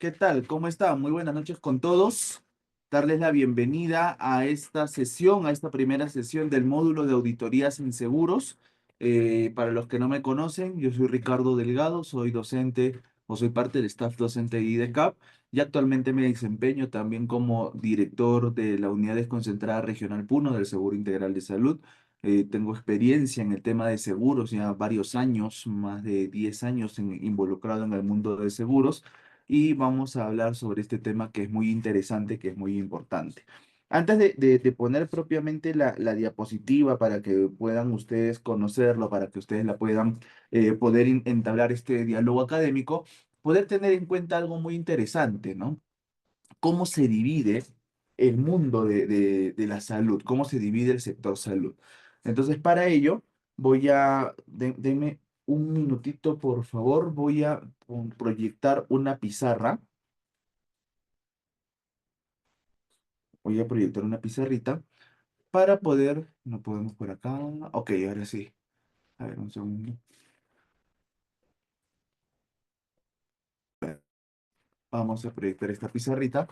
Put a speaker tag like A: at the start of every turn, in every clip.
A: ¿Qué tal? ¿Cómo están? Muy buenas noches con todos. Darles la bienvenida a esta sesión, a esta primera sesión del módulo de auditorías en seguros. Para los que no me conocen, yo soy Ricardo Delgado, soy docente o soy parte del staff docente de IDECAP y actualmente me desempeño también como director de la Unidad Desconcentrada Regional Puno del Seguro Integral de Salud. Tengo experiencia en el tema de seguros, ya varios años, más de 10 años involucrado en el mundo de seguros y vamos a hablar sobre este tema que es muy interesante, que es muy importante. Antes de poner propiamente la diapositiva para que puedan ustedes conocerlo, para que ustedes la puedan poder entablar este diálogo académico, poder tener en cuenta algo muy interesante, ¿no? Cómo se divide el mundo de la salud, cómo se divide el sector salud. Entonces, para ello, denme un minutito, por favor, voy a proyectar una pizarra, voy a proyectar una pizarrita para poder, no podemos por acá, ok, ahora sí, a ver, un segundo, vamos a proyectar esta pizarrita,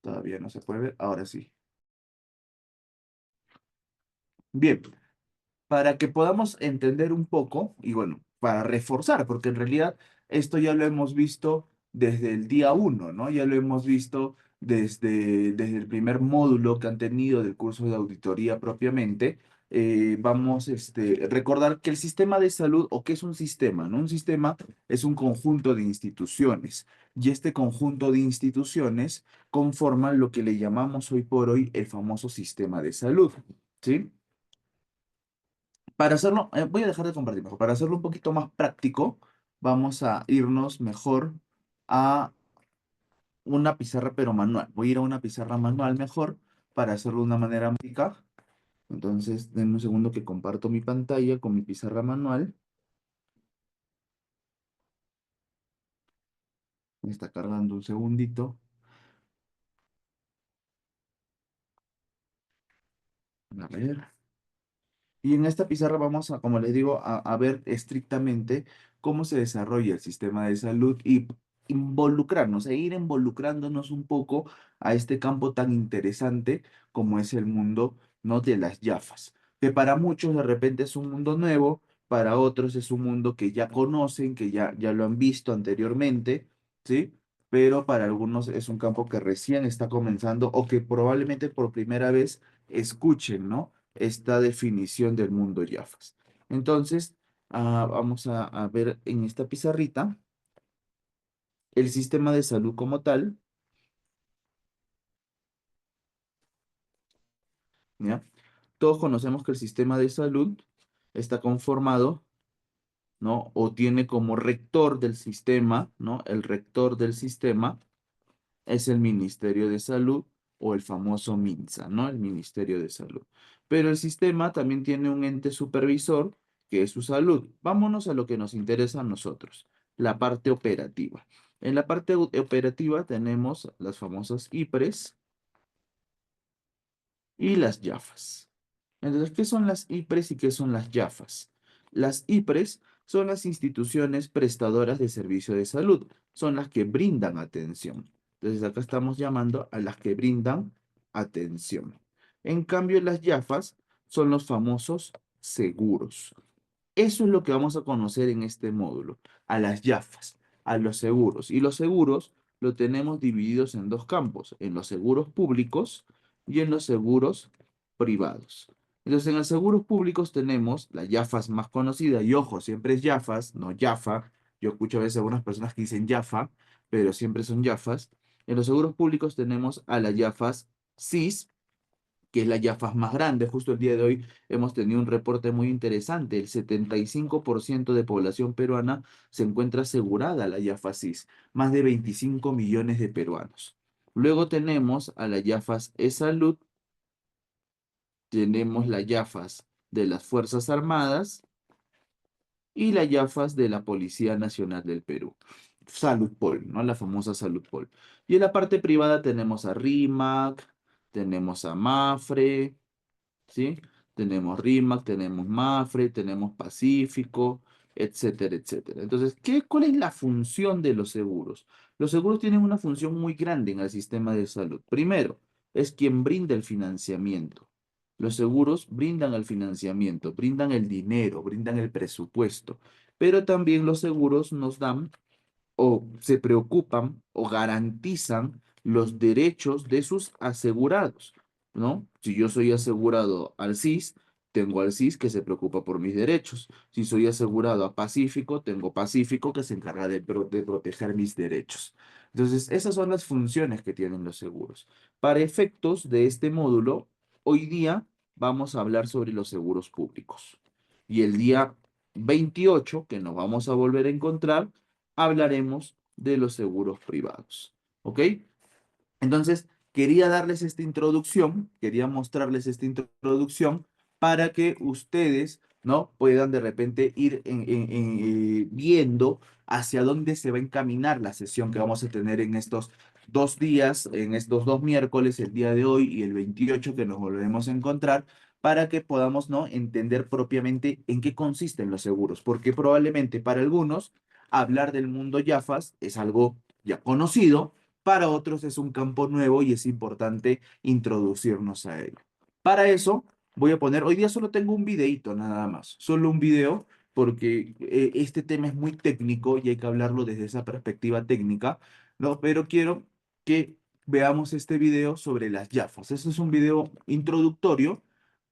A: todavía no se puede ver, ahora sí. Bien, para que podamos entender un poco y bueno, para reforzar, porque en realidad esto ya lo hemos visto desde el día uno, ¿no? Ya lo hemos visto desde el primer módulo que han tenido del curso de auditoría propiamente. Vamos recordar que el sistema de salud, o qué es un sistema, ¿no? Un sistema es un conjunto de instituciones y este conjunto de instituciones conforman lo que le llamamos hoy por hoy el famoso sistema de salud, ¿sí? Para hacerlo, voy a dejar de compartir mejor. Para hacerlo un poquito más práctico, vamos a irnos mejor a una pizarra, pero manual. Voy a ir a una pizarra manual mejor para hacerlo de una manera más eficaz. Entonces, denme un segundo que comparto mi pantalla con mi pizarra manual. Me está cargando un segundito. A ver. Y en esta pizarra vamos a, como les digo, a ver estrictamente cómo se desarrolla el sistema de salud y involucrarnos, e ir involucrándonos un poco a este campo tan interesante como es el mundo, ¿no? De las YAFAs, que para muchos de repente es un mundo nuevo, para otros es un mundo que ya conocen, que ya lo han visto anteriormente, ¿sí? Pero para algunos es un campo que recién está comenzando o que probablemente por primera vez escuchen, ¿no? Esta definición del mundo Jafas. Entonces, vamos a ver en esta pizarrita el sistema de salud como tal, ¿ya? Todos conocemos que el sistema de salud está conformado, ¿no? O tiene como rector del sistema, ¿no? El rector del sistema es el Ministerio de Salud o el famoso MINSA, ¿no? El Ministerio de Salud. Pero el sistema también tiene un ente supervisor que es su salud. Vámonos a lo que nos interesa a nosotros, la parte operativa. En la parte operativa tenemos las famosas IPRES y las YAFAS. Entonces, ¿qué son las IPRES y qué son las YAFAS? Las IPRES son las instituciones prestadoras de servicio de salud, son las que brindan atención. Entonces, acá estamos llamando a las que brindan atención. En cambio, las YAFAS son los famosos seguros. Eso es lo que vamos a conocer en este módulo, a las YAFAS, a los seguros. Y los seguros lo tenemos divididos en dos campos, en los seguros públicos y en los seguros privados. Entonces, en los seguros públicos tenemos la YAFAS más conocida, y ojo, siempre es YAFAS, no YAFA. Yo escucho a veces a algunas personas que dicen YAFA, pero siempre son YAFAS. En los seguros públicos tenemos a la YAFAS SIS, que es la YAFAS más grande. Justo el día de hoy hemos tenido un reporte muy interesante. El 75% de población peruana se encuentra asegurada a la YAFAS SIS, más de 25 millones de peruanos. Luego tenemos a la YAFAS E-Salud, tenemos la YAFAS de las Fuerzas Armadas y la YAFAS de la Policía Nacional del Perú. Salud Pol, ¿no? La famosa Salud Pol. Y en la parte privada tenemos a RIMAC, tenemos a MAFRE, ¿sí? Tenemos RIMAC, tenemos MAFRE, tenemos Pacífico, etcétera, etcétera. Entonces, ¿cuál es la función de los seguros? Los seguros tienen una función muy grande en el sistema de salud. Primero, es quien brinda el financiamiento. Los seguros brindan el financiamiento, brindan el dinero, brindan el presupuesto, pero también los seguros nos dan o se preocupan o garantizan los derechos de sus asegurados, ¿no? Si yo soy asegurado al CIS, tengo al CIS que se preocupa por mis derechos. Si soy asegurado a Pacífico, tengo Pacífico que se encarga de proteger mis derechos. Entonces, esas son las funciones que tienen los seguros. Para efectos de este módulo, hoy día vamos a hablar sobre los seguros públicos. Y el día 28, que nos vamos a volver a encontrar, hablaremos de los seguros privados. ¿Ok? Entonces, quería darles esta introducción, quería mostrarles esta introducción para que ustedes, ¿no? Puedan de repente ir viendo hacia dónde se va a encaminar la sesión que vamos a tener en estos 2 días, en estos 2 miércoles, el día de hoy y el 28 que nos volveremos a encontrar, para que podamos, ¿no? Entender propiamente en qué consisten los seguros, porque probablemente para algunos hablar del mundo Yafas es algo ya conocido, para otros es un campo nuevo y es importante introducirnos a él. Para eso voy a poner, hoy día solo tengo un videíto nada más, solo un video porque este tema es muy técnico y hay que hablarlo desde esa perspectiva técnica, ¿no? Pero quiero que veamos este video sobre las Yafas. Este es un video introductorio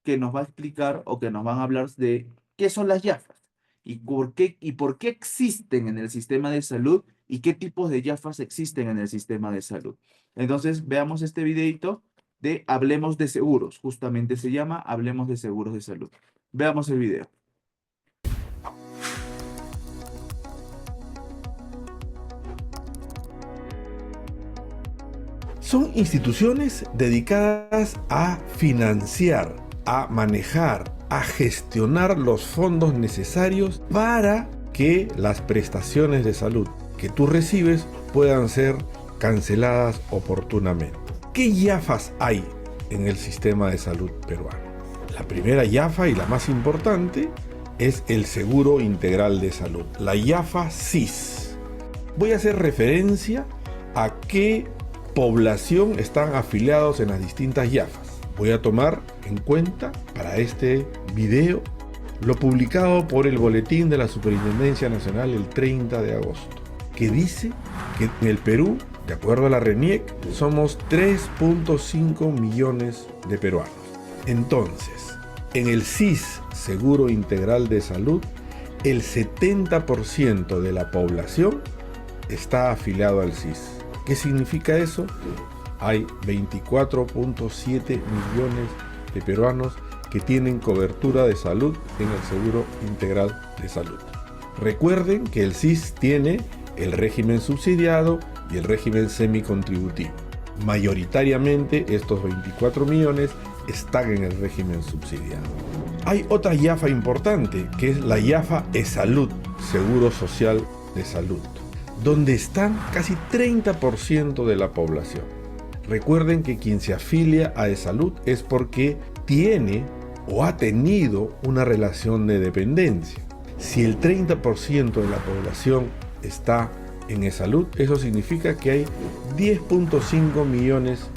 A: que nos va a explicar o que nos van a hablar de qué son las Yafas y por qué existen en el sistema de salud y qué tipos de Yafas existen en el sistema de salud. Entonces, veamos este videito de Hablemos de Seguros. Justamente se llama Hablemos de Seguros de Salud. Veamos el video.
B: Son instituciones dedicadas a financiar, a manejar, a gestionar los fondos necesarios para que las prestaciones de salud que tú recibes puedan ser canceladas oportunamente. ¿Qué Yafas hay en el sistema de salud peruano? La primera Yafa y la más importante es el Seguro Integral de Salud, la Yafa SIS. Voy a hacer referencia a qué población están afiliados en las distintas Yafas. Voy a tomar en cuenta para este video lo publicado por el Boletín de la Superintendencia Nacional el 30 de agosto, que dice que en el Perú, de acuerdo a la RENIEC, somos 3.5 millones de peruanos. Entonces, en el SIS, Seguro Integral de Salud, el 70% de la población está afiliado al SIS. ¿Qué significa eso? Hay 24.7 millones de peruanos que tienen cobertura de salud en el Seguro Integral de Salud. Recuerden que el SIS tiene el régimen subsidiado y el régimen semicontributivo. Mayoritariamente estos 24 millones están en el régimen subsidiado. Hay otra Yafa importante que es la Yafa eSalud, Seguro Social de Salud, donde están casi 30% de la población. Recuerden que quien se afilia a eSalud es porque tiene o ha tenido una relación de dependencia. Si el 30% de la población está en eSalud, eso significa que hay 10.5 millones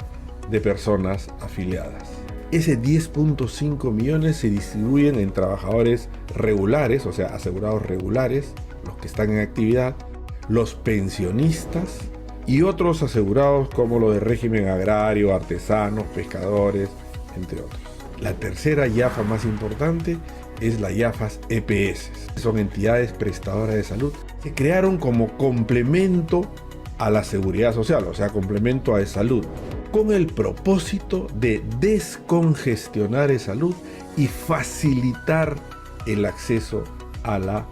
B: de personas afiliadas. Ese 10.5 millones se distribuyen en trabajadores regulares, o sea, asegurados regulares, los que están en actividad, los pensionistas y otros asegurados como los de régimen agrario, artesanos, pescadores, entre otros. La tercera Yafa más importante es la Yafas EPS. Son entidades prestadoras de salud que crearon como complemento a la seguridad social, o sea, complemento a eSalud, con el propósito de descongestionar eSalud y facilitar el acceso a la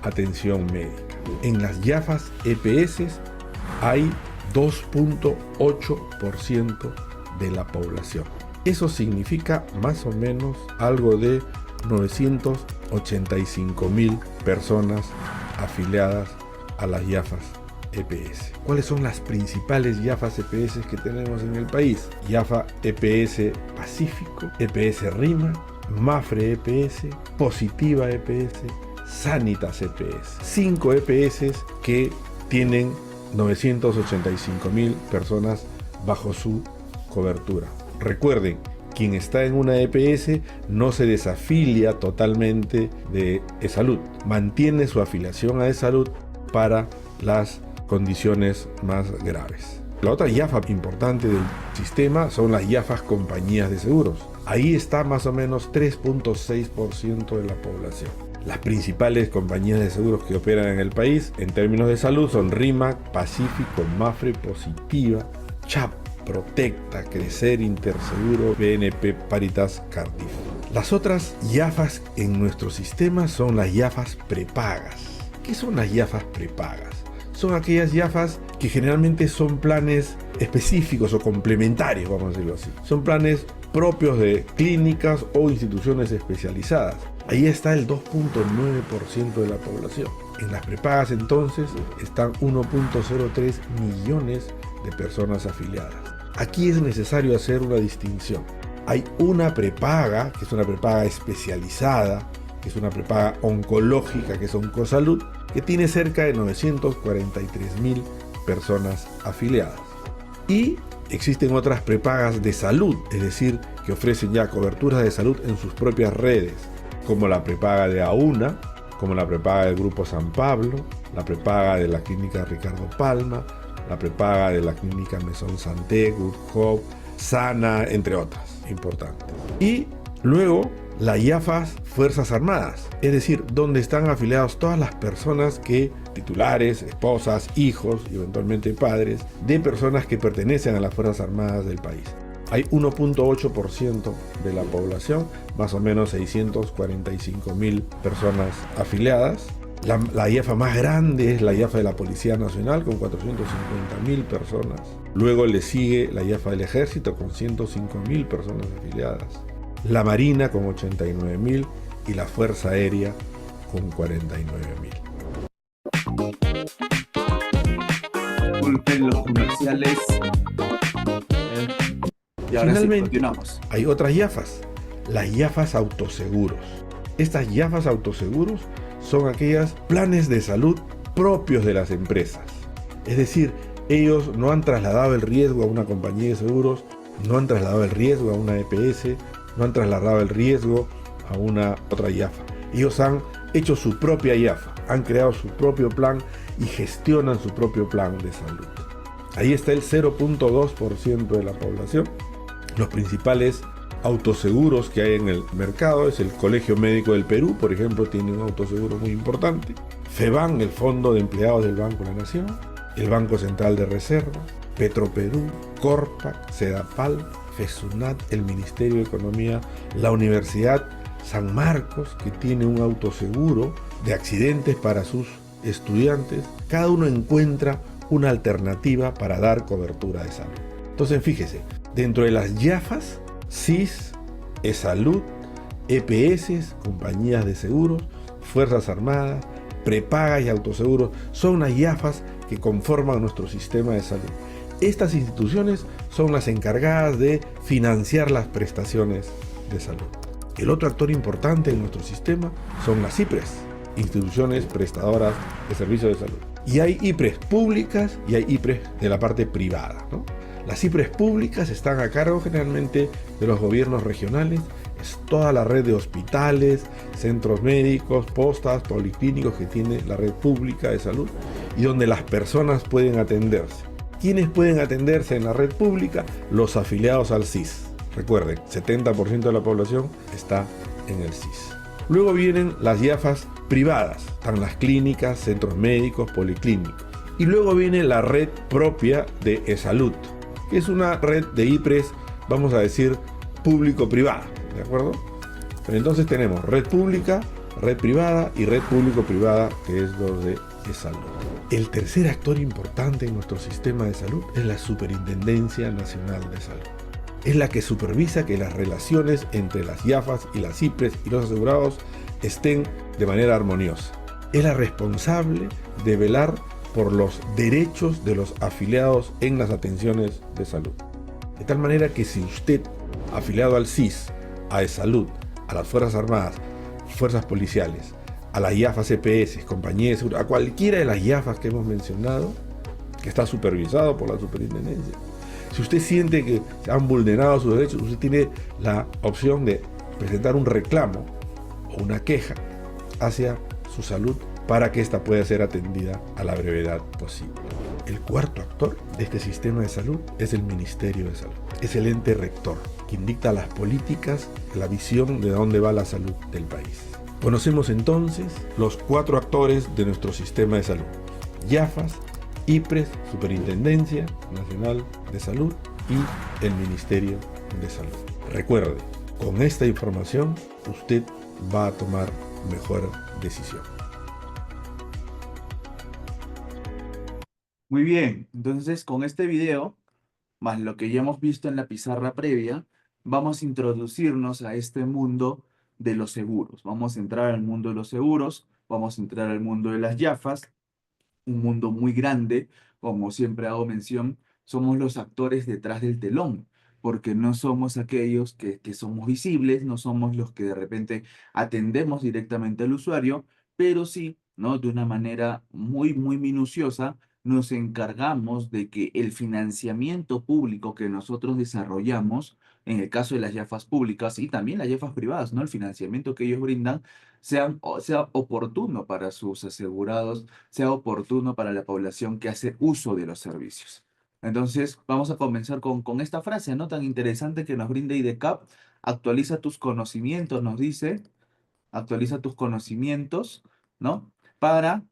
B: atención médica. En las Yafas EPS hay 2.8% de la población. Eso significa más o menos algo de 985.000 personas afiliadas a las Yafas EPS. ¿Cuáles son las principales Yafas EPS que tenemos en el país? Yafa EPS Pacífico, EPS Rima, Mafre EPS, Positiva EPS, Sanitas EPS. 5 EPS que tienen 985.000 personas bajo su cobertura. Recuerden, quien está en una EPS no se desafilia totalmente de eSalud, mantiene su afiliación a eSalud para las condiciones más graves. La otra IAFA importante del sistema son las IAFAs compañías de seguros. Ahí está más o menos 3.6% de la población. Las principales compañías de seguros que operan en el país en términos de salud son RIMAC, Pacífico, Mafre, Positiva, CHAP, Protecta, Crecer, Interseguro, BNP Paribas, Cardiff. Las otras IAFAs en nuestro sistema son las IAFAs prepagas. ¿Qué son las IAFAs prepagas? Son aquellas IAFAs que generalmente son planes específicos o complementarios, vamos a decirlo así. Son planes propios de clínicas o instituciones especializadas. Ahí está el 2.9% de la población. En las prepagas entonces están 1.03 millones de personas afiliadas. Aquí es necesario hacer una distinción. Hay una prepaga, que es una prepaga especializada, que es una prepaga oncológica, que es Oncosalud, que tiene cerca de 943.000 personas afiliadas. Y existen otras prepagas de salud, es decir, que ofrecen ya coberturas de salud en sus propias redes, como la prepaga de AUNA, como la prepaga del Grupo San Pablo, la prepaga de la Clínica Ricardo Palma, la prepaga de la Clínica Maison Santé, Good Hope, Sana, entre otras importantes. Y luego la IAFAS Fuerzas Armadas, es decir, donde están afiliados todas las personas titulares, esposas, hijos y eventualmente padres de personas que pertenecen a las Fuerzas Armadas del país. Hay 1.8% de la población, más o menos 645.000 personas afiliadas. La IAFA más grande es la IAFA de la Policía Nacional con 450.000 personas. Luego le sigue la IAFA del Ejército con 105.000 personas afiliadas. La Marina con 89.000 y la Fuerza Aérea con 49.000.
A: Disculpen los comerciales. Y ahora sí,
B: Finalmente,
A: continuamos.
B: hay otras IAFAs, las IAFAs autoseguros. Estas IAFAs autoseguros son aquellos planes de salud propios de las empresas. Es decir, ellos no han trasladado el riesgo a una compañía de seguros, no han trasladado el riesgo a una EPS, no han trasladado el riesgo a una otra IAFA. Ellos han hecho su propia IAFA, han creado su propio plan y gestionan su propio plan de salud. Ahí está el 0.2% de la población. Los principales autoseguros que hay en el mercado es el Colegio Médico del Perú, por ejemplo, tiene un autoseguro muy importante. FEBAN, el Fondo de Empleados del Banco de la Nación, el Banco Central de Reserva, Petroperú, Corpac, Sedapal, FESUNAT, el Ministerio de Economía, la Universidad San Marcos, que tiene un autoseguro de accidentes para sus estudiantes. Cada uno encuentra una alternativa para dar cobertura de salud. Entonces, fíjese, dentro de las IAFAs, SIS, eSalud, EPS, compañías de seguros, Fuerzas Armadas, prepagas y autoseguros, son las IAFAs que conforman nuestro sistema de salud. Estas instituciones son las encargadas de financiar las prestaciones de salud. El otro actor importante en nuestro sistema son las IPRES, instituciones prestadoras de servicios de salud. Y hay IPRES públicas y hay IPRES de la parte privada, ¿no? Las IPRES públicas están a cargo generalmente de los gobiernos regionales. Es toda la red de hospitales, centros médicos, postas, policlínicos que tiene la red pública de salud y donde las personas pueden atenderse. ¿Quiénes pueden atenderse en la red pública? Los afiliados al SIS. Recuerden, 70% de la población está en el SIS. Luego vienen las IAFAs privadas, están las clínicas, centros médicos, policlínicos. Y luego viene la red propia de eSalud, que es una red de IPRES, vamos a decir, público-privada, ¿de acuerdo? Pero entonces tenemos red pública, red privada y red público-privada, que es lo de eSalud. El tercer actor importante en nuestro sistema de salud es la Superintendencia Nacional de Salud. Es la que supervisa que las relaciones entre las IAFAs y las IPRES y los asegurados estén de manera armoniosa. Es la responsable de velar por los derechos de los afiliados en las atenciones de salud. De tal manera que si usted, afiliado al SIS, a eSalud, a las Fuerzas Armadas, Fuerzas Policiales, a las IAFAS EPS, compañías de seguros, a cualquiera de las IAFAS que hemos mencionado, que está supervisado por la superintendencia. Si usted siente que se han vulnerado sus derechos, usted tiene la opción de presentar un reclamo o una queja hacia su salud para que ésta pueda ser atendida a la brevedad posible. El cuarto actor de este sistema de salud es el Ministerio de Salud. Es el ente rector, quien dicta las políticas, la visión de dónde va la salud del país. Conocemos entonces los cuatro actores de nuestro sistema de salud: IAFAS, IPRES, Superintendencia Nacional de Salud, y el Ministerio de Salud. Recuerde, con esta información usted va a tomar mejor decisión.
A: Muy bien, entonces con este video, más lo que ya hemos visto en la pizarra previa, vamos a introducirnos a este mundo de los seguros. Vamos a entrar al mundo de los seguros, vamos a entrar al mundo de las YAFAS, un mundo muy grande, como siempre hago mención, somos los actores detrás del telón, porque no somos aquellos que somos visibles, no somos los que de repente atendemos directamente al usuario, pero sí, ¿no? De una manera muy, muy minuciosa, nos encargamos de que el financiamiento público que nosotros desarrollamos, en el caso de las YAFAs públicas y también las YAFAs privadas, ¿no? El financiamiento que ellos brindan sea oportuno para sus asegurados, sea oportuno para la población que hace uso de los servicios. Entonces, vamos a comenzar con esta frase, ¿no? Tan interesante que nos brinda IDECAP. Actualiza tus conocimientos, nos dice, actualiza tus conocimientos, ¿no? Para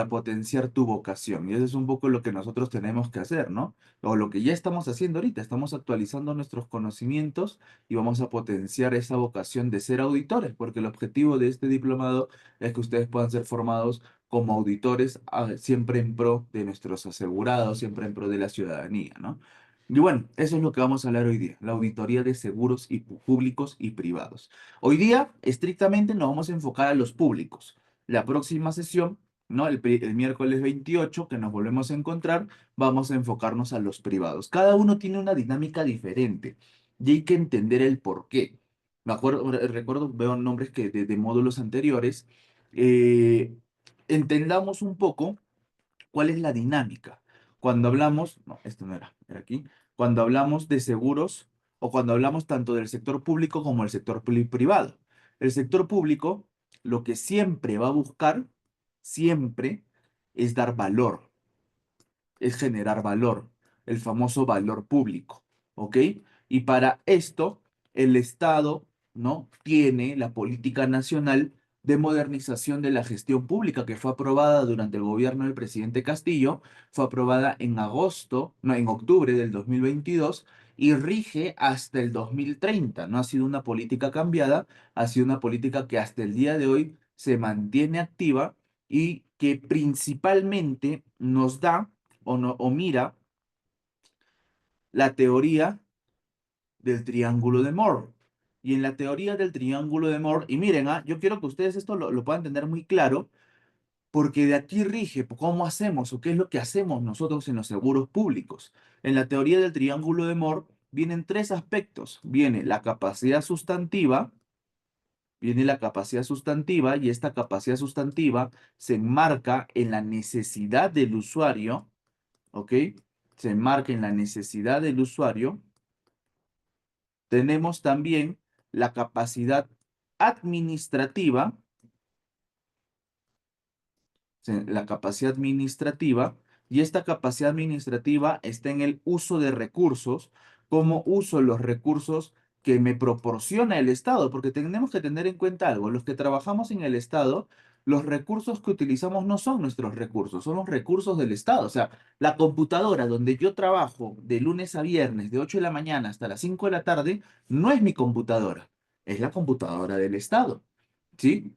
A: potenciar tu vocación. Y eso es un poco lo que nosotros tenemos que hacer, ¿no? O lo que ya estamos haciendo ahorita, estamos actualizando nuestros conocimientos y vamos a potenciar esa vocación de ser auditores, porque el objetivo de este diplomado es que ustedes puedan ser formados como auditores, siempre en pro de nuestros asegurados, siempre en pro de la ciudadanía, ¿no? Y bueno, eso es lo que vamos a hablar hoy día, la auditoría de seguros públicos y privados. Hoy día, estrictamente, nos vamos a enfocar a los públicos. La próxima sesión, ¿no? El miércoles 28, que nos volvemos a encontrar, vamos a enfocarnos a los privados. Cada uno tiene una dinámica diferente y hay que entender el por qué. Me acuerdo, recuerdo, veo nombres que de módulos anteriores. eh, Entendamos un poco cuál es la dinámica. Cuando hablamos, no, esto no era aquí, cuando hablamos de seguros o cuando hablamos tanto del sector público como del sector privado. El sector público lo que siempre va a buscar, siempre, es dar valor, es generar valor, el famoso valor público, ¿ok? Y para esto, el Estado, ¿no? Tiene la política nacional de modernización de la gestión pública que fue aprobada durante el gobierno del presidente Castillo, fue aprobada en agosto, no, en octubre del 2022 y rige hasta el 2030. No ha sido una política cambiada, ha sido una política que hasta el día de hoy se mantiene activa y que principalmente nos da o mira la teoría del triángulo de Moore. Y en la teoría del triángulo de Moore, y miren, yo quiero que ustedes esto lo puedan entender muy claro, porque de aquí rige cómo hacemos o qué es lo que hacemos nosotros en los seguros públicos. En la teoría del triángulo de Moore vienen tres aspectos. Viene la capacidad sustantiva y esta capacidad sustantiva se enmarca en la necesidad del usuario, ¿ok? Se enmarca en la necesidad del usuario. Tenemos también la capacidad administrativa, la capacidad administrativa, y esta capacidad administrativa está en el uso de recursos, cómo uso los recursos que me proporciona el Estado, porque tenemos que tener en cuenta algo, los que trabajamos en el Estado, los recursos que utilizamos no son nuestros recursos, son los recursos del Estado. O sea, la computadora donde yo trabajo de lunes a viernes, de 8 de la mañana hasta las 5 de la tarde, no es mi computadora, es la computadora del Estado, ¿sí?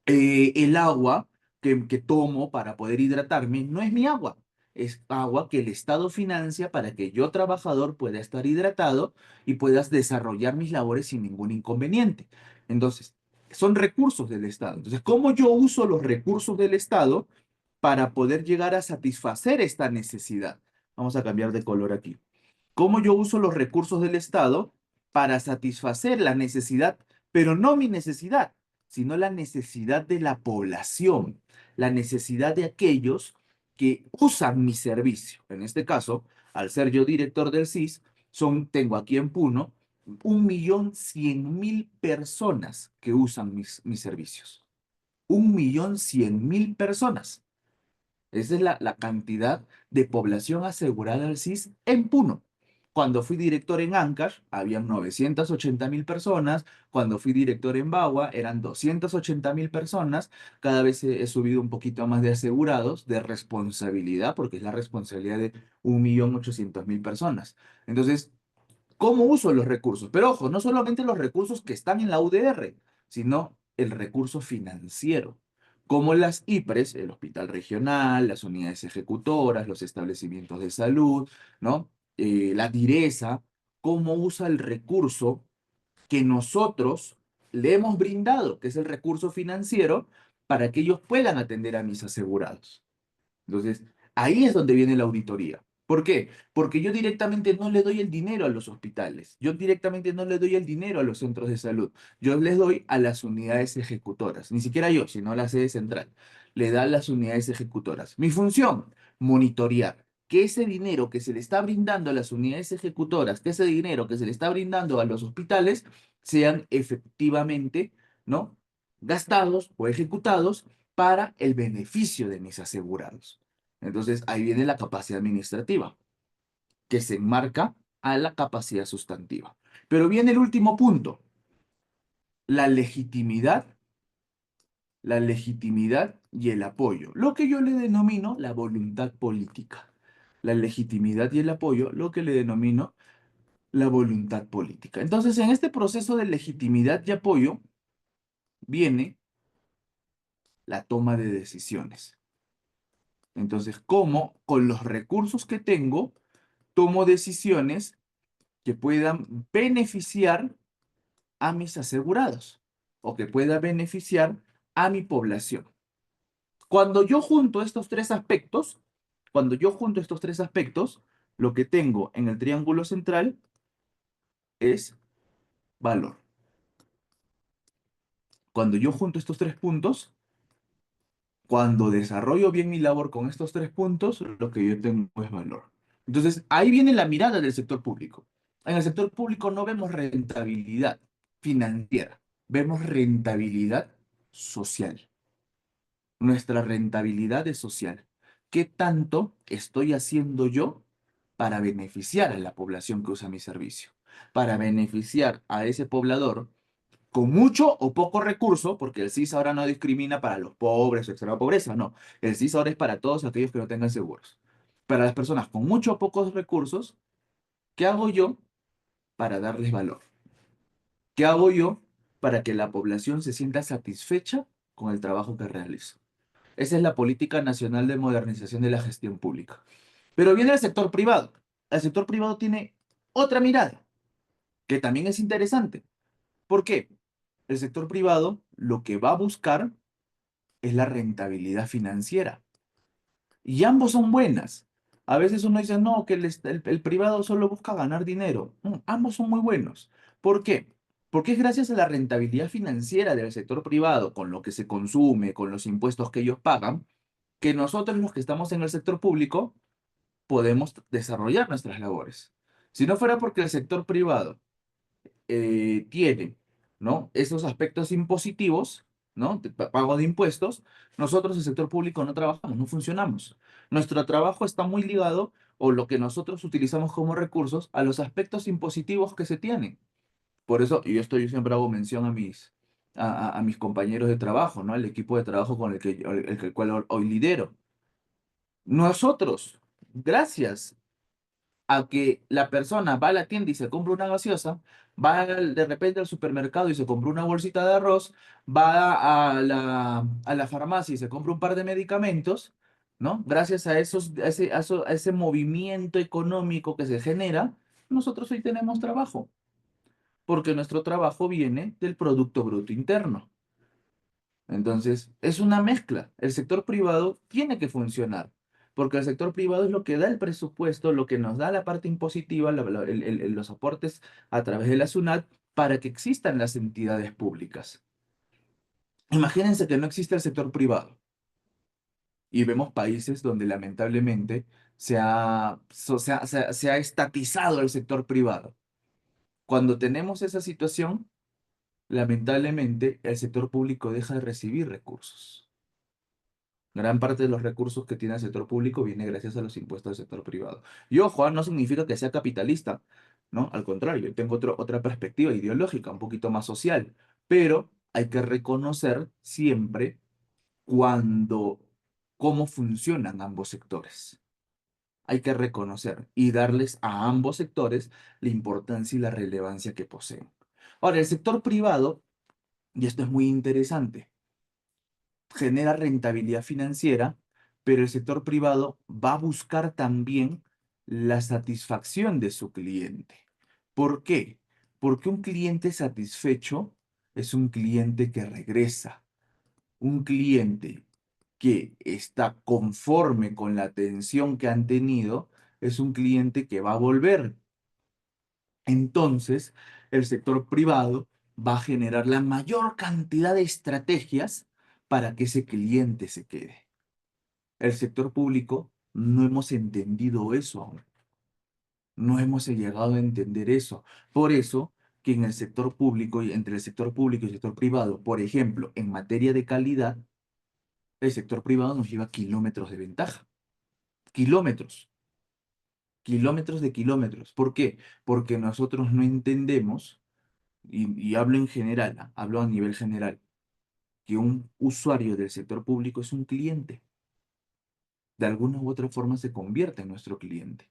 A: El agua que tomo para poder hidratarme no es mi agua, es agua que el Estado financia para que yo, trabajador, pueda estar hidratado y puedas desarrollar mis labores sin ningún inconveniente. Entonces, son recursos del Estado. Entonces, ¿cómo yo uso los recursos del Estado para poder llegar a satisfacer esta necesidad? Vamos a cambiar de color aquí. ¿Cómo yo uso los recursos del Estado para satisfacer la necesidad, pero no mi necesidad? sino la necesidad de la población, la necesidad de aquellos que usan mi servicio. En este caso, al ser yo director del CIS, tengo aquí en Puno 1.100.000 personas que usan mis servicios. 1.100.000 personas. Esa es la cantidad de población asegurada al CIS en Puno. Cuando fui director en Ancash, habían 980.000 personas. Cuando fui director en Bagua, eran 280.000 personas. Cada vez he subido un poquito más de asegurados, de responsabilidad, porque es la responsabilidad de 1.800.000 personas. Entonces, ¿cómo uso los recursos? Pero ojo, no solamente los recursos que están en la UDR, sino el recurso financiero, como las IPRES, el hospital regional, las unidades ejecutoras, los establecimientos de salud, ¿no? La DIRESA, cómo usa el recurso que nosotros le hemos brindado, que es el recurso financiero, para que ellos puedan atender a mis asegurados. Entonces, ahí es donde viene la auditoría. ¿Por qué? Porque yo directamente no le doy el dinero a los hospitales, yo directamente no le doy el dinero a los centros de salud, yo les doy a las unidades ejecutoras, ni siquiera yo, sino la sede central, le da a las unidades ejecutoras. Mi función, monitorear que ese dinero que se le está brindando a las unidades ejecutoras, que ese dinero que se le está brindando a los hospitales, sean efectivamente, ¿no? Gastados o ejecutados para el beneficio de mis asegurados. Entonces, ahí viene la capacidad administrativa, que se enmarca a la capacidad sustantiva. Pero viene el último punto, la legitimidad, la legitimidad y el apoyo, lo que yo le denomino la voluntad política. La legitimidad y el apoyo, lo que le denomino la voluntad política. Entonces, en este proceso de legitimidad y apoyo viene la toma de decisiones. Entonces, ¿cómo con los recursos que tengo tomo decisiones que puedan beneficiar a mis asegurados o que pueda beneficiar a mi población? Cuando yo junto estos tres aspectos, cuando yo junto estos tres aspectos, lo que tengo en el triángulo central es valor. Cuando yo junto estos tres puntos, cuando desarrollo bien mi labor con estos tres puntos, lo que yo tengo es valor. Entonces, ahí viene la mirada del sector público. En el sector público no vemos rentabilidad financiera, vemos rentabilidad social. Nuestra rentabilidad es social. ¿Qué tanto estoy haciendo yo para beneficiar a la población que usa mi servicio? Para beneficiar a ese poblador con mucho o poco recurso, porque el CIS ahora no discrimina para los pobres o extrema pobreza, no. El CIS ahora es para todos aquellos que no tengan seguros. Para las personas con mucho o pocos recursos, ¿qué hago yo para darles valor? ¿Qué hago yo para que la población se sienta satisfecha con el trabajo que realizo? Esa es la política nacional de modernización de la gestión pública. Pero viene el sector privado. El sector privado tiene otra mirada, que también es interesante. ¿Por qué? El sector privado lo que va a buscar es la rentabilidad financiera. Y ambos son buenas. A veces uno dice, no, que el privado solo busca ganar dinero. No, ambos son muy buenos. ¿Por qué? Porque es gracias a la rentabilidad financiera del sector privado, con lo que se consume, con los impuestos que ellos pagan, que nosotros los que estamos en el sector público podemos desarrollar nuestras labores. Si no fuera porque el sector privado tiene, ¿no? Esos aspectos impositivos, ¿no? De pago de impuestos, nosotros, el sector público, no trabajamos, no funcionamos. Nuestro trabajo está muy ligado, o lo que nosotros utilizamos como recursos, a los aspectos impositivos que se tienen. Por eso, yo siempre hago mención a mis compañeros de trabajo, ¿no? Al equipo de trabajo con el cual hoy lidero. Nosotros, gracias a que la persona va a la tienda y se compra una gaseosa, de repente al supermercado y se compra una bolsita de arroz, va a la farmacia y se compra un par de medicamentos, ¿no? Gracias a ese movimiento económico que se genera, nosotros hoy tenemos trabajo, porque nuestro trabajo viene del Producto Bruto Interno. Entonces, es una mezcla. El sector privado tiene que funcionar, porque el sector privado es lo que da el presupuesto, lo que nos da la parte impositiva, los aportes a través de la SUNAT para que existan las entidades públicas. Imagínense que no existe el sector privado y vemos países donde lamentablemente se ha estatizado el sector privado. Cuando tenemos esa situación, lamentablemente el sector público deja de recibir recursos. Gran parte de los recursos que tiene el sector público viene gracias a los impuestos del sector privado. Y ojo, no significa que sea capitalista, ¿no? Al contrario, yo tengo otra perspectiva ideológica, un poquito más social, pero hay que reconocer siempre cuando, cómo funcionan ambos sectores. Hay que reconocer y darles a ambos sectores la importancia y la relevancia que poseen. Ahora, el sector privado, y esto es muy interesante, genera rentabilidad financiera, pero el sector privado va a buscar también la satisfacción de su cliente. ¿Por qué? Porque un cliente satisfecho es un cliente que regresa, un cliente que está conforme con la atención que han tenido, es un cliente que va a volver. Entonces, el sector privado va a generar la mayor cantidad de estrategias para que ese cliente se quede. El sector público no hemos entendido eso aún. No hemos llegado a entender eso. Por eso que en el sector público y entre el sector público y el sector privado, por ejemplo, en materia de calidad, el sector privado nos lleva kilómetros de ventaja. Kilómetros, kilómetros de kilómetros. ¿Por qué? Porque nosotros no entendemos, y hablo en general, hablo a nivel general, que un usuario del sector público es un cliente. De alguna u otra forma se convierte en nuestro cliente.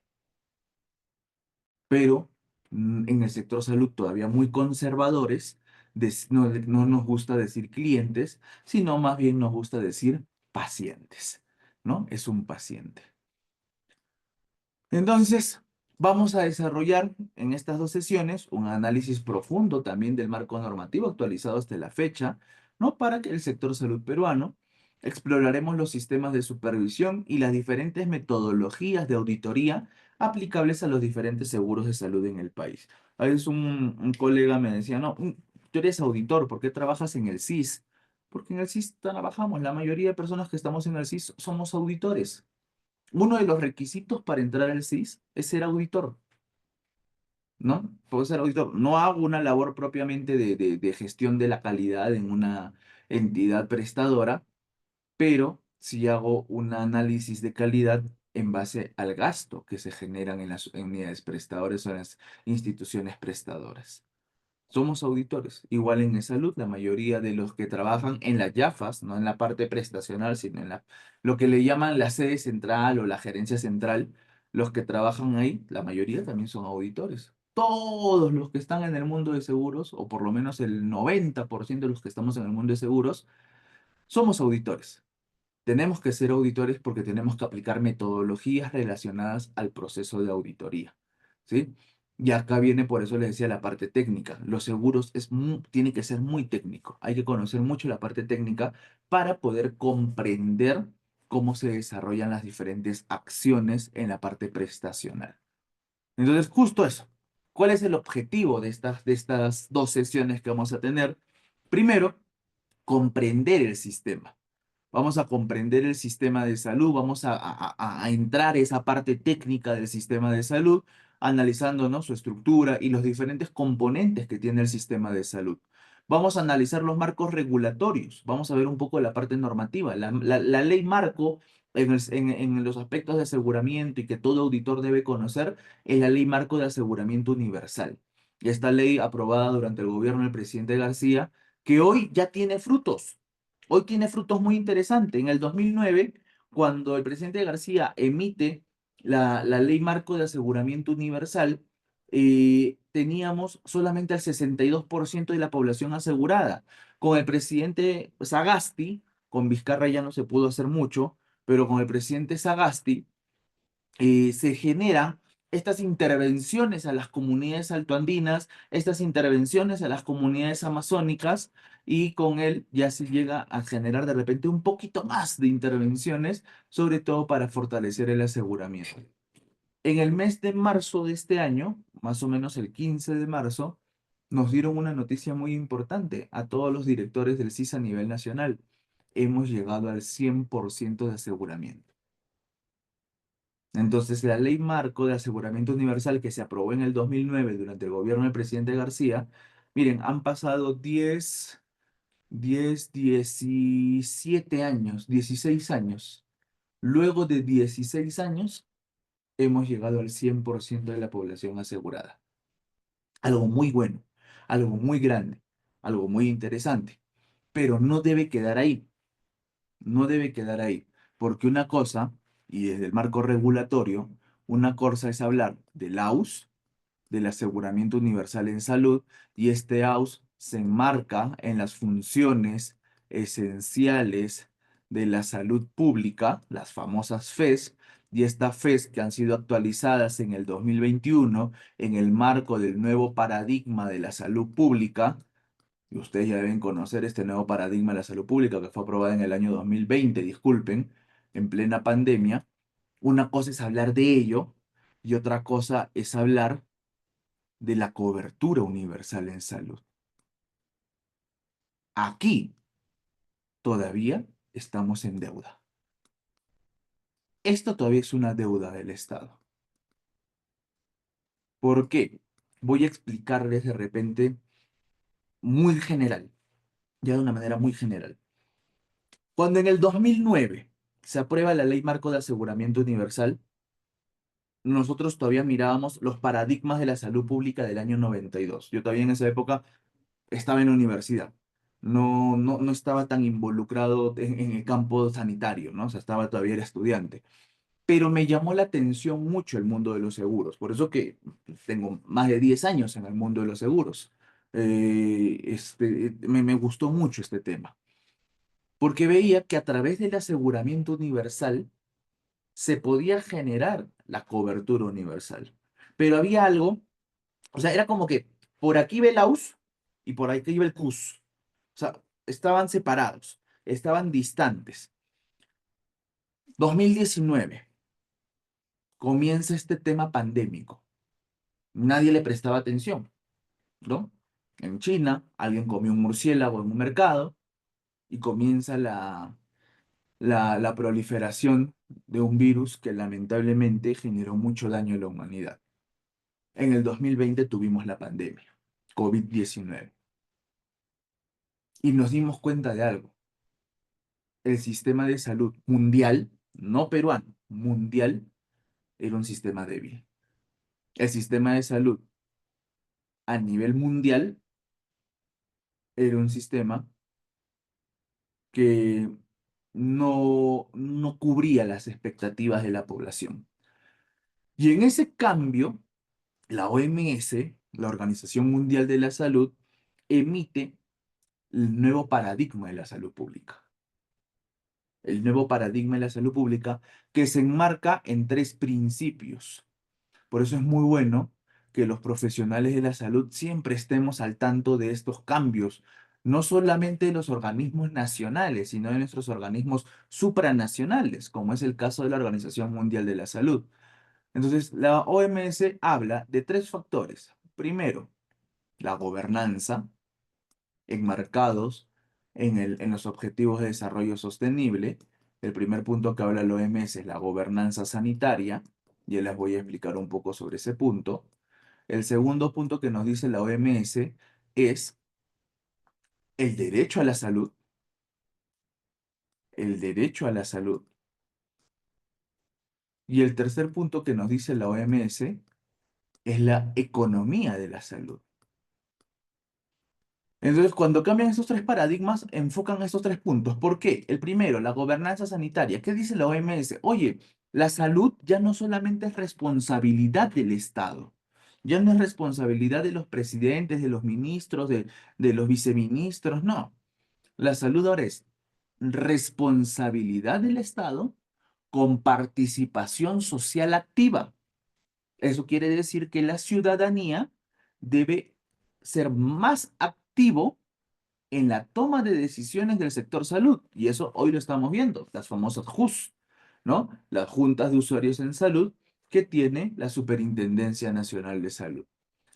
A: Pero en el sector salud todavía muy conservadores, no nos gusta decir clientes, sino más bien nos gusta decir pacientes, ¿no? Es un paciente. Entonces, vamos a desarrollar en estas dos sesiones un análisis profundo también del marco normativo actualizado hasta la fecha, ¿no? Para que el sector salud peruano exploraremos los sistemas de supervisión y las diferentes metodologías de auditoría aplicables a los diferentes seguros de salud en el país. A veces un colega me decía, no, tú eres auditor, ¿por qué trabajas en el CIS? Porque en el CIS trabajamos, la mayoría de personas que estamos en el CIS somos auditores. Uno de los requisitos para entrar al CIS es ser auditor, ¿no? Puedo ser auditor. No hago una labor propiamente de gestión de la calidad en una entidad prestadora, pero sí hago un análisis de calidad en base al gasto que se generan en las unidades prestadoras o en las instituciones prestadoras. Somos auditores. Igual en salud, la mayoría de los que trabajan en las YAFAs, no en la parte prestacional, sino en lo que le llaman la sede central o la gerencia central, los que trabajan ahí, la mayoría también son auditores. Todos los que están en el mundo de seguros, o por lo menos el 90% de los que estamos en el mundo de seguros, somos auditores. Tenemos que ser auditores porque tenemos que aplicar metodologías relacionadas al proceso de auditoría, ¿sí? Y acá viene, por eso les decía, la parte técnica. Los seguros tiene que ser muy técnico. Hay que conocer mucho la parte técnica para poder comprender cómo se desarrollan las diferentes acciones en la parte prestacional. Entonces, justo eso. ¿Cuál es el objetivo de estas dos sesiones que vamos a tener? Primero, comprender el sistema. Vamos a comprender el sistema de salud, vamos a entrar a esa parte técnica del sistema de salud, analizando, ¿no? Su estructura y los diferentes componentes que tiene el sistema de salud. Vamos a analizar los marcos regulatorios, vamos a ver un poco la parte normativa. La ley marco en los aspectos de aseguramiento y que todo auditor debe conocer es la ley marco de aseguramiento universal. Y esta ley aprobada durante el gobierno del presidente García, que hoy ya tiene frutos. Hoy tiene frutos muy interesantes. En el 2009, cuando el presidente García emite la ley marco de aseguramiento universal, teníamos solamente el 62% de la población asegurada. Con el presidente Sagasti, con Vizcarra ya no se pudo hacer mucho, pero con el presidente Sagasti se generan estas intervenciones a las comunidades altoandinas, estas intervenciones a las comunidades amazónicas, y con él ya se llega a generar de repente un poquito más de intervenciones, sobre todo para fortalecer el aseguramiento. En el mes de marzo de este año, más o menos el 15 de marzo, nos dieron una noticia muy importante a todos los directores del CIS a nivel nacional. Hemos llegado al 100% de aseguramiento. Entonces, la ley marco de aseguramiento universal que se aprobó en el 2009 durante el gobierno del presidente García, miren, han pasado 17 años, 16 años. Luego de 16 años, hemos llegado al 100% de la población asegurada. Algo muy bueno, algo muy grande, algo muy interesante, pero no debe quedar ahí, no debe quedar ahí, porque una cosa, y desde el marco regulatorio, una cosa es hablar del AUS, del Aseguramiento Universal en Salud, y este AUS se enmarca en las funciones esenciales de la salud pública, las famosas FES, y estas FES que han sido actualizadas en el 2021 en el marco del nuevo paradigma de la salud pública. Y ustedes ya deben conocer este nuevo paradigma de la salud pública que fue aprobado en el año 2020, disculpen, en plena pandemia. Una cosa es hablar de ello y otra cosa es hablar de la cobertura universal en salud. Aquí todavía estamos en deuda. Esto todavía es una deuda del Estado. ¿Por qué? Voy a explicarles de repente muy general, ya de una manera muy general. Cuando en el 2009 se aprueba la Ley Marco de Aseguramiento Universal, nosotros todavía mirábamos los paradigmas de la salud pública del año 92. Yo todavía en esa época estaba en la universidad. No estaba tan involucrado en el campo sanitario, ¿no? O sea, estaba todavía era estudiante. Pero me llamó la atención mucho el mundo de los seguros. Por eso que tengo más de 10 años en el mundo de los seguros. Me gustó mucho este tema. Porque veía que a través del aseguramiento universal se podía generar la cobertura universal. Pero había algo, o sea, era como que por aquí iba el AUS y por aquí iba el CUS. O sea, estaban separados, estaban distantes. 2019 comienza este tema pandémico. Nadie le prestaba atención, ¿no? En China, alguien comió un murciélago en un mercado y comienza la proliferación de un virus que lamentablemente generó mucho daño a la humanidad. En el 2020 tuvimos la pandemia, COVID-19, y nos dimos cuenta de algo. El sistema de salud mundial, no peruano, mundial, era un sistema débil. El sistema de salud a nivel mundial era un sistema que no cubría las expectativas de la población. Y en ese cambio, la OMS, la Organización Mundial de la Salud, emite el nuevo paradigma de la salud pública. El nuevo paradigma de la salud pública que se enmarca en tres principios. Por eso es muy bueno que los profesionales de la salud siempre estemos al tanto de estos cambios, no solamente de los organismos nacionales, sino de nuestros organismos supranacionales, como es el caso de la Organización Mundial de la Salud. Entonces, la OMS habla de tres factores. Primero, la gobernanza, enmarcados en los Objetivos de Desarrollo Sostenible. El primer punto que habla la OMS es la gobernanza sanitaria. Ya les voy a explicar un poco sobre ese punto. El segundo punto que nos dice la OMS es el derecho a la salud. El derecho a la salud. Y el tercer punto que nos dice la OMS es la economía de la salud. Entonces, cuando cambian esos tres paradigmas, enfocan esos tres puntos. ¿Por qué? El primero, la gobernanza sanitaria. ¿Qué dice la OMS? Oye, la salud ya no solamente es responsabilidad del Estado, ya no es responsabilidad de los presidentes, de los ministros, de los viceministros, no. La salud ahora es responsabilidad del Estado con participación social activa. Eso quiere decir que la ciudadanía debe ser más activo en la toma de decisiones del sector salud. Y eso hoy lo estamos viendo, las famosas JUS, ¿no? Las juntas de usuarios en salud que tiene la Superintendencia Nacional de Salud.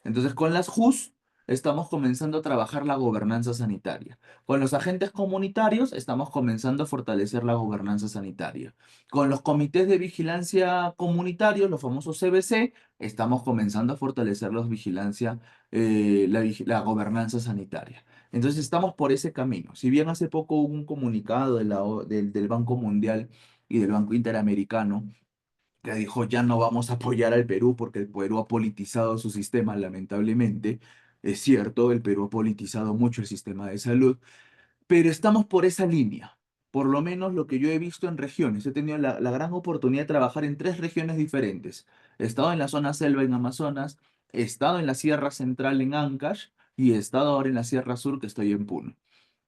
A: Entonces, con las JUS estamos comenzando a trabajar la gobernanza sanitaria. Con los agentes comunitarios estamos comenzando a fortalecer la gobernanza sanitaria. Con los comités de vigilancia comunitarios, los famosos CBC, estamos comenzando a fortalecer la gobernanza sanitaria. Entonces estamos por ese camino. Si bien hace poco hubo un comunicado del Banco Mundial y del Banco Interamericano que dijo ya no vamos a apoyar al Perú porque el Perú ha politizado su sistema, lamentablemente. Es cierto, el Perú ha politizado mucho el sistema de salud, pero estamos por esa línea. Por lo menos lo que yo he visto en regiones. He tenido la gran oportunidad de trabajar en tres regiones diferentes. He estado en la zona selva en Amazonas, he estado en la Sierra Central en Ancash y he estado ahora en la Sierra Sur que estoy en Puno.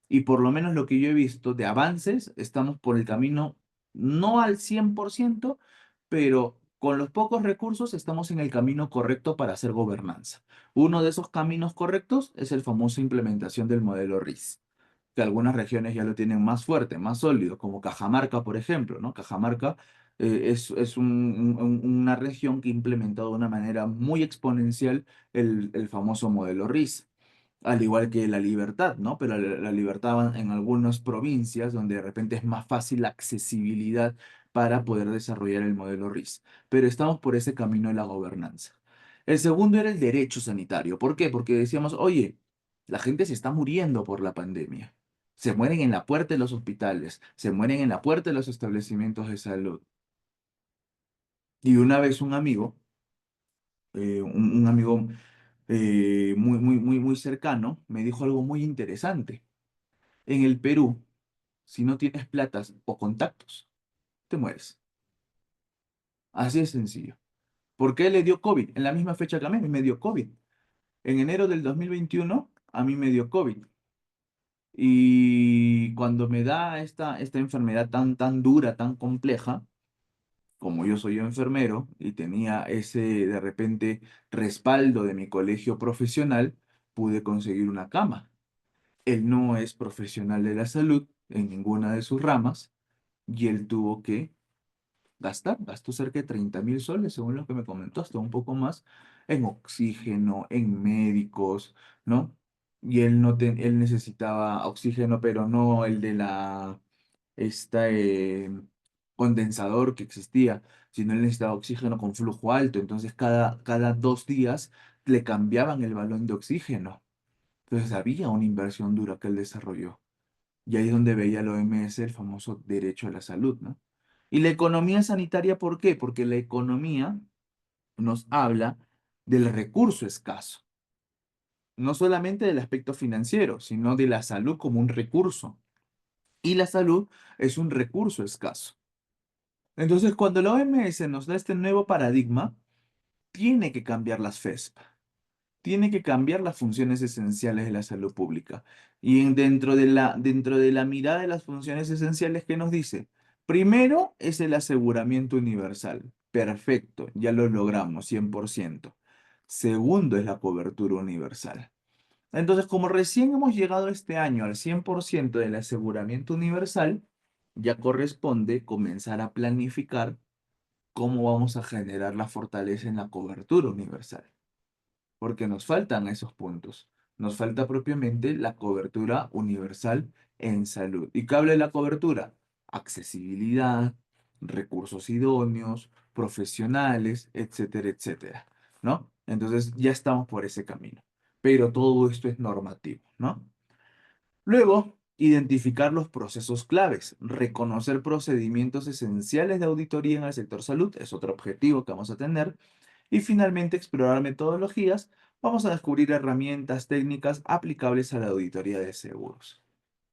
A: Y por lo menos lo que yo he visto de avances, estamos por el camino, no al 100%, pero con los pocos recursos estamos en el camino correcto para hacer gobernanza. Uno de esos caminos correctos es el famoso implementación del modelo RIS, que algunas regiones ya lo tienen más fuerte, más sólido, como Cajamarca, por ejemplo, ¿no? Cajamarca una región que ha implementado de una manera muy exponencial el famoso modelo RIS, al igual que la libertad, ¿no? Pero la libertad va en algunas provincias donde de repente es más fácil la accesibilidad para poder desarrollar el modelo RIS. Pero estamos por ese camino de la gobernanza. El segundo era el derecho sanitario. ¿Por qué? Porque decíamos, oye, la gente se está muriendo por la pandemia. Se mueren en la puerta de los hospitales, se mueren en la puerta de los establecimientos de salud. Y una vez un amigo muy cercano, me dijo algo muy interesante. En el Perú, si no tienes platas o contactos, te mueres. Así de sencillo. ¿Por qué le dio COVID? En la misma fecha que a mí me dio COVID. En enero del 2021 a mí me dio COVID. Y cuando me da esta enfermedad tan dura, tan compleja, como yo soy enfermero y tenía ese de repente respaldo de mi colegio profesional, pude conseguir una cama. Él no es profesional de la salud en ninguna de sus ramas y él tuvo que gastó cerca de 30.000 soles, según lo que me comentó, hasta un poco más, en oxígeno, en médicos, ¿no? Y él necesitaba oxígeno, pero no el de esta condensador que existía, sino él necesitaba oxígeno con flujo alto, entonces cada 2 días le cambiaban el balón de oxígeno. Entonces había una inversión dura que él desarrolló. Y ahí es donde veía la OMS el famoso derecho a la salud, ¿no? Y la economía sanitaria, ¿por qué? Porque la economía nos habla del recurso escaso, no solamente del aspecto financiero, sino de la salud como un recurso. Y la salud es un recurso escaso. Entonces, cuando la OMS nos da este nuevo paradigma, tiene que cambiar las FESP. Tiene que cambiar las funciones esenciales de la salud pública. Y dentro de la mirada de las funciones esenciales que nos dice, primero es el aseguramiento universal. Perfecto, ya lo logramos, 100%. Segundo es la cobertura universal. Entonces, como recién hemos llegado este año al 100% del aseguramiento universal, ya corresponde comenzar a planificar cómo vamos a generar la fortaleza en la cobertura universal porque nos faltan esos puntos. Nos falta propiamente la cobertura universal en salud. ¿Y qué habla de la cobertura? Accesibilidad, recursos idóneos, profesionales, etcétera, etcétera, ¿no? Entonces ya estamos por ese camino. Pero todo esto es normativo, ¿no? Luego, identificar los procesos claves, reconocer procedimientos esenciales de auditoría en el sector salud, es otro objetivo que vamos a tener, y finalmente, explorar metodologías. Vamos a descubrir herramientas técnicas aplicables a la auditoría de seguros.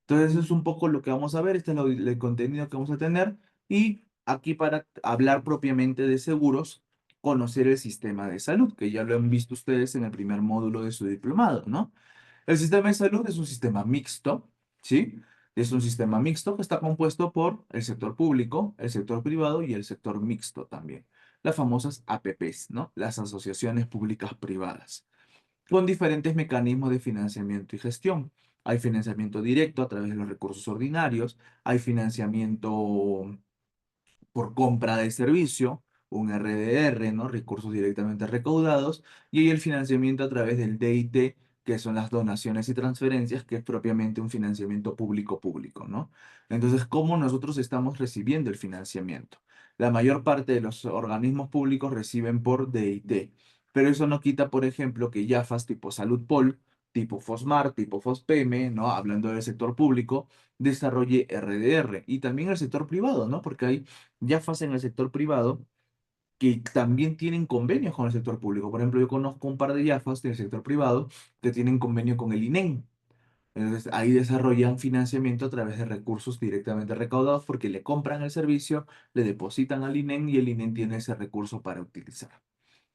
A: Entonces, eso es un poco lo que vamos a ver. Este es el contenido que vamos a tener. Y aquí para hablar propiamente de seguros, conocer el sistema de salud, que ya lo han visto ustedes en el primer módulo de su diplomado, ¿no? El sistema de salud es un sistema mixto, ¿sí? Es un sistema mixto que está compuesto por el sector público, el sector privado y el sector mixto también. Las famosas APPs, ¿no? Las asociaciones públicas privadas, con diferentes mecanismos de financiamiento y gestión. Hay financiamiento directo a través de los recursos ordinarios, hay financiamiento por compra de servicio, un RDR, ¿no? Recursos directamente recaudados, y hay el financiamiento a través del DIT, que son las donaciones y transferencias, que es propiamente un financiamiento público-público, ¿no? Entonces, ¿cómo nosotros estamos recibiendo el financiamiento? La mayor parte de los organismos públicos reciben por DIT, pero eso no quita, por ejemplo, que YAFAS tipo Salud Pol, tipo FOSMAR, tipo FOSPEME, ¿no? Hablando del sector público, desarrolle RDR y también el sector privado, ¿no? Porque hay YAFAS en el sector privado que también tienen convenios con el sector público. Por ejemplo, yo conozco un par de YAFAs del sector privado que tienen convenio con el INEM. Entonces, ahí desarrollan financiamiento a través de recursos directamente recaudados porque le compran el servicio, le depositan al INEM y el INEM tiene ese recurso para utilizar.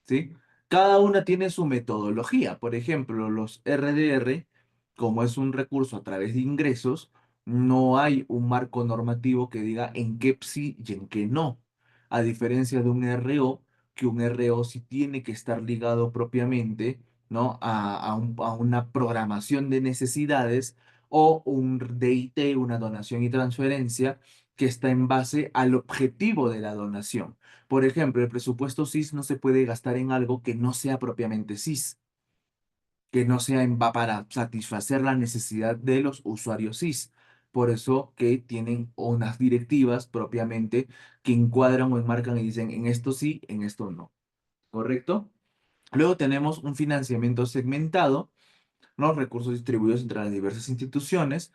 A: ¿Sí? Cada una tiene su metodología. Por ejemplo, los RDR, como es un recurso a través de ingresos, no hay un marco normativo que diga en qué sí y en qué no. A diferencia de un RO, que un RO sí tiene que estar ligado propiamente, ¿no? a una programación de necesidades o un DIT, una donación y transferencia, que está en base al objetivo de la donación. Por ejemplo, el presupuesto SIS no se puede gastar en algo que no sea propiamente SIS, que no sea para satisfacer la necesidad de los usuarios SIS. Por eso que tienen unas directivas propiamente que encuadran o enmarcan y dicen en esto sí, en esto no. ¿Correcto? Luego tenemos un financiamiento segmentado, los recursos distribuidos entre las diversas instituciones,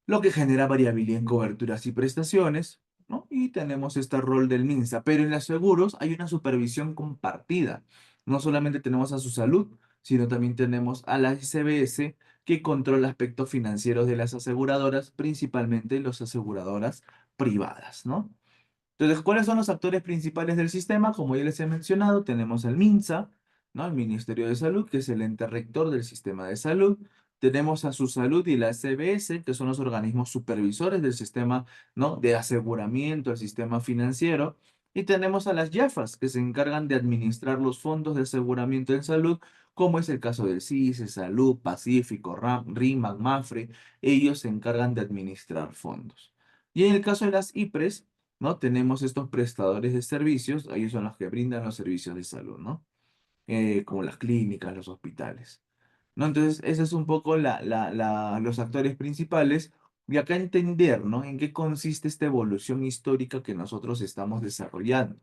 A: lo que genera variabilidad en coberturas y prestaciones, ¿no? Y tenemos este rol del MINSA, pero en los seguros hay una supervisión compartida. No solamente tenemos a su salud, sino también tenemos a la SBS que controla aspectos financieros de las aseguradoras, principalmente las aseguradoras privadas, ¿no? Entonces, ¿cuáles son los actores principales del sistema? Como ya les he mencionado, tenemos al MINSA, ¿no? El Ministerio de Salud, que es el ente rector del sistema de salud. Tenemos a su salud y la CBS, que son los organismos supervisores del sistema, ¿no? de aseguramiento, el sistema financiero. Y tenemos a las YAFAS, que se encargan de administrar los fondos de aseguramiento en salud, como es el caso del CISE, Salud, Pacífico, RIMAC, MAFRE. Ellos se encargan de administrar fondos. Y en el caso de las IPRES, ¿no? Tenemos estos prestadores de servicios, ellos son los que brindan los servicios de salud, ¿no? Como las clínicas, los hospitales, ¿no? Entonces, ese es un poco los actores principales y acá entender, ¿no? En qué consiste esta evolución histórica que nosotros estamos desarrollando.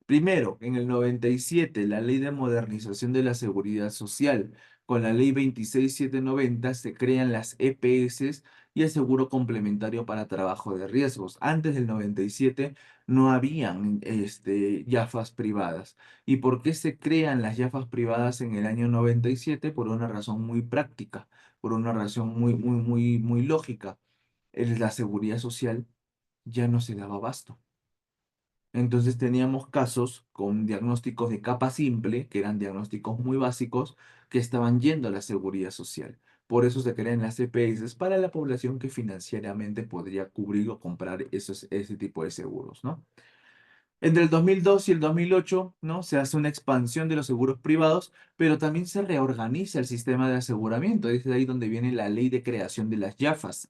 A: Primero, en el 97, la Ley de Modernización de la Seguridad Social. Con la Ley 26790 se crean las EPS y el Seguro Complementario para Trabajo de Riesgos. Antes del 97 no habían YAFAs privadas. ¿Y por qué se crean las YAFAs privadas en el año 97? Por una razón muy práctica, por una razón muy lógica. La seguridad social ya no se daba abasto. Entonces teníamos casos con diagnósticos de capa simple, que eran diagnósticos muy básicos, que estaban yendo a la seguridad social. Por eso se crean las EPS para la población que financieramente podría cubrir o comprar ese tipo de seguros, ¿no? Entre el 2002 y el 2008, ¿no? Se hace una expansión de los seguros privados, pero también se reorganiza el sistema de aseguramiento. Es de ahí donde viene la ley de creación de las YAFAS.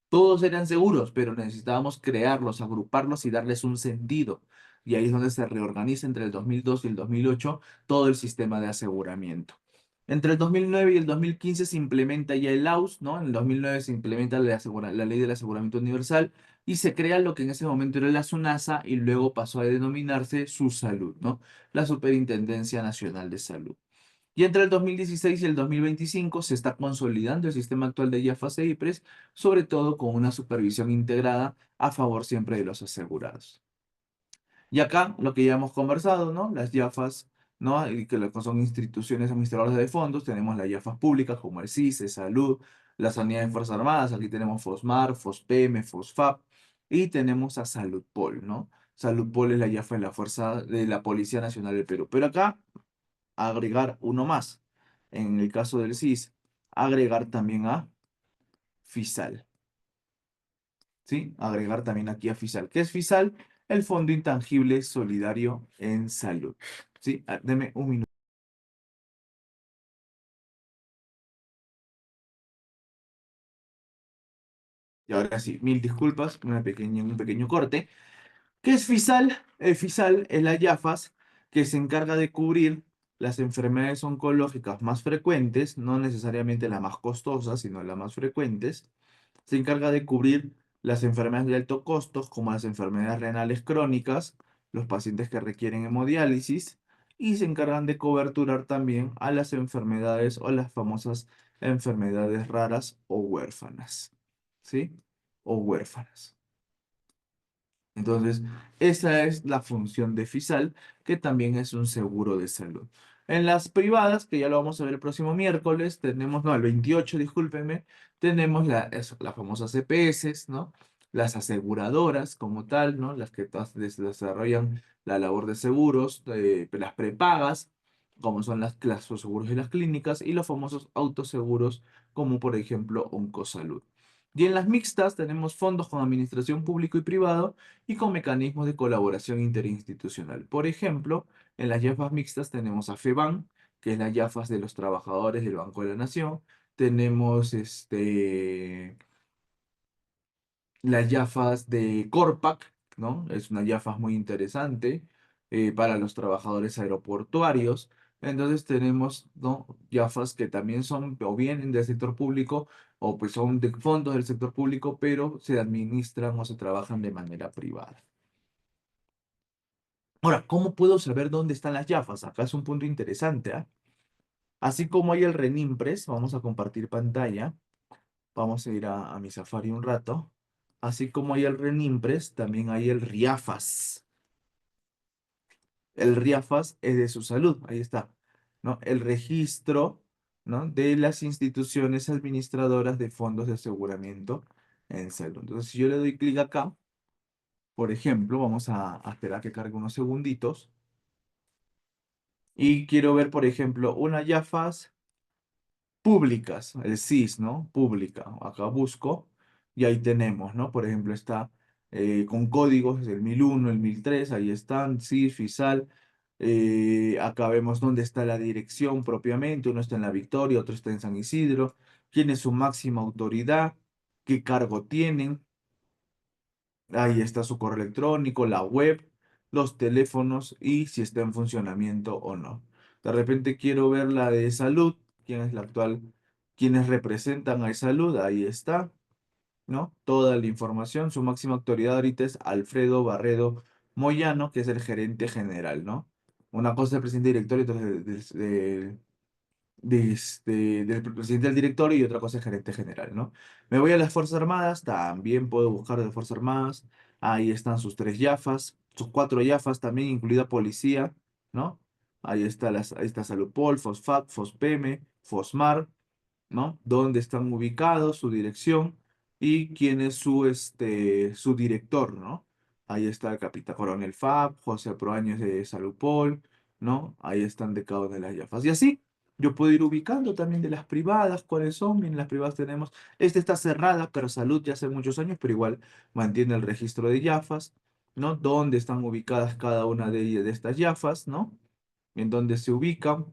A: Todos eran seguros, pero necesitábamos crearlos, agruparlos y darles un sentido. Y ahí es donde se reorganiza entre el 2002 y el 2008 todo el sistema de aseguramiento. Entre el 2009 y el 2015 se implementa ya el AUS, ¿no? En el 2009 se implementa la ley del aseguramiento universal y se crea lo que en ese momento era la SUNASA y luego pasó a denominarse SUSALUD, ¿no? La Superintendencia Nacional de Salud. Y entre el 2016 y el 2025 se está consolidando el sistema actual de IAFAS e IPRES, sobre todo con una supervisión integrada a favor siempre de los asegurados. Y acá lo que ya hemos conversado, ¿no? Las IAFAS, ¿no? Y que son instituciones administradoras de fondos, tenemos las IAFAS públicas como el CISE, Salud, las unidades de Fuerzas Armadas, aquí tenemos FOSMAR, FOSPEME, FOSFAP, y tenemos a Saludpol, ¿no? Saludpol es la IAFA de la Fuerza de la Policía Nacional del Perú. Pero acá agregar uno más. En el caso del CIS, agregar también a FISAL. ¿Sí? Agregar también aquí a FISAL. ¿Qué es FISAL? El Fondo Intangible Solidario en Salud. ¿Sí? Deme un minuto. Y ahora sí, mil disculpas, un pequeño corte. ¿Qué es FISAL? FISAL es la YAFAS que se encarga de cubrir las enfermedades oncológicas más frecuentes, no necesariamente las más costosas, sino las más frecuentes, se encarga de cubrir las enfermedades de alto costo, como las enfermedades renales crónicas, los pacientes que requieren hemodiálisis, y se encargan de coberturar también a las enfermedades o las famosas enfermedades raras o huérfanas. ¿Sí? O huérfanas. Entonces, esa es la función de FISAL, que también es un seguro de salud. En las privadas, que ya lo vamos a ver el próximo miércoles, tenemos, no, el 28, discúlpenme, tenemos las famosas EPS, ¿no? Las aseguradoras como tal, ¿no? Las que desarrollan la labor de seguros, las prepagas, como son los seguros de las clínicas, y los famosos autoseguros, como por ejemplo Oncosalud. Y en las mixtas tenemos fondos con administración público y privado y con mecanismos de colaboración interinstitucional. Por ejemplo, en las YAFAS mixtas tenemos a FEBAN, que es la YAFAS de los trabajadores del Banco de la Nación. Tenemos las YAFAS de Corpac, ¿no? Es una YAFAS muy interesante para los trabajadores aeroportuarios. Entonces tenemos, ¿no? YAFAS que también son o vienen del sector público o pues son de fondos del sector público, pero se administran o se trabajan de manera privada. Ahora, ¿cómo puedo saber dónde están las YAFAS? Acá es un punto interesante, ¿ah? Así como hay el RENIMPRES, vamos a compartir pantalla. Vamos a ir a mi Safari un rato. Así como hay el RENIMPRES, también hay el RIAFAS. El RIAFAS es de su salud, ahí está, ¿no? El registro, ¿no? De las instituciones administradoras de fondos de aseguramiento en salud. Entonces, si yo le doy clic acá, por ejemplo, vamos a esperar que cargue unos segunditos. Y quiero ver, por ejemplo, una YAFAS públicas, el CIS, ¿no? Pública. Acá busco y ahí tenemos, ¿no? Por ejemplo, está con códigos, el 1001, el 1003, ahí están, CIS, FISAL. Acá vemos dónde está la dirección propiamente, uno está en La Victoria, otro está en San Isidro, quién es su máxima autoridad, qué cargo tienen. Ahí está su correo electrónico, la web, los teléfonos y si está en funcionamiento o no. De repente quiero ver la de salud, quién es la actual, quiénes representan a salud, ahí está, ¿no? Toda la información. Su máxima autoridad ahorita es Alfredo Barredo Moyano, que es el gerente general, ¿no? Una cosa es el presidente directorio, entonces del presidente del directorio y otra cosa es gerente general, ¿no? Me voy a las Fuerzas Armadas, también puedo buscar de Fuerzas Armadas, ahí están sus tres YAFAS, sus cuatro YAFAS también, incluida policía, ¿no? Ahí está Salupol, Fosfat, Fospeme, Fosmar, ¿no? Dónde están ubicados, su dirección y quién es su director, ¿no? Ahí está el capitán coronel Fab, José Proaños de Salupol, ¿no? Ahí están de cada una de las YAFAS. Y así yo puedo ir ubicando también de las privadas, cuáles son. Bien, las privadas tenemos, esta está cerrada, pero Salud ya hace muchos años, pero igual mantiene el registro de YAFAS, ¿no? Dónde están ubicadas cada una de estas YAFAS, ¿no? En dónde se ubican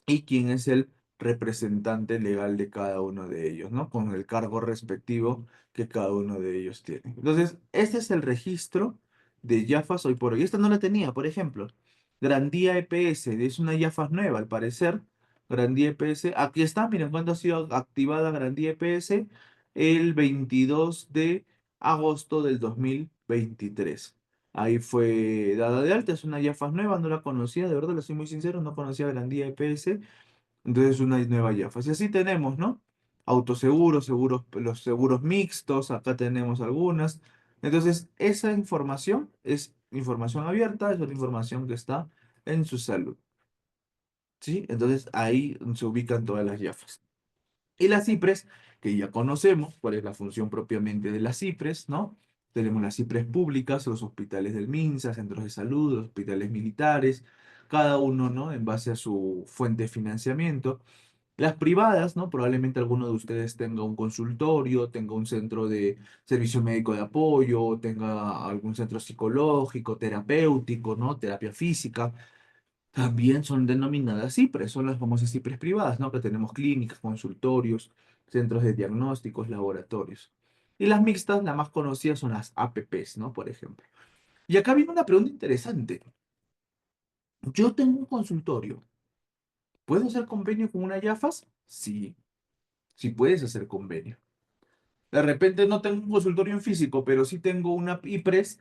A: y quién es el representante legal de cada uno de ellos, ¿no? Con el cargo respectivo que cada uno de ellos tiene. Entonces, este es el registro de YAFAS hoy por hoy. Esta no la tenía, por ejemplo. Grandía EPS, es una YAFAS nueva, al parecer. Grandía EPS, aquí está, miren cuándo ha sido activada Grandía EPS, el 22 de agosto del 2023. Ahí fue dada de alta, es una YAFAS nueva, no la conocía, de verdad, le soy muy sincero, no conocía Grandía EPS, entonces es una nueva YAFAS. Y así tenemos, ¿no? Autoseguros, seguros, los seguros mixtos, acá tenemos algunas. Entonces, esa información es información abierta, es una información que está en su salud, ¿sí? Entonces, ahí se ubican todas las YAFAS. Y las CIPRES, que ya conocemos, cuál es la función propiamente de las CIPRES, ¿no? Tenemos las CIPRES públicas, los hospitales del MINSA, centros de salud, los hospitales militares, cada uno, ¿no? En base a su fuente de financiamiento. Las privadas, ¿no? Probablemente alguno de ustedes tenga un consultorio, tenga un centro de servicio médico de apoyo, tenga algún centro psicológico, terapéutico, ¿no? Terapia física. También son denominadas CIPRES, son las famosas CIPRES privadas, ¿no? Que tenemos clínicas, consultorios, centros de diagnósticos, laboratorios. Y las mixtas, las más conocidas son las APPs, ¿no? Por ejemplo. Y acá viene una pregunta interesante. Yo tengo un consultorio. ¿Puedo hacer convenio con una IAFAS? Sí, sí puedes hacer convenio. De repente no tengo un consultorio en físico, pero sí tengo una IPRES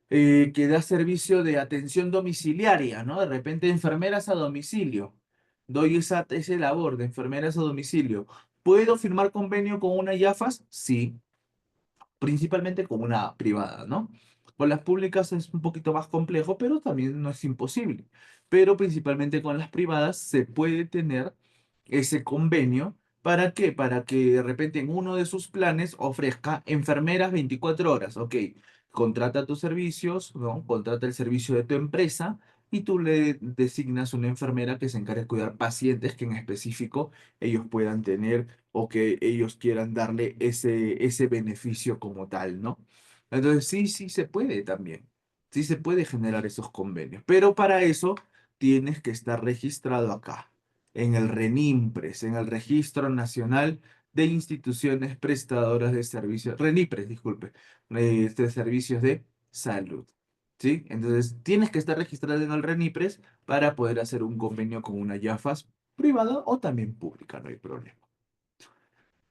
A: que da servicio de atención domiciliaria, ¿no? De repente enfermeras a domicilio. Doy esa labor de enfermeras a domicilio. ¿Puedo firmar convenio con una IAFAS? Sí, principalmente con una privada, ¿no? Con las públicas es un poquito más complejo, pero también no es imposible. Pero principalmente con las privadas se puede tener ese convenio. ¿Para qué? Para que de repente en uno de sus planes ofrezca enfermeras 24 horas. Ok, contrata tus servicios, ¿no? Contrata el servicio de tu empresa y tú le designas una enfermera que se encargue de cuidar pacientes que en específico ellos puedan tener o que ellos quieran darle ese beneficio como tal, ¿no? Entonces sí, sí se puede también. Sí se puede generar esos convenios, pero para eso tienes que estar registrado acá, en el RENIMPRES, en el Registro Nacional de Instituciones Prestadoras de Servicios, RENIPRES, disculpe, de Servicios de Salud. ¿Sí? Entonces tienes que estar registrado en el RENIPRES para poder hacer un convenio con una IAFAS privada o también pública, no hay problema.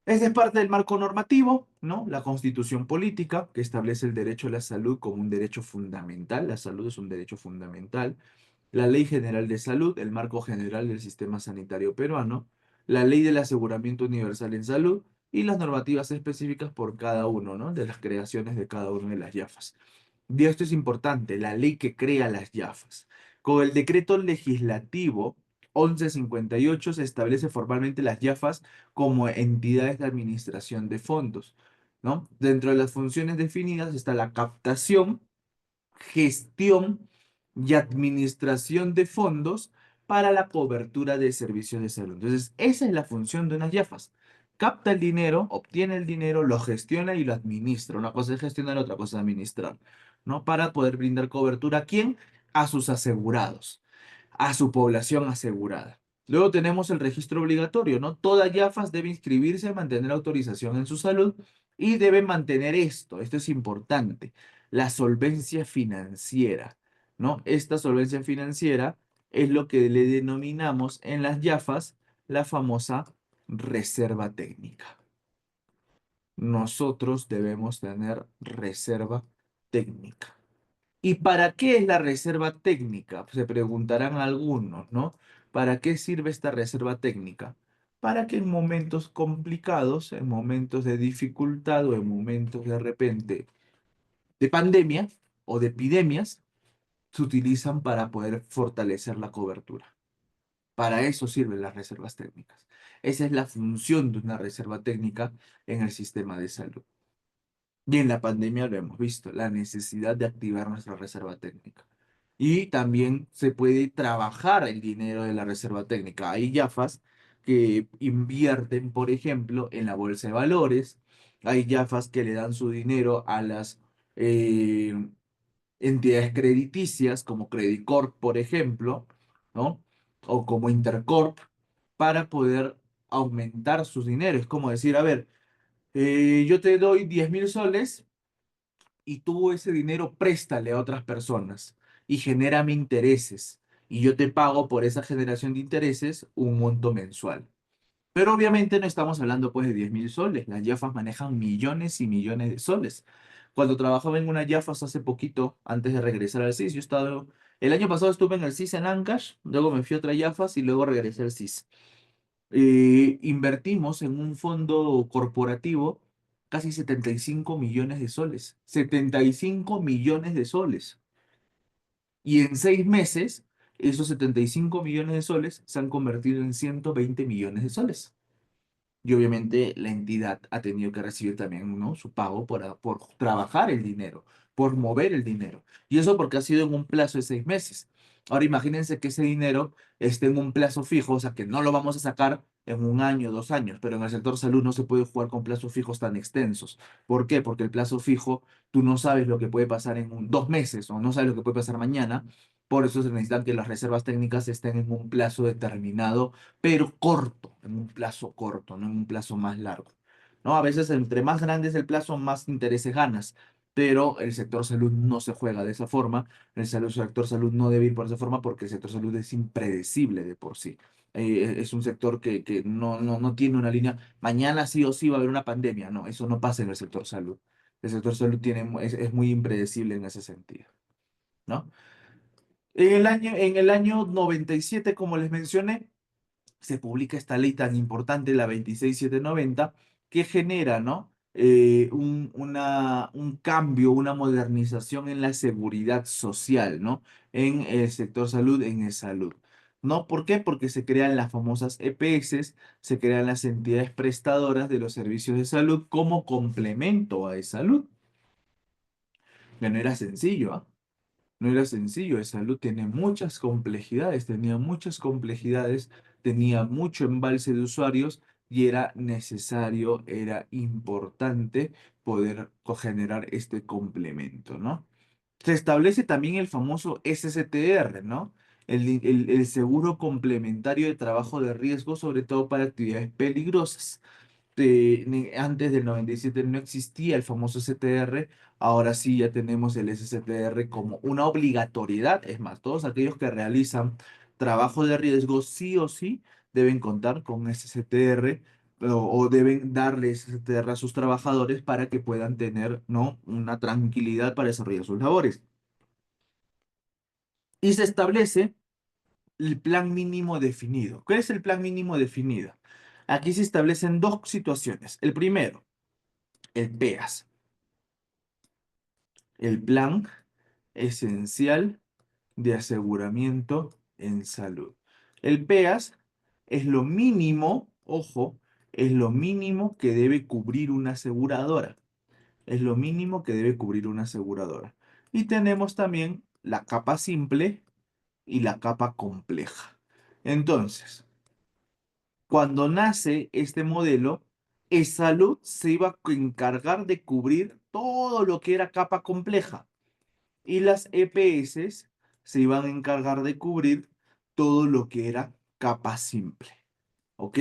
A: Ese es parte del marco normativo, ¿no? La Constitución política, que establece el derecho a la salud como un derecho fundamental. La salud es un derecho fundamental. La Ley General de Salud, el marco general del sistema sanitario peruano. La Ley del Aseguramiento Universal en Salud y las normativas específicas por cada uno, ¿no? De las creaciones de cada una de las IAFAS. Y esto es importante, la ley que crea las IAFAS. Con el decreto legislativo 1158 se establece formalmente las IAFAS como entidades de administración de fondos, ¿no? Dentro de las funciones definidas está la captación, gestión y administración de fondos para la cobertura de servicios de salud. Entonces, esa es la función de unas IAFAS. Capta el dinero, obtiene el dinero, lo gestiona y lo administra. Una cosa es gestionar, otra cosa es administrar, ¿no? Para poder brindar cobertura a quién? A sus asegurados, a su población asegurada. Luego tenemos el registro obligatorio, ¿no? Toda IAFAS debe inscribirse, mantener autorización en su salud y debe mantener esto es importante, la solvencia financiera, ¿no? Esta solvencia financiera es lo que le denominamos en las IAFAS la famosa reserva técnica. Nosotros debemos tener reserva técnica. ¿Y para qué es la reserva técnica? Se preguntarán algunos, ¿no? ¿Para qué sirve esta reserva técnica? Para que en momentos complicados, en momentos de dificultad o en momentos de repente de pandemia o de epidemias, se utilizan para poder fortalecer la cobertura. Para eso sirven las reservas técnicas. Esa es la función de una reserva técnica en el sistema de salud. Y en la pandemia lo hemos visto, la necesidad de activar nuestra reserva técnica. Y también se puede trabajar el dinero de la reserva técnica. Hay IAFAS que invierten, por ejemplo, en la bolsa de valores. Hay IAFAS que le dan su dinero a las entidades crediticias como Credit Corp, por ejemplo, ¿no? O como Intercorp, para poder aumentar sus dineros. Es como decir, a ver, yo te doy 10.000 soles y tú ese dinero préstale a otras personas y genérame intereses. Y yo te pago por esa generación de intereses un monto mensual. Pero obviamente no estamos hablando pues de 10.000 soles. Las Yafas manejan millones y millones de soles. Cuando trabajaba en una Yafas hace poquito, antes de regresar al CIS, el año pasado estuve en el CIS en Ancash, luego me fui a otra Yafas y luego regresé al CIS. Invertimos en un fondo corporativo casi 75 millones de soles. 75 millones de soles. Y en 6 meses, esos 75 millones de soles se han convertido en 120 millones de soles. Y obviamente la entidad ha tenido que recibir también, ¿no? Su pago por trabajar el dinero, por mover el dinero. Y eso porque ha sido en un plazo de 6 meses. Ahora imagínense que ese dinero esté en un plazo fijo, o sea que no lo vamos a sacar en un año, 2 años, pero en el sector salud no se puede jugar con plazos fijos tan extensos. ¿Por qué? Porque el plazo fijo, tú no sabes lo que puede pasar en 2 meses o no sabes lo que puede pasar mañana. Por eso se necesita que las reservas técnicas estén en un plazo determinado pero corto, en un plazo corto, no en un plazo más largo. ¿No? A veces entre más grande es el plazo, más intereses ganas, pero el sector salud no se juega de esa forma, sector salud no debe ir por esa forma porque el sector salud es impredecible de por sí. Es un sector que no tiene una línea, mañana sí o sí va a haber una pandemia, no, eso no pasa en el sector salud. El sector salud es muy impredecible en ese sentido, ¿no? En el año 97, como les mencioné, se publica esta ley tan importante, la 26790, que genera, ¿no? Un cambio, una modernización en la seguridad social, ¿no? En el sector salud, en el salud. ¿No? ¿Por qué? Porque se crean las famosas EPS, se crean las entidades prestadoras de los servicios de salud como complemento a esa salud. Que no era sencillo, ¿ah? No era sencillo, el salud tiene muchas complejidades, tenía mucho embalse de usuarios y era necesario, era importante poder generar este complemento, ¿no? Se establece también el famoso SSTR, ¿no? El seguro complementario de trabajo de riesgo, sobre todo para actividades peligrosas. Antes del 97 no existía el famoso STR, ahora sí ya tenemos el SSTR como una obligatoriedad. Es más, todos aquellos que realizan trabajo de riesgo sí o sí deben contar con SSTR o deben darle SSTR a sus trabajadores para que puedan tener, ¿no? Una tranquilidad para desarrollar sus labores. Y se establece el plan mínimo definido. ¿Qué es el plan mínimo definido? Aquí se establecen dos situaciones. El primero, el PEAS, el Plan Esencial de Aseguramiento en Salud. El PEAS es lo mínimo, ojo, es lo mínimo que debe cubrir una aseguradora. Es lo mínimo que debe cubrir una aseguradora. Y tenemos también la capa simple y la capa compleja. Entonces, cuando nace este modelo, salud se iba a encargar de cubrir todo lo que era capa compleja y las EPS se iban a encargar de cubrir todo lo que era capa simple, ¿ok?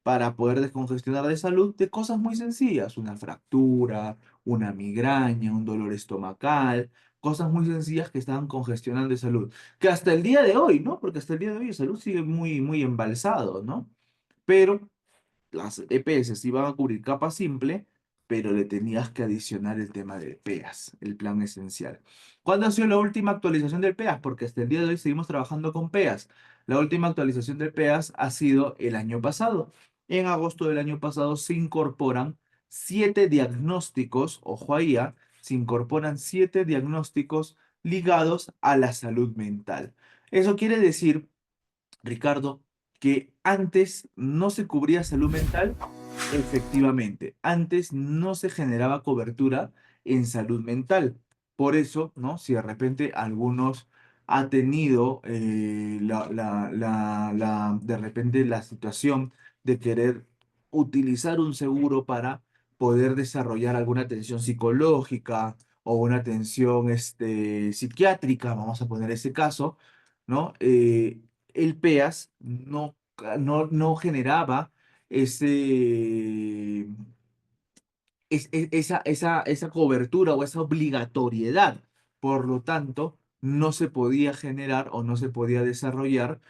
A: Para poder descongestionar de salud de cosas muy sencillas, una fractura, una migraña, un dolor estomacal, cosas muy sencillas que estaban congestionando de salud, que hasta el día de hoy, ¿no? Porque hasta el día de hoy salud sigue muy, muy embalsado, ¿no? Pero las EPS sí iban a cubrir capa simple, pero le tenías que adicionar el tema del PEAS, el plan esencial. ¿Cuándo ha sido la última actualización del PEAS? Porque hasta el día de hoy seguimos trabajando con PEAS. La última actualización del PEAS ha sido el año pasado. En agosto del año pasado se incorporan 7 diagnósticos, ojo ahí, se incorporan 7 diagnósticos ligados a la salud mental. Eso quiere decir, Ricardo, que antes no se cubría salud mental, efectivamente, antes no se generaba cobertura en salud mental. Por eso, ¿no? Si de repente algunos ha tenido de repente la situación de querer utilizar un seguro para poder desarrollar alguna atención psicológica o una atención psiquiátrica, vamos a poner ese caso, ¿no? El PEAS no generaba ese, esa cobertura o esa obligatoriedad. Por lo tanto, no se podía generar o no se podía desarrollar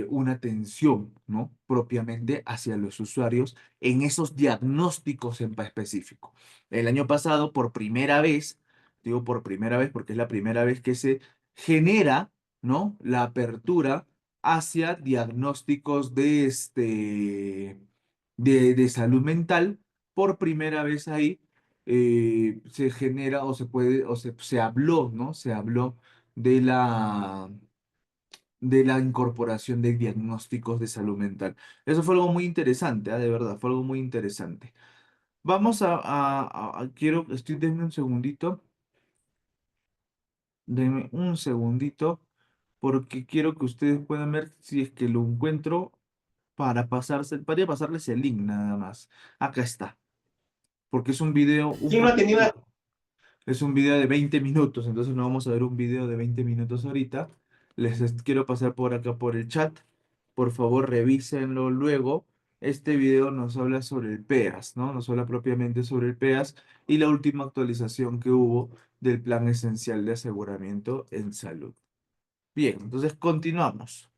A: una atención, ¿no? Propiamente hacia los usuarios en esos diagnósticos en específico. El año pasado, por primera vez, digo por primera vez porque es la primera vez que se genera, ¿no? La apertura hacia diagnósticos de salud mental. Por primera vez ahí se genera o se puede, o se habló, ¿no? Se habló de la incorporación de diagnósticos de salud mental. Eso fue algo muy interesante, de verdad, fue algo muy interesante. Vamos denme un segundito, denme un segundito, porque quiero que ustedes puedan ver si es que lo encuentro para pasarles el link nada más. Acá está, porque es un video un
C: ¿Quién no ha
A: poquito.
C: tenido una...
A: Es un video de 20 minutos, entonces no vamos a ver un video de 20 minutos ahorita. Quiero pasar por acá por el chat. Por favor, revísenlo luego. este video nos habla sobre el PEAS, ¿no? Nos habla propiamente sobre el PEAS y la última actualización que hubo del Plan Esencial de Aseguramiento en Salud. Bien, entonces continuamos.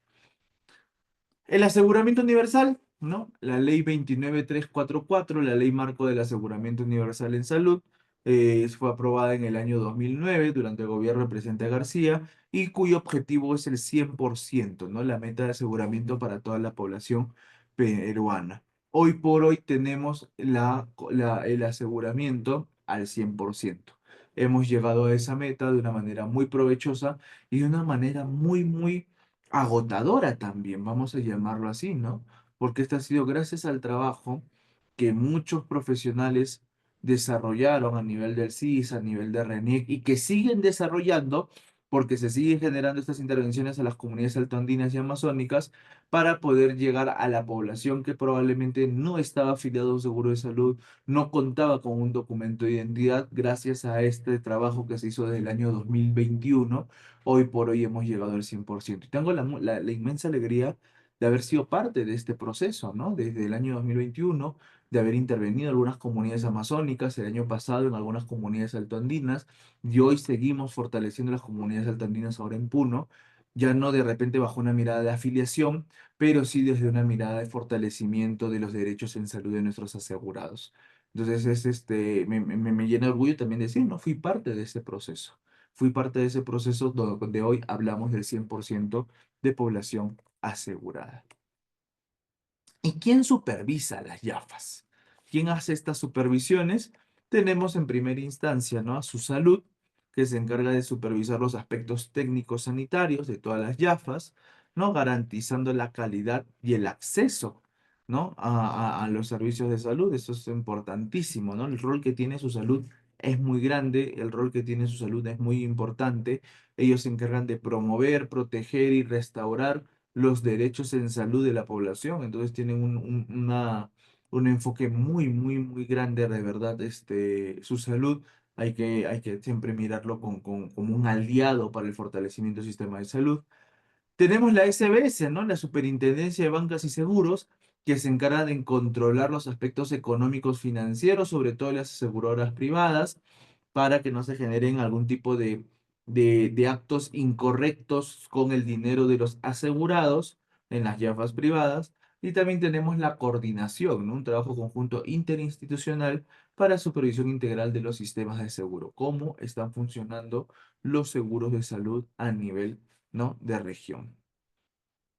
A: El aseguramiento universal, ¿no? La ley 29344, la ley marco del aseguramiento universal en salud, fue aprobada en el año 2009 durante el gobierno del presidente García y cuyo objetivo es el 100%, ¿no? La meta de aseguramiento para toda la población peruana. Hoy por hoy tenemos el aseguramiento al 100%. Hemos llegado a esa meta de una manera muy provechosa y de una manera muy agotadora también, vamos a llamarlo así, ¿no? Porque esto ha sido gracias al trabajo que muchos profesionales desarrollaron a nivel del CIS, a nivel de RENIEC y que siguen desarrollando porque se siguen generando estas intervenciones a las comunidades altoandinas y amazónicas para poder llegar a la población que probablemente no estaba afiliado a un seguro de salud, no contaba con un documento de identidad, gracias a este trabajo que se hizo desde el año 2021. Hoy por hoy hemos llegado al 100%. Y tengo la inmensa alegría de haber sido parte de este proceso, ¿no? Desde el año 2021, de haber intervenido en algunas comunidades amazónicas, el año pasado en algunas comunidades altoandinas, y hoy seguimos fortaleciendo las comunidades altoandinas ahora en Puno, ya no de repente bajo una mirada de afiliación, pero sí desde una mirada de fortalecimiento de los derechos en salud de nuestros asegurados. Entonces, me llena de orgullo también decir, no, fui parte de ese proceso. Fui parte de ese proceso donde hoy hablamos del 100% de población asegurada. ¿Y quién supervisa las YAFAs? ¿Quién hace estas supervisiones? Tenemos en primera instancia, ¿no? A su salud, que se encarga de supervisar los aspectos técnicos sanitarios de todas las YAFAs, ¿no? Garantizando la calidad y el acceso, ¿no? A los servicios de salud. Eso es importantísimo, ¿no? El rol que tiene su salud es muy grande, el rol que tiene su salud es muy importante. Ellos se encargan de promover, proteger y restaurar los derechos en salud de la población. Entonces tienen un enfoque muy grande de verdad, su salud. Hay que siempre mirarlo como un aliado para el fortalecimiento del sistema de salud. Tenemos la SBS, ¿no? La Superintendencia de Bancas y Seguros, que se encarga de controlar los aspectos económicos financieros, sobre todo las aseguradoras privadas, para que no se generen algún tipo de actos incorrectos con el dinero de los asegurados en las YAFAs privadas. Y también tenemos la coordinación, ¿no? Un trabajo conjunto interinstitucional para supervisión integral de los sistemas de seguro, cómo están funcionando los seguros de salud a nivel, ¿no? de región.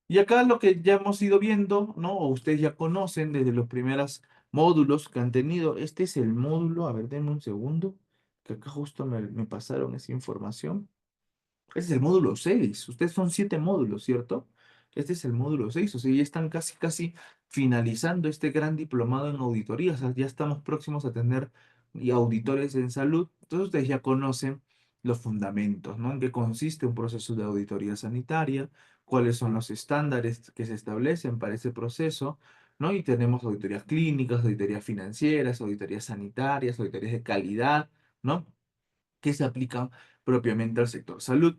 A: Y acá lo que ya hemos ido viendo, ¿no? O ustedes ya conocen desde los primeros módulos que han tenido. Este es el módulo, a ver, denme un segundo, que acá justo me pasaron esa información. Este es el módulo 6. Ustedes son 7 módulos, ¿cierto? Este es el módulo 6. O sea, ya están casi finalizando este gran diplomado en auditoría. O sea, ya estamos próximos a tener y auditores en salud. Entonces ustedes ya conocen los fundamentos, ¿no? En qué consiste un proceso de auditoría sanitaria, cuáles son los estándares que se establecen para ese proceso, ¿no? Y tenemos auditorías clínicas, auditorías financieras, auditorías sanitarias, auditorías de calidad, ¿no? Que se aplican propiamente al sector salud.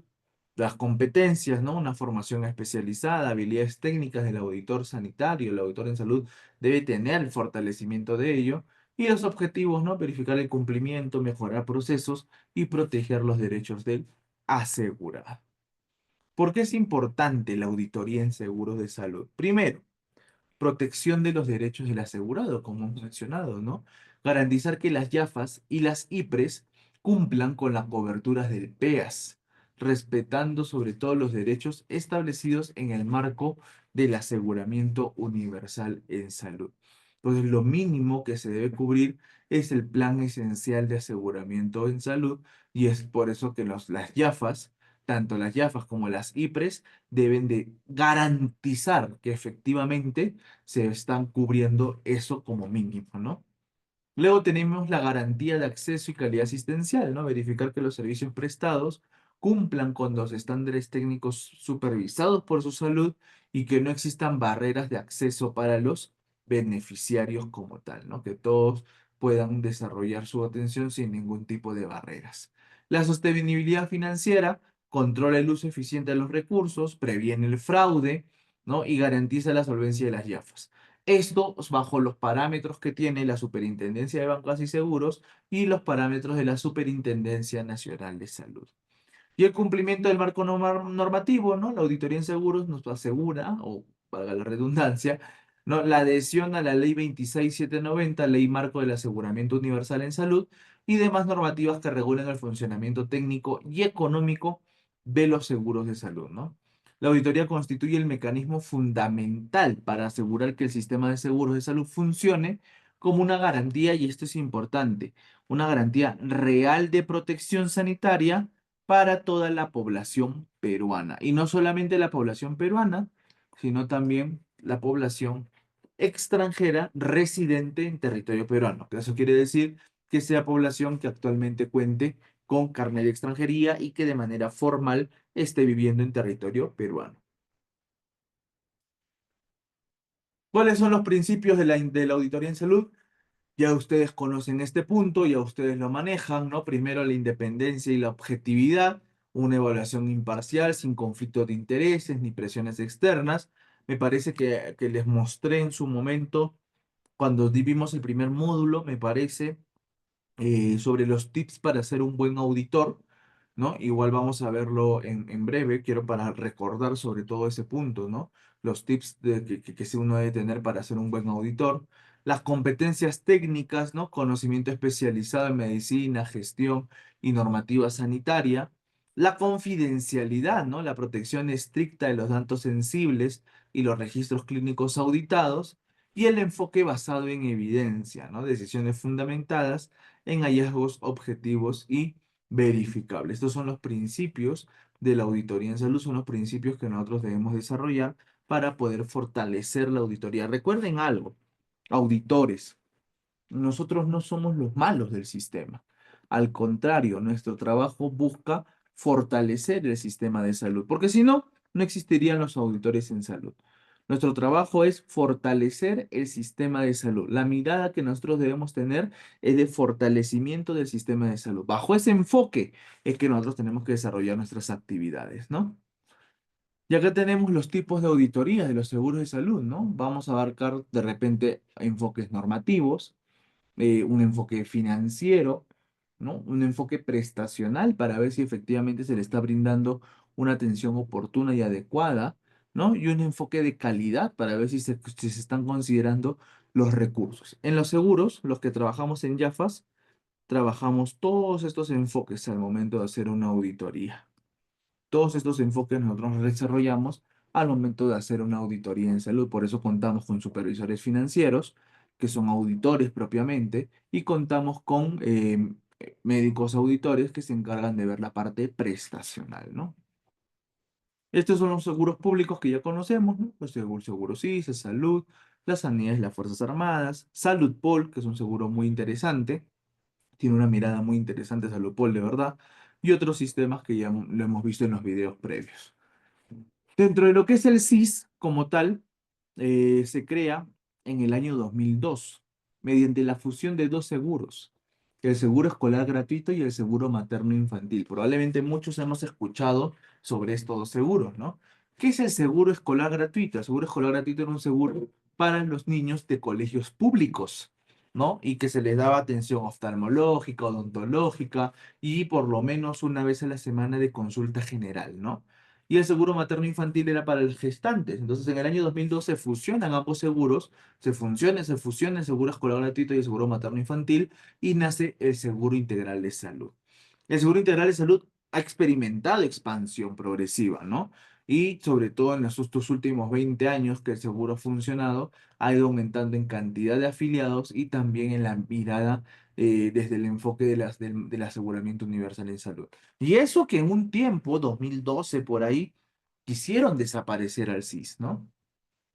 A: Las competencias, ¿no? Una formación especializada, habilidades técnicas del auditor sanitario, el auditor en salud debe tener el fortalecimiento de ello. Y los objetivos, ¿no? Verificar el cumplimiento, mejorar procesos y proteger los derechos del asegurado. ¿Por qué es importante la auditoría en seguros de salud? Primero, protección de los derechos del asegurado, como hemos mencionado, ¿no? Garantizar que las YAFAs y las IPRES cumplan con las coberturas del PEAS, respetando sobre todo los derechos establecidos en el marco del aseguramiento universal en salud. Entonces, lo mínimo que se debe cubrir es el plan esencial de aseguramiento en salud y es por eso que las YAFAs, tanto las YAFAs como las IPRES, deben de garantizar que efectivamente se están cubriendo eso como mínimo, ¿no? Luego tenemos la garantía de acceso y calidad asistencial, ¿no? Verificar que los servicios prestados cumplan con los estándares técnicos supervisados por su salud y que no existan barreras de acceso para los beneficiarios como tal, ¿no? Que todos puedan desarrollar su atención sin ningún tipo de barreras. La sostenibilidad financiera controla el uso eficiente de los recursos, previene el fraude, ¿no? Y garantiza la solvencia de las YAFAs. Esto bajo los parámetros que tiene la Superintendencia de Bancos y Seguros y los parámetros de la Superintendencia Nacional de Salud. Y el cumplimiento del marco normativo, ¿no? La auditoría en seguros nos asegura, o valga la redundancia, ¿no? La adhesión a la Ley 26790, Ley Marco del Aseguramiento Universal en Salud, y demás normativas que regulan el funcionamiento técnico y económico de los seguros de salud, ¿no? La auditoría constituye el mecanismo fundamental para asegurar que el sistema de seguros de salud funcione como una garantía, y esto es importante, una garantía real de protección sanitaria para toda la población peruana. Y no solamente la población peruana, sino también la población extranjera residente en territorio peruano. Eso quiere decir que sea población que actualmente cuente con carnet de extranjería y que de manera formal esté viviendo en territorio peruano. ¿Cuáles son los principios de la auditoría en salud? Ya ustedes conocen este punto, ya ustedes lo manejan, ¿no? Primero, la independencia y la objetividad, una evaluación imparcial, sin conflicto de intereses ni presiones externas. Me parece que les mostré en su momento, cuando vimos el primer módulo, me parece, sobre los tips para ser un buen auditor, ¿no? Igual vamos a verlo en breve, quiero para recordar sobre todo ese punto, ¿no? Los tips que uno debe tener para ser un buen auditor, las competencias técnicas, ¿no? Conocimiento especializado en medicina, gestión y normativa sanitaria, la confidencialidad, ¿no? La protección estricta de los datos sensibles y los registros clínicos auditados, y el enfoque basado en evidencia, ¿no? Decisiones fundamentadas en hallazgos objetivos y verificables. Estos son los principios de la auditoría en salud, son los principios que nosotros debemos desarrollar para poder fortalecer la auditoría. Recuerden algo, auditores, nosotros no somos los malos del sistema. Al contrario, nuestro trabajo busca fortalecer el sistema de salud, porque si no, no existirían los auditores en salud. Nuestro trabajo es fortalecer el sistema de salud. La mirada que nosotros debemos tener es de fortalecimiento del sistema de salud. Bajo ese enfoque es que nosotros tenemos que desarrollar nuestras actividades, ¿no? Y acá tenemos los tipos de auditoría de los seguros de salud, ¿no? Vamos a abarcar de repente enfoques normativos, un enfoque financiero, ¿no? Un enfoque prestacional para ver si efectivamente se le está brindando una atención oportuna y adecuada, ¿no? Y un enfoque de calidad para ver si se están considerando los recursos. En los seguros, los que trabajamos en Yafas, trabajamos todos estos enfoques al momento de hacer una auditoría. Todos estos enfoques nosotros los desarrollamos al momento de hacer una auditoría en salud. Por eso contamos con supervisores financieros, que son auditores propiamente, y contamos con médicos auditores que se encargan de ver la parte prestacional, ¿no? Estos son los seguros públicos que ya conocemos, ¿no? Seguro SISA, Salud, las sanidades, las Fuerzas Armadas, Salud Pol, que es un seguro muy interesante, tiene una mirada muy interesante Salud Pol, de verdad, y otros sistemas que ya lo hemos visto en los videos previos. Dentro de lo que es el SIS como tal, se crea en el año 2002 mediante la fusión de dos seguros, el seguro escolar gratuito y el seguro materno infantil. Probablemente muchos hemos escuchado sobre estos dos seguros, ¿no? ¿Qué es el seguro escolar gratuito? El seguro escolar gratuito era un seguro para los niños de colegios públicos, ¿no? Y que se les daba atención oftalmológica, odontológica y por lo menos una vez a la semana de consulta general, ¿no? Y el seguro materno infantil era para los gestantes. Entonces, en el año 2002 se fusionan ambos seguros, se fusiona el seguro escolar gratuito y el seguro materno infantil, y nace el seguro integral de salud. El seguro integral de salud ha experimentado expansión progresiva, ¿no? Y sobre todo en estos últimos 20 años que el seguro ha funcionado, ha ido aumentando en cantidad de afiliados y también en la mirada, desde el enfoque del aseguramiento universal en salud. Y eso que en un tiempo, 2012 por ahí, quisieron desaparecer al SIS, ¿no?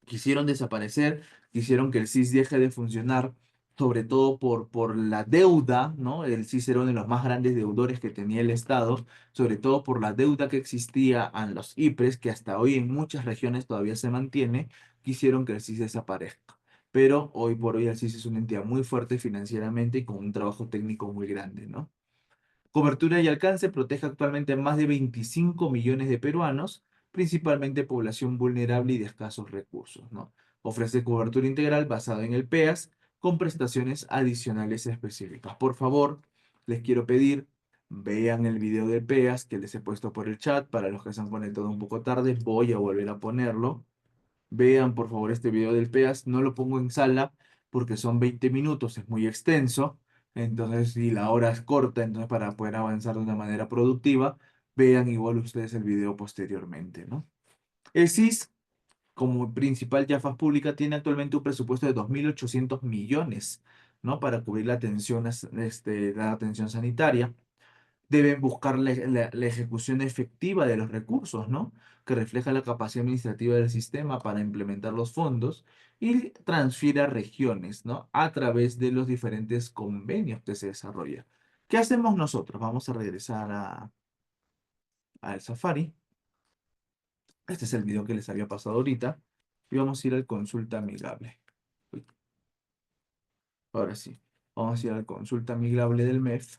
A: Quisieron desaparecer, quisieron que el SIS deje de funcionar, sobre todo por la deuda, ¿no? El SIS era uno de los más grandes deudores que tenía el Estado, sobre todo por la deuda que existía a los IPRES, que hasta hoy en muchas regiones todavía se mantiene, quisieron que el SIS desaparezca. Pero hoy por hoy el SIS es una entidad muy fuerte financieramente y con un trabajo técnico muy grande, ¿no? Cobertura y alcance: protege actualmente a más de 25 millones de peruanos, principalmente población vulnerable y de escasos recursos, ¿no? Ofrece cobertura integral basada en el PEAS con prestaciones adicionales específicas. Por favor, les quiero pedir, vean el video del PEAS que les he puesto por el chat. Para los que se han conectado un poco tarde, voy a volver a ponerlo. Vean, por favor, este video del PEAS. No lo pongo en sala porque son 20 minutos, es muy extenso. Entonces, si la hora es corta, entonces para poder avanzar de una manera productiva, vean igual ustedes el video posteriormente, ¿no? El SIS, como principal Jafas pública, tiene actualmente un presupuesto de 2.800 millones, ¿no? Para cubrir la atención sanitaria. Deben buscar la ejecución efectiva de los recursos, ¿no? Que refleja la capacidad administrativa del sistema para implementar los fondos y transfiere a regiones, ¿no? A través de los diferentes convenios que se desarrollan. ¿Qué hacemos nosotros? Vamos a regresar al Safari. Este es el video que les había pasado ahorita. Y vamos a ir al consulta amigable. Uy, ahora sí. Vamos a ir al consulta amigable del MEF.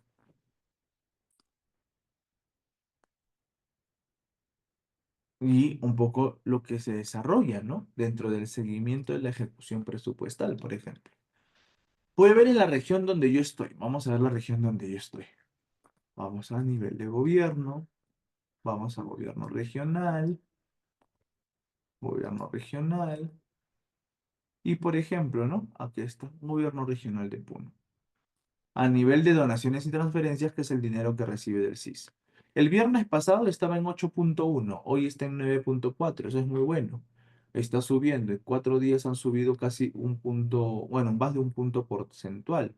A: Y un poco lo que se desarrolla, ¿no? Dentro del seguimiento de la ejecución presupuestal, por ejemplo. Puede ver en la región donde yo estoy. Vamos a ver la región donde yo estoy. Vamos a nivel de gobierno. Vamos a gobierno regional. Gobierno regional. Y por ejemplo, ¿no? Aquí está, gobierno regional de Puno. A nivel de donaciones y transferencias, que es el dinero que recibe del SIS. El viernes pasado estaba en 8.1, hoy está en 9.4, eso es muy bueno. Está subiendo, en 4 días han subido casi un punto, bueno, más de un punto porcentual.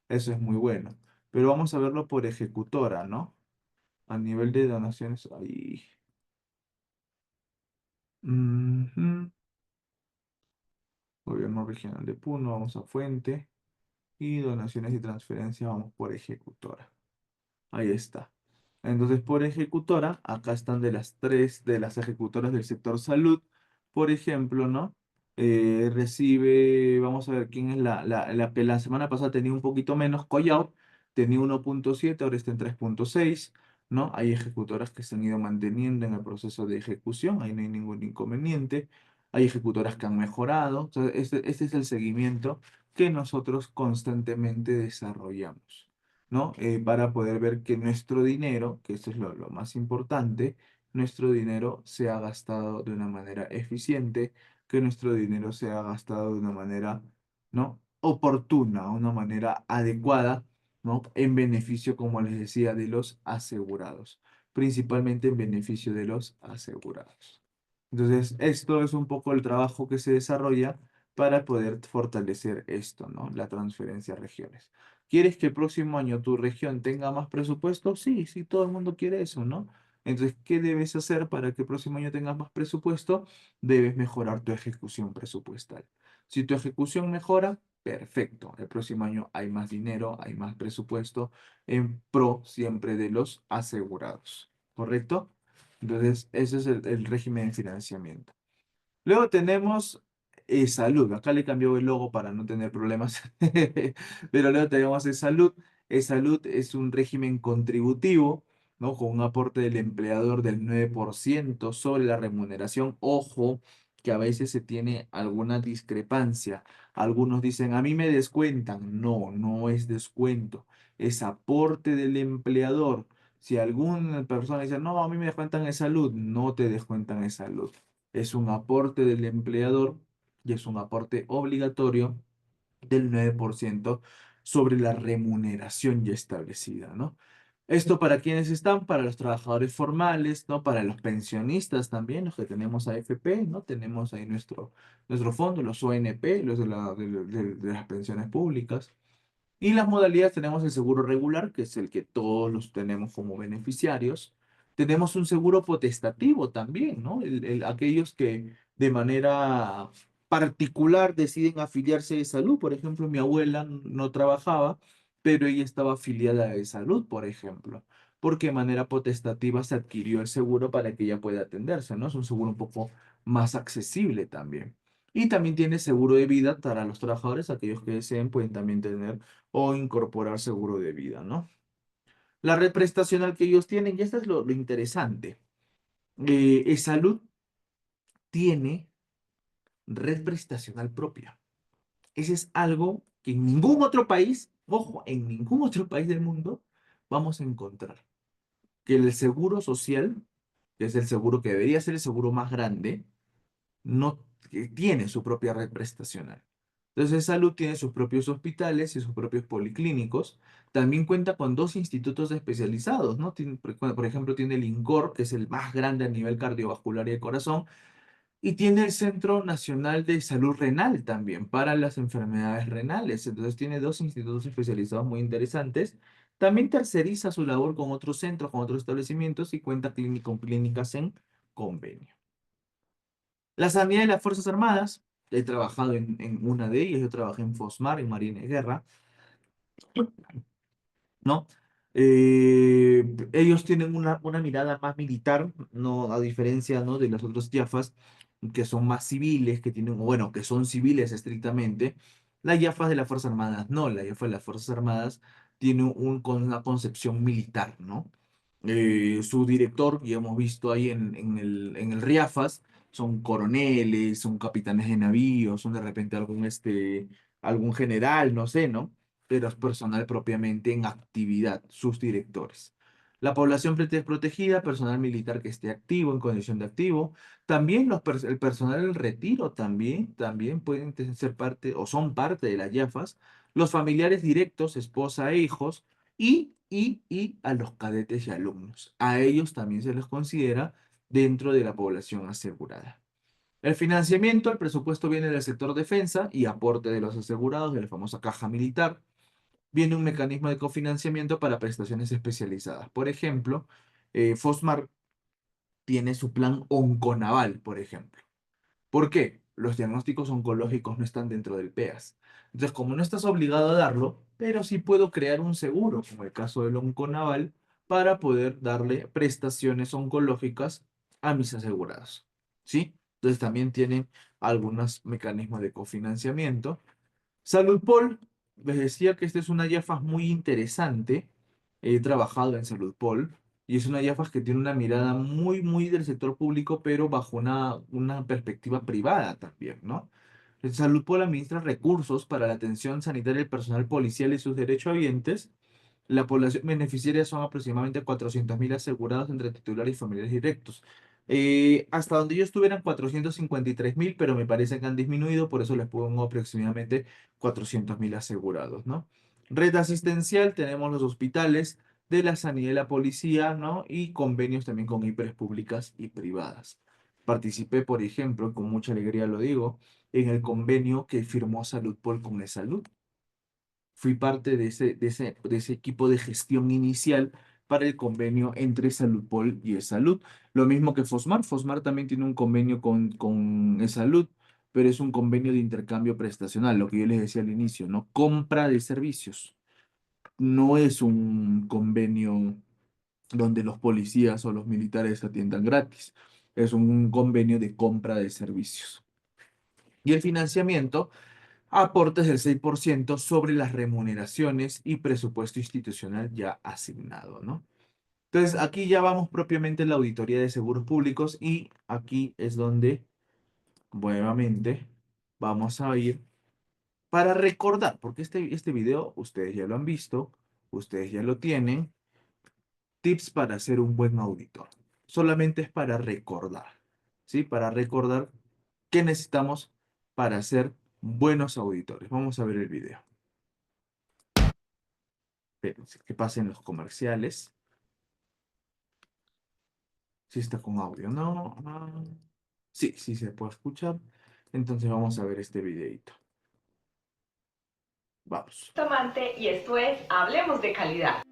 A: Eso es muy bueno. Pero vamos a verlo por ejecutora, ¿no? A nivel de donaciones, ahí. Ujú. Gobierno regional de Puno, vamos a fuente. Y donaciones y transferencias, vamos por ejecutora. Ahí está. Entonces, por ejecutora, acá están de las tres de las ejecutoras del sector salud, por ejemplo, ¿no? Recibe, vamos a ver quién es la que la semana pasada tenía un poquito menos, Collao, tenía 1.7, ahora está en 3.6, ¿no? Hay ejecutoras que se han ido manteniendo en el proceso de ejecución, ahí no hay ningún inconveniente. Hay ejecutoras que han mejorado. O sea, este es el seguimiento que nosotros constantemente desarrollamos, ¿no? Para poder ver que nuestro dinero, que esto es lo más importante, nuestro dinero se ha gastado de una manera eficiente, que nuestro dinero se ha gastado de una manera, ¿no? Oportuna, una manera adecuada, ¿no? En beneficio, como les decía, de los asegurados, principalmente en beneficio de los asegurados. Entonces, esto es un poco el trabajo que se desarrolla para poder fortalecer esto, ¿no? La transferencia a regiones. ¿Quieres que el próximo año tu región tenga más presupuesto? Sí, sí, todo el mundo quiere eso, ¿no? Entonces, ¿qué debes hacer para que el próximo año tengas más presupuesto? Debes mejorar tu ejecución presupuestal. Si tu ejecución mejora, perfecto. El próximo año hay más dinero, hay más presupuesto en pro siempre de los asegurados, ¿correcto? Entonces, ese es el régimen de financiamiento. Luego tenemos salud. Acá le cambió el logo para no tener problemas. Pero luego tenemos salud. Salud es un régimen contributivo, ¿no? Con un aporte del empleador del 9% sobre la remuneración. Ojo, que a veces se tiene alguna discrepancia. Algunos dicen, a mí me descuentan. No, no es descuento. Es aporte del empleador. Si alguna persona dice, no, a mí me descuentan en salud, no te descuentan en salud. Es un aporte del empleador y es un aporte obligatorio del 9% sobre la remuneración ya establecida, ¿no? Esto para quienes están, para los trabajadores formales, ¿no? Para los pensionistas también, los que tenemos AFP, ¿no? Tenemos ahí nuestro fondo, los ONP, los de las pensiones públicas. Y las modalidades tenemos el seguro regular, que es el que todos los tenemos como beneficiarios. Tenemos un seguro potestativo también, ¿no? Aquellos que de manera particular deciden afiliarse de salud. Por ejemplo, mi abuela no trabajaba, pero ella estaba afiliada de salud, por ejemplo, porque de manera potestativa se adquirió el seguro para que ella pueda atenderse, ¿no? Es un seguro un poco más accesible también. Y también tiene seguro de vida para los trabajadores, aquellos que deseen pueden también tener o incorporar seguro de vida, ¿no? La red prestacional que ellos tienen, y esto es lo interesante, salud tiene red prestacional propia. Ese es algo que en ningún otro país, ojo, en ningún otro país del mundo vamos a encontrar. Que el seguro social, que es el seguro que debería ser el seguro más grande, no tiene su propia red prestacional. Entonces, Salud tiene sus propios hospitales y sus propios policlínicos. También cuenta con dos institutos especializados, ¿no? Por ejemplo, tiene el INCOR, que es el más grande a nivel cardiovascular y de corazón, y tiene el Centro Nacional de Salud Renal también para las enfermedades renales. Entonces tiene dos institutos especializados muy interesantes. También terceriza su labor con otros centros, con otros establecimientos y cuenta con clínicas en convenio. La sanidad de las Fuerzas Armadas, he trabajado en una de ellas, yo trabajé en FOSMAR, en Marina de Guerra, ¿no? Ellos tienen una mirada más militar, ¿no? A diferencia, ¿no? De las otras YAFAs, que son más civiles, que tienen, bueno, que son civiles estrictamente. Las YAFAs de las Fuerzas Armadas, no, la YAFA de las Fuerzas Armadas tiene una concepción militar, ¿no? Su director, y hemos visto ahí en el RIAFAS, son coroneles, son capitanes de navío, son de repente algún general, no sé, ¿no? Pero es personal propiamente en actividad, sus directores. La población protegida, personal militar que esté activo, en condición de activo. También el personal del retiro también pueden ser parte o son parte de las YAFAs. Los familiares directos, esposa e hijos, y a los cadetes y alumnos. A ellos también se les considera dentro de la población asegurada. El financiamiento, el presupuesto viene del sector defensa y aporte de los asegurados de la famosa caja militar. Viene un mecanismo de cofinanciamiento para prestaciones especializadas. Por ejemplo, Fosmar tiene su plan Onconaval, por ejemplo. ¿Por qué? Los diagnósticos oncológicos no están dentro del PEAS. Entonces, como no estás obligado a darlo, pero sí puedo crear un seguro, como el caso del Onconaval, para poder darle prestaciones oncológicas a mis asegurados. ¿Sí? Entonces, también tienen algunos mecanismos de cofinanciamiento. Saludpol, les decía que esta es una IAFAS muy interesante. He trabajado en Saludpol y es una IAFAS que tiene una mirada muy, muy del sector público, pero bajo una perspectiva privada también, ¿no? El Saludpol administra recursos para la atención sanitaria del personal policial y sus derechohabientes. La población beneficiaria son aproximadamente 400.000 asegurados entre titulares y familiares directos. Hasta donde yo estuve eran 453.000, pero me parece que han disminuido, por eso les pongo aproximadamente 400.000 asegurados, ¿no? Red asistencial, tenemos los hospitales de la sanidad y la policía, ¿no? Y convenios también con IPRES públicas y privadas. Participé, por ejemplo, con mucha alegría lo digo, en el convenio que firmó Saludpol con Salud. Fui parte de ese equipo de gestión inicial para el convenio entre Saludpol y eSalud. Lo mismo que Fosmar. Fosmar también tiene un convenio con eSalud, pero es un convenio de intercambio prestacional, lo que yo les decía al inicio, ¿no? Compra de servicios. No es un convenio donde los policías o los militares atiendan gratis. Es un convenio de compra de servicios. Y el financiamiento, aportes del 6% sobre las remuneraciones y presupuesto institucional ya asignado, ¿no? Entonces, aquí ya vamos propiamente a la auditoría de seguros públicos y aquí es donde nuevamente vamos a ir para recordar, porque este video ustedes ya lo han visto, ustedes ya lo tienen, tips para ser un buen auditor. Solamente es para recordar, ¿sí? Para recordar qué necesitamos para ser buenos auditores. Vamos a ver el video. Espérense, que pasen los comerciales. Si está con audio, ¿no? Sí, sí se puede escuchar. Entonces vamos a ver este videito. Vamos.
C: Tomante y esto es Hablemos de Calidad.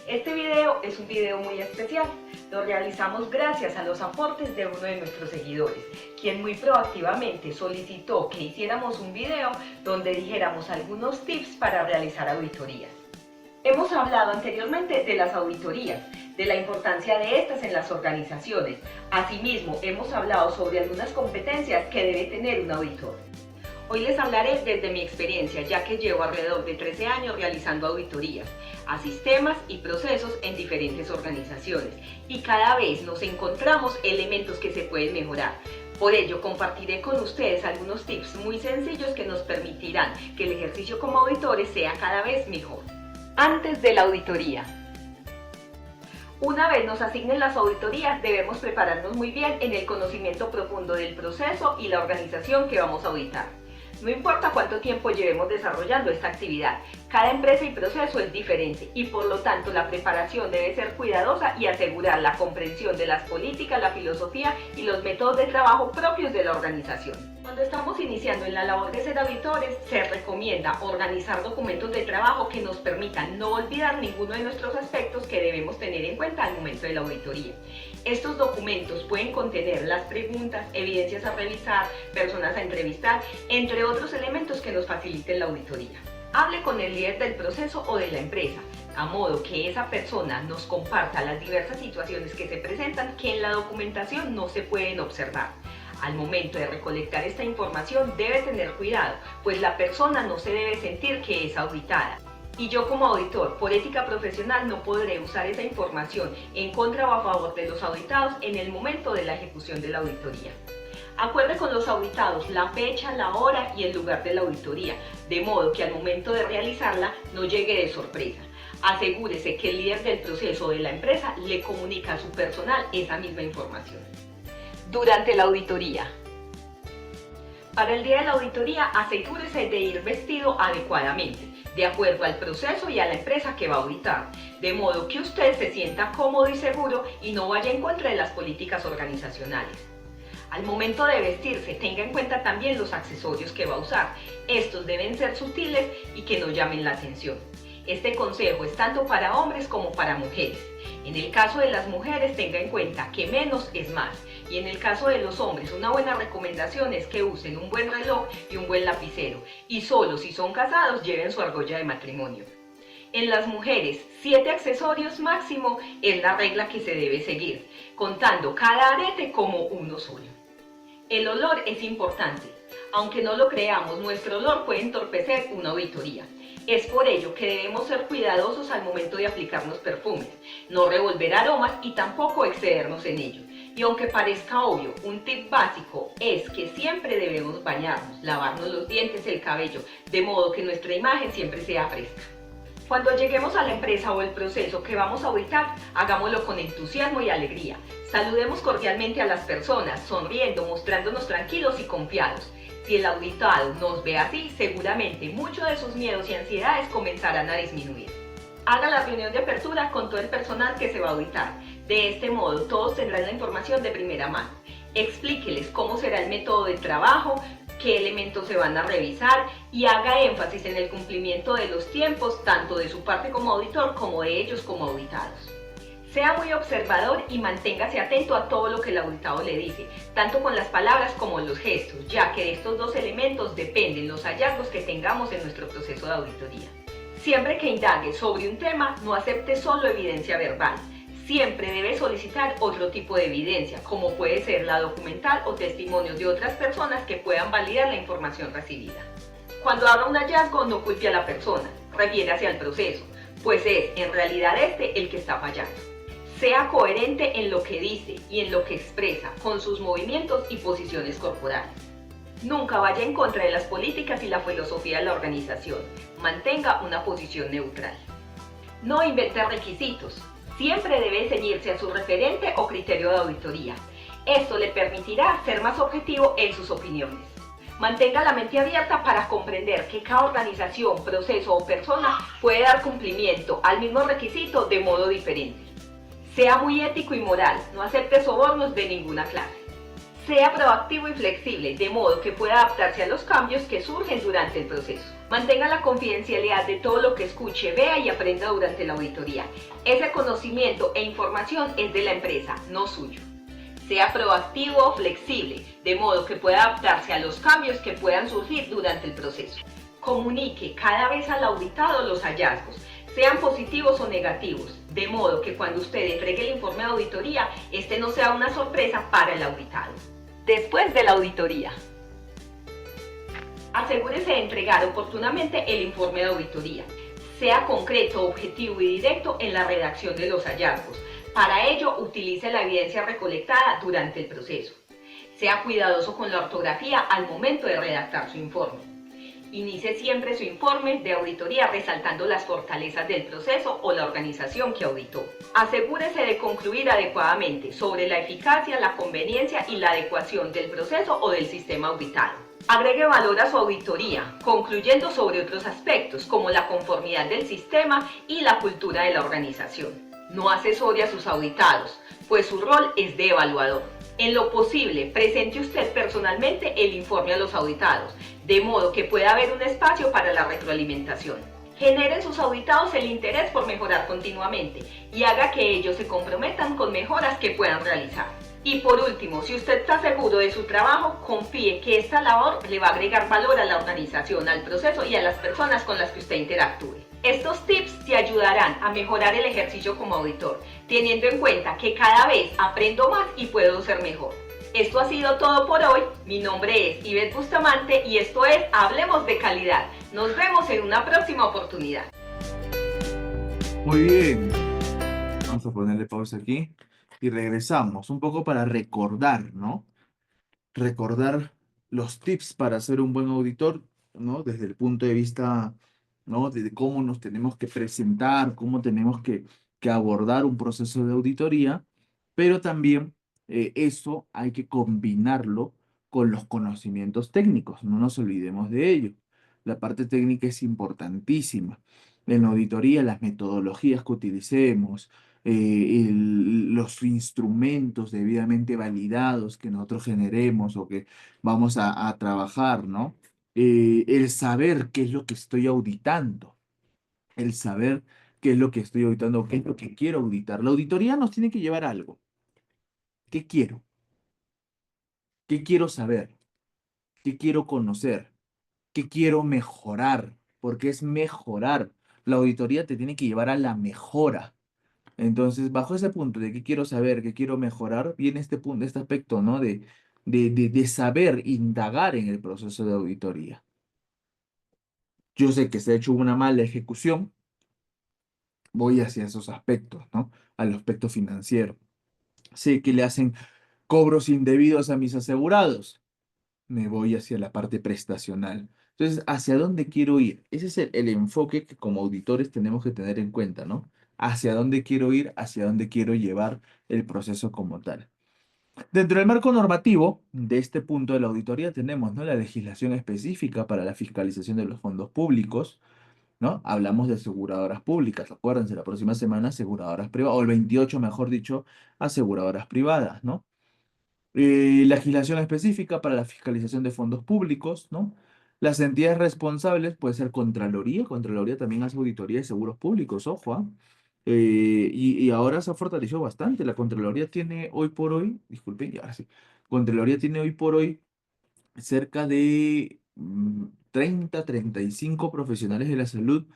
C: Este video es un video muy especial. Lo realizamos gracias a los aportes de uno de nuestros seguidores, quien muy proactivamente solicitó que hiciéramos un video donde dijéramos algunos tips para realizar auditorías. Hemos hablado anteriormente de las auditorías, de la importancia de estas en las organizaciones. Asimismo, hemos hablado sobre algunas competencias que debe tener un auditor. Hoy les hablaré desde mi experiencia, ya que llevo alrededor de 13 años realizando auditorías a sistemas y procesos en diferentes organizaciones y cada vez nos encontramos elementos que se pueden mejorar. Por ello, compartiré con ustedes algunos tips muy sencillos que nos permitirán que el ejercicio como auditores sea cada vez mejor. Antes de la auditoría. Una vez nos asignen las auditorías, debemos prepararnos muy bien en el conocimiento profundo del proceso y la organización que vamos a auditar. No importa cuánto tiempo llevemos desarrollando esta actividad, cada empresa y proceso es diferente y por lo tanto la preparación debe ser cuidadosa y asegurar la comprensión de las políticas, la filosofía y los métodos de trabajo propios de la organización. Cuando estamos iniciando en la labor de ser auditores, se recomienda organizar documentos de trabajo que nos permitan no olvidar ninguno de nuestros aspectos que debemos tener en cuenta al momento de la auditoría. Estos documentos pueden contener las preguntas, evidencias a revisar, personas a entrevistar, entre otros elementos que nos faciliten la auditoría. Hable con el líder del proceso o de la empresa, a modo que esa persona nos comparta las diversas situaciones que se presentan que en la documentación no se pueden observar. Al momento de recolectar esta información debe tener cuidado, pues la persona no se debe sentir que es auditada. Y yo como auditor, por ética profesional, no podré usar esa información en contra o a favor de los auditados en el momento de la ejecución de la auditoría. Acuerde con los auditados la fecha, la hora y el lugar de la auditoría, de modo que al momento de realizarla no llegue de sorpresa. Asegúrese que el líder del proceso de la empresa le comunica a su personal esa misma información. Durante la auditoría. Para el día de la auditoría, asegúrese de ir vestido adecuadamente, de acuerdo al proceso y a la empresa que va a auditar, de modo que usted se sienta cómodo y seguro y no vaya en contra de las políticas organizacionales. Al momento de vestirse, tenga en cuenta también los accesorios que va a usar. Estos deben ser sutiles y que no llamen la atención. Este consejo es tanto para hombres como para mujeres. En el caso de las mujeres, tenga en cuenta que menos es más. Y en el caso de los hombres, una buena recomendación es que usen un buen reloj y un buen lapicero. Y solo si son casados, lleven su argolla de matrimonio. En las mujeres, 7 accesorios máximo es la regla que se debe seguir, contando cada arete como uno solo. El olor es importante. Aunque no lo creamos, nuestro olor puede entorpecer una auditoría. Es por ello que debemos ser cuidadosos al momento de aplicarnos perfumes, no revolver aromas y tampoco excedernos en ello. Y aunque parezca obvio, un tip básico es que siempre debemos bañarnos, lavarnos los dientes, el cabello, de modo que nuestra imagen siempre sea fresca. Cuando lleguemos a la empresa o el proceso que vamos a auditar, hagámoslo con entusiasmo y alegría. Saludemos cordialmente a las personas, sonriendo, mostrándonos tranquilos y confiados. Si el auditado nos ve así, seguramente muchos de sus miedos y ansiedades comenzarán a disminuir. Haga la reunión de apertura con todo el personal que se va a auditar. De este modo, todos tendrán la información de primera mano. Explíqueles cómo será el método de trabajo, qué elementos se van a revisar y haga énfasis en el cumplimiento de los tiempos, tanto de su parte como auditor como de ellos como auditados. Sea muy observador y manténgase atento a todo lo que el auditado le dice, tanto con las palabras como los gestos, ya que de estos dos elementos dependen los hallazgos que tengamos en nuestro proceso de auditoría. Siempre que indague sobre un tema, no acepte solo evidencia verbal. Siempre debe solicitar otro tipo de evidencia, como puede ser la documental o testimonios de otras personas que puedan validar la información recibida. Cuando haga un hallazgo, no culpe a la persona, refiérase al proceso, pues es en realidad este el que está fallando. Sea coherente en lo que dice y en lo que expresa, con sus movimientos y posiciones corporales. Nunca vaya en contra de las políticas y la filosofía de la organización. Mantenga una posición neutral. No invente requisitos. Siempre debe ceñirse a su referente o criterio de auditoría. Esto le permitirá ser más objetivo en sus opiniones. Mantenga la mente abierta para comprender que cada organización, proceso o persona puede dar cumplimiento al mismo requisito de modo diferente. Sea muy ético y moral, no acepte sobornos de ninguna clase. Sea proactivo y flexible, de modo que pueda adaptarse a los cambios que surgen durante el proceso. Mantenga la confidencialidad de todo lo que escuche, vea y aprenda durante la auditoría. Ese conocimiento e información es de la empresa, no suyo. Sea proactivo o flexible, de modo que pueda adaptarse a los cambios que puedan surgir durante el proceso. Comunique cada vez al auditado los hallazgos, sean positivos o negativos, de modo que cuando usted entregue el informe de auditoría, este no sea una sorpresa para el auditado. Después de la auditoría. Asegúrese de entregar oportunamente el informe de auditoría. Sea concreto, objetivo y directo en la redacción de los hallazgos. Para ello, utilice la evidencia recolectada durante el proceso. Sea cuidadoso con la ortografía al momento de redactar su informe. Inicie siempre su informe de auditoría resaltando las fortalezas del proceso o la organización que auditó. Asegúrese de concluir adecuadamente sobre la eficacia, la conveniencia y la adecuación del proceso o del sistema auditado. Agregue valor a su auditoría, concluyendo sobre otros aspectos como la conformidad del sistema y la cultura de la organización. No asesore a sus auditados, pues su rol es de evaluador. En lo posible, presente usted personalmente el informe a los auditados, de modo que pueda haber un espacio para la retroalimentación. Genere en sus auditados el interés por mejorar continuamente y haga que ellos se comprometan con mejoras que puedan realizar. Y por último, si usted está seguro de su trabajo, confíe que esta labor le va a agregar valor a la organización, al proceso y a las personas con las que usted interactúe. Estos tips te ayudarán a mejorar el ejercicio como auditor, teniendo en cuenta que cada vez aprendo más y puedo ser mejor. Esto ha sido todo por hoy. Mi nombre es Ivette Bustamante y esto es Hablemos de Calidad. Nos vemos en una próxima oportunidad.
A: Muy bien. Vamos a ponerle pausa aquí y regresamos un poco para recordar, ¿no? Recordar los tips para ser un buen auditor, ¿no? Desde el punto de vista, ¿no? De cómo nos tenemos que presentar, cómo tenemos que abordar un proceso de auditoría, pero también eso hay que combinarlo con los conocimientos técnicos, no nos olvidemos de ello. La parte técnica es importantísima. En la auditoría, las metodologías que utilicemos, los instrumentos debidamente validados que nosotros generemos o que vamos a trabajar, ¿no? El saber qué es lo que estoy auditando, el saber qué es lo que estoy auditando, qué es lo que quiero auditar. La auditoría nos tiene que llevar a algo. ¿Qué quiero? ¿Qué quiero saber? ¿Qué quiero conocer? ¿Qué quiero mejorar? Porque es mejorar. La auditoría te tiene que llevar a la mejora. Entonces, bajo ese punto de qué quiero saber, qué quiero mejorar, viene este punto, este aspecto, ¿no? De saber indagar en el proceso de auditoría. Yo sé que se ha hecho una mala ejecución, voy hacia esos aspectos, ¿no? Al aspecto financiero. Sé que le hacen cobros indebidos a mis asegurados, me voy hacia la parte prestacional. Entonces, ¿hacia dónde quiero ir? Ese es el enfoque que como auditores tenemos que tener en cuenta, ¿no? ¿Hacia dónde quiero ir? ¿Hacia dónde quiero llevar el proceso como tal? Dentro del marco normativo de este punto de la auditoría tenemos, ¿no? La legislación específica para la fiscalización de los fondos públicos, ¿no? Hablamos de aseguradoras públicas, acuérdense, la próxima semana aseguradoras privadas, o el 28 mejor dicho, aseguradoras privadas, ¿no? Legislación específica para la fiscalización de fondos públicos, ¿no? Las entidades responsables puede ser Contraloría, Contraloría también hace auditoría de seguros públicos, ojo, ¿ah? Y ahora se ha fortalecido bastante, la Contraloría tiene hoy por hoy, disculpen, y ahora sí, Contraloría tiene hoy por hoy cerca de 35 profesionales de la salud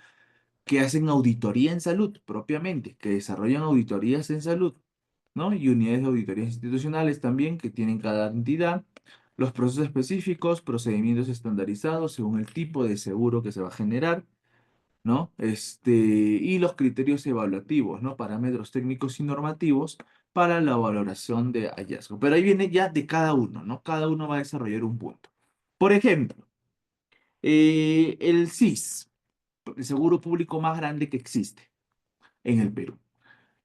A: que hacen auditoría en salud propiamente, que desarrollan auditorías en salud, ¿no? Y unidades de auditorías institucionales también que tienen cada entidad, los procesos específicos, procedimientos estandarizados según el tipo de seguro que se va a generar, ¿no? Y los criterios evaluativos, ¿no? Parámetros técnicos y normativos para la valoración de hallazgo. Pero ahí viene ya de cada uno, ¿no? Cada uno va a desarrollar un punto. Por ejemplo, el SIS, el seguro público más grande que existe en el Perú.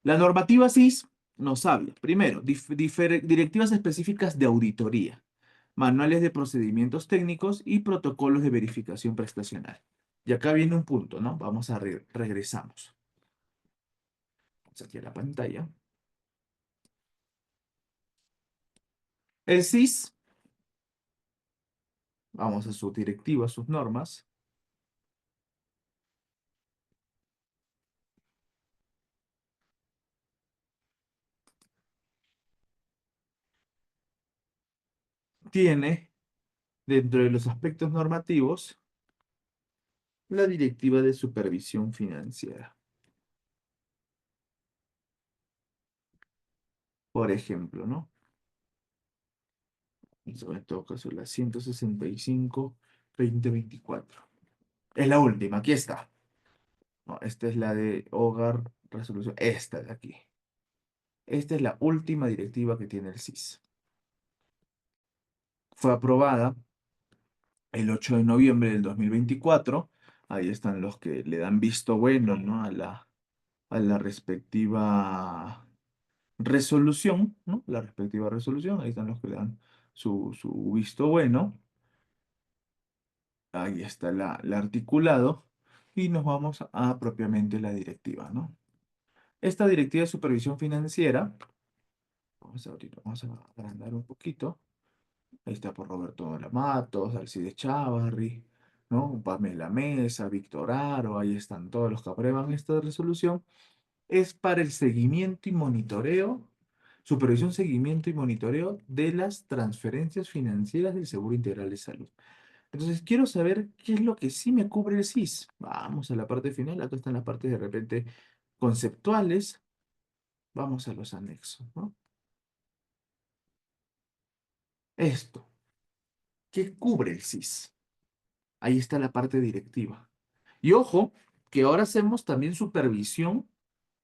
A: La normativa SIS nos habla, primero, directivas específicas de auditoría, manuales de procedimientos técnicos y protocolos de verificación prestacional. Y acá viene un punto, ¿no? Vamos a regresamos. Vamos aquí a la pantalla. El SIS, vamos a sus directivas, sus normas. Tiene, dentro de los aspectos normativos, la directiva de supervisión financiera. Por ejemplo, ¿no? En todo caso, la 165 2024. Es la última, aquí está. No, esta es la de hogar, resolución, esta de aquí. Esta es la última directiva que tiene el SIS. Fue aprobada el 8 de noviembre del 2024. Ahí están los que le dan visto bueno, ¿no? A la respectiva resolución, ¿no? La respectiva resolución. Ahí están los que le dan su visto bueno. Ahí está el articulado. Y nos vamos a propiamente la directiva, ¿no? Esta directiva de supervisión financiera, vamos a abrir, vamos a agrandar un poquito. Ahí está por Roberto Lamatos, Alcides Chávarri, ¿no? Pamela Mesa, Víctor Aro, ahí están todos los que aprueban esta resolución. Es para el seguimiento y monitoreo, supervisión, seguimiento y monitoreo de las transferencias financieras del Seguro Integral de Salud. Entonces, quiero saber qué es lo que sí me cubre el SIS. Vamos a la parte final, acá están las partes de repente conceptuales. Vamos a los anexos, ¿no? Esto, ¿qué cubre el SIS? Ahí está la parte directiva. Y ojo, que ahora hacemos también supervisión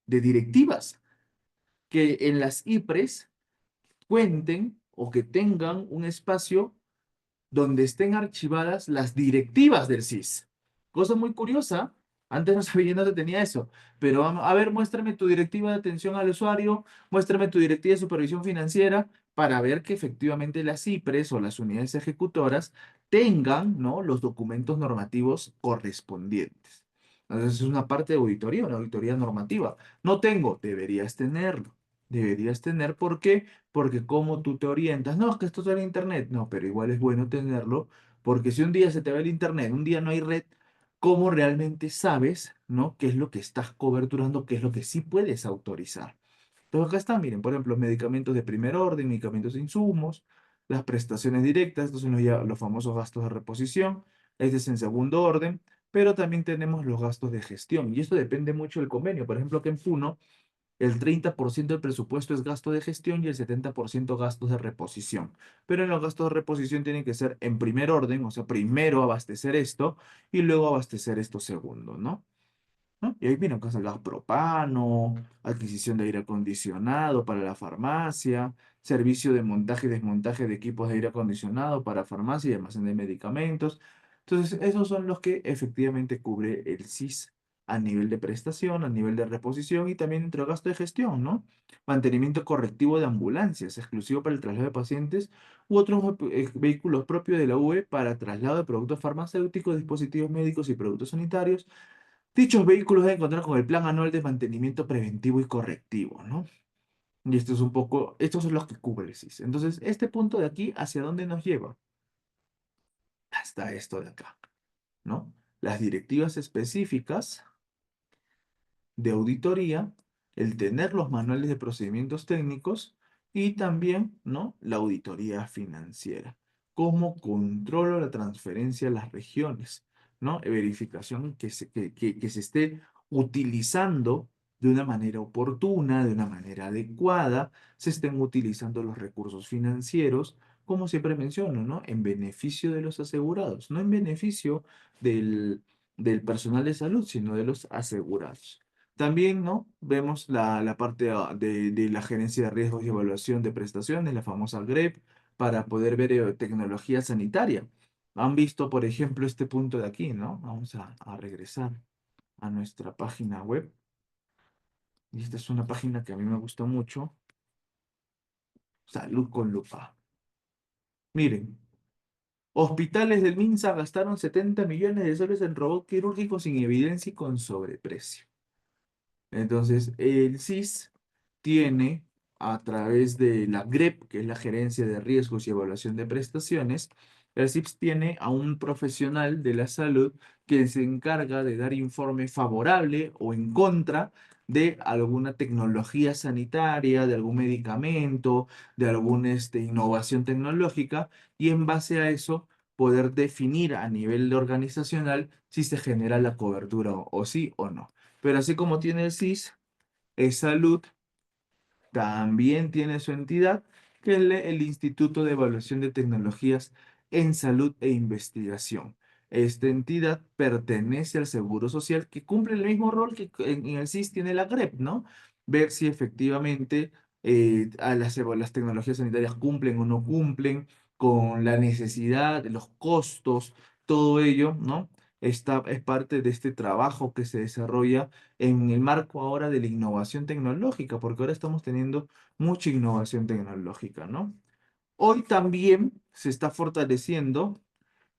A: de directivas, que en las IPRES cuenten o que tengan un espacio donde estén archivadas las directivas del SIS. Cosa muy curiosa, antes no sabía, no se tenía eso, pero vamos, a ver, muéstrame tu directiva de atención al usuario, muéstrame tu directiva de supervisión financiera para ver que efectivamente las IPRES o las unidades ejecutoras tengan, ¿no?, los documentos normativos correspondientes. Entonces es una parte de auditoría, una auditoría normativa. No tengo, deberías tenerlo. Deberías tener, ¿por qué? Porque como tú te orientas, no, es que esto está en internet, no, pero igual es bueno tenerlo, porque si un día se te va el internet, un día no hay red, ¿cómo realmente sabes, ¿no?, qué es lo que estás coberturando, qué es lo que sí puedes autorizar? Entonces acá están, miren, por ejemplo, medicamentos de primer orden, medicamentos e insumos, las prestaciones directas, estos son los famosos gastos de reposición, este es en segundo orden, pero también tenemos los gastos de gestión, y esto depende mucho del convenio. Por ejemplo, que en Funo el 30% del presupuesto es gasto de gestión y el 70% gastos de reposición. Pero en los gastos de reposición tienen que ser en primer orden, o sea, primero abastecer esto y luego abastecer esto segundo, ¿no? ¿No? Y ahí vienen cosas, gas propano, adquisición de aire acondicionado para la farmacia, servicio de montaje y desmontaje de equipos de aire acondicionado para farmacia y almacén de medicamentos. Entonces, esos son los que efectivamente cubre el SIS a nivel de prestación, a nivel de reposición y también entre gasto de gestión, ¿no? Mantenimiento correctivo de ambulancias, exclusivo para el traslado de pacientes u otros vehículos propios de la UE para traslado de productos farmacéuticos, dispositivos médicos y productos sanitarios. Dichos vehículos deben contar con el plan anual de mantenimiento preventivo y correctivo, ¿no? Y esto es un poco, estos son los que cubre el SIS. Entonces, este punto de aquí, ¿hacia dónde nos lleva? Hasta esto de acá, ¿no? Las directivas específicas de auditoría, el tener los manuales de procedimientos técnicos y también, ¿no?, la auditoría financiera. ¿Cómo controlo la transferencia a las regiones? ¿No? Verificación que se esté utilizando de una manera oportuna, de una manera adecuada, se estén utilizando los recursos financieros, como siempre menciono, ¿no?, en beneficio de los asegurados, no en beneficio del personal de salud, sino de los asegurados. También, ¿no?, vemos la parte de la gerencia de riesgos y evaluación de prestaciones, la famosa GREP, para poder ver tecnología sanitaria. Han visto, por ejemplo, este punto de aquí, ¿no? Vamos a regresar a nuestra página web. Y esta es una página que a mí me gusta mucho. Salud con lupa. Miren, hospitales del MINSA gastaron 70 millones de soles en robot quirúrgico sin evidencia y con sobreprecio. Entonces, el SIS tiene, a través de la GREP, que es la Gerencia de Riesgos y Evaluación de Prestaciones, el SIS tiene a un profesional de la salud que se encarga de dar informe favorable o en contra de alguna tecnología sanitaria, de algún medicamento, de alguna innovación tecnológica, y en base a eso poder definir a nivel organizacional si se genera la cobertura o sí o no. Pero así como tiene el SIS, salud también tiene su entidad, que es el Instituto de Evaluación de Tecnologías en Salud e Investigación. Esta entidad pertenece al Seguro Social que cumple el mismo rol que en el SIS tiene la GREP, ¿no? Ver si efectivamente las tecnologías sanitarias cumplen o no cumplen con la necesidad, los costos, todo ello, ¿no? Esta es parte de este trabajo que se desarrolla en el marco ahora de la innovación tecnológica, porque ahora estamos teniendo mucha innovación tecnológica, ¿no? Hoy también se está fortaleciendo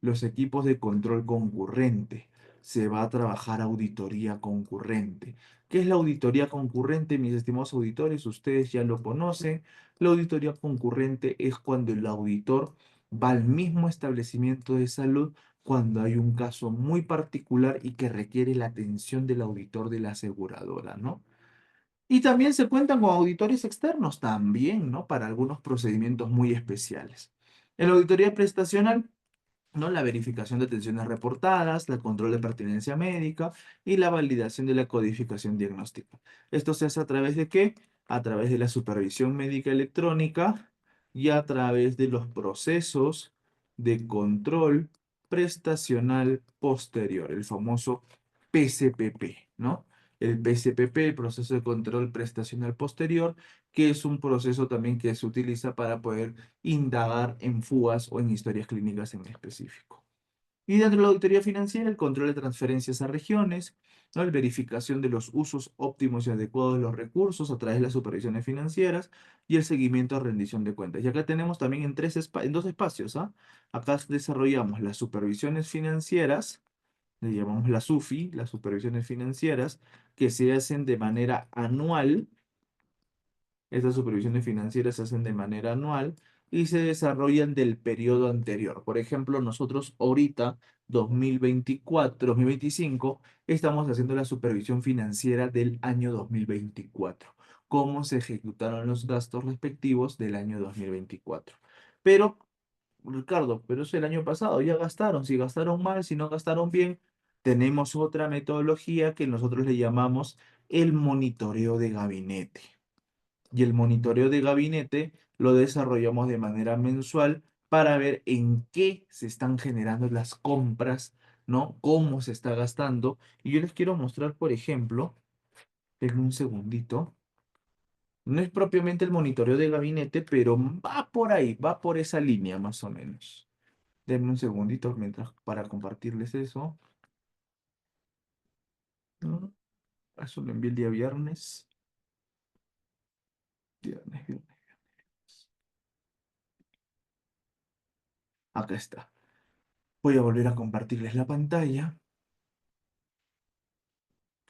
A: los equipos de control concurrente. Se va a trabajar auditoría concurrente. ¿Qué es la auditoría concurrente, mis estimados auditores? Ustedes ya lo conocen. La auditoría concurrente es cuando el auditor va al mismo establecimiento de salud cuando hay un caso muy particular y que requiere la atención del auditor de la aseguradora, ¿no? Y también se cuentan con auditores externos, también, ¿no? Para algunos procedimientos muy especiales. En la auditoría prestacional, ¿no? La verificación de atenciones reportadas, el control de pertinencia médica y la validación de la codificación diagnóstica. ¿Esto se hace a través de qué? A través de la supervisión médica electrónica y a través de los procesos de control prestacional posterior, el famoso PCPP, ¿no? El PCPP, el proceso de control prestacional posterior, que es un proceso también que se utiliza para poder indagar en fugas o en historias clínicas en específico. Y dentro de la auditoría financiera, el control de transferencias a regiones, ¿no? La verificación de los usos óptimos y adecuados de los recursos a través de las supervisiones financieras y el seguimiento a rendición de cuentas. Y acá tenemos también en dos espacios, ¿ah? Acá desarrollamos las supervisiones financieras, le llamamos la SUFI, las supervisiones financieras, que se hacen de manera anual. Estas supervisiones financieras se hacen de manera anual y se desarrollan del periodo anterior. Por ejemplo, nosotros ahorita, 2024, 2025, estamos haciendo la supervisión financiera del año 2024. Cómo se ejecutaron los gastos respectivos del año 2024. Pero, Ricardo, pero es el año pasado, ya gastaron. Si gastaron mal, si no gastaron bien, tenemos otra metodología que nosotros le llamamos el monitoreo de gabinete. Y el monitoreo de gabinete lo desarrollamos de manera mensual para ver en qué se están generando las compras, ¿no? Cómo se está gastando. Y yo les quiero mostrar, por ejemplo, en un segundito, no es propiamente el monitoreo de gabinete, pero va por ahí, va por esa línea más o menos. Denme un segundito mientras para compartirles eso. ¿No? Eso lo envié el día viernes. Viernes, viernes. Acá está. Voy a volver a compartirles la pantalla.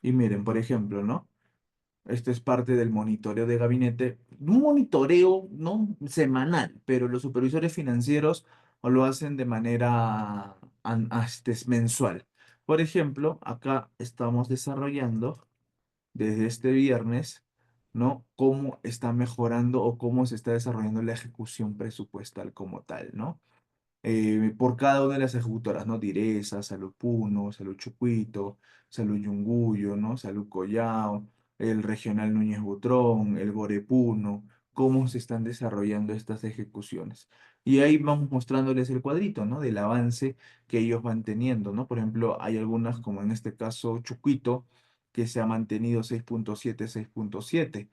A: Y miren, por ejemplo, ¿no? Esto es parte del monitoreo de gabinete, un monitoreo no semanal, pero los supervisores financieros lo hacen de manera mensual. Por ejemplo, acá estamos desarrollando desde este viernes, ¿no? Cómo está mejorando o cómo se está desarrollando la ejecución presupuestal como tal, ¿no? Por cada una de las ejecutoras, ¿no? Direza, Salud Puno, Salud Chucuito, Salud Yunguyo, ¿no? Salud Collao, el Regional Núñez Butrón, el Gore Puno, cómo se están desarrollando estas ejecuciones. Y ahí vamos mostrándoles el cuadrito, ¿no? Del avance que ellos van teniendo, ¿no? Por ejemplo, hay algunas, como en este caso Chucuito, que se ha mantenido 6.7, 6.7.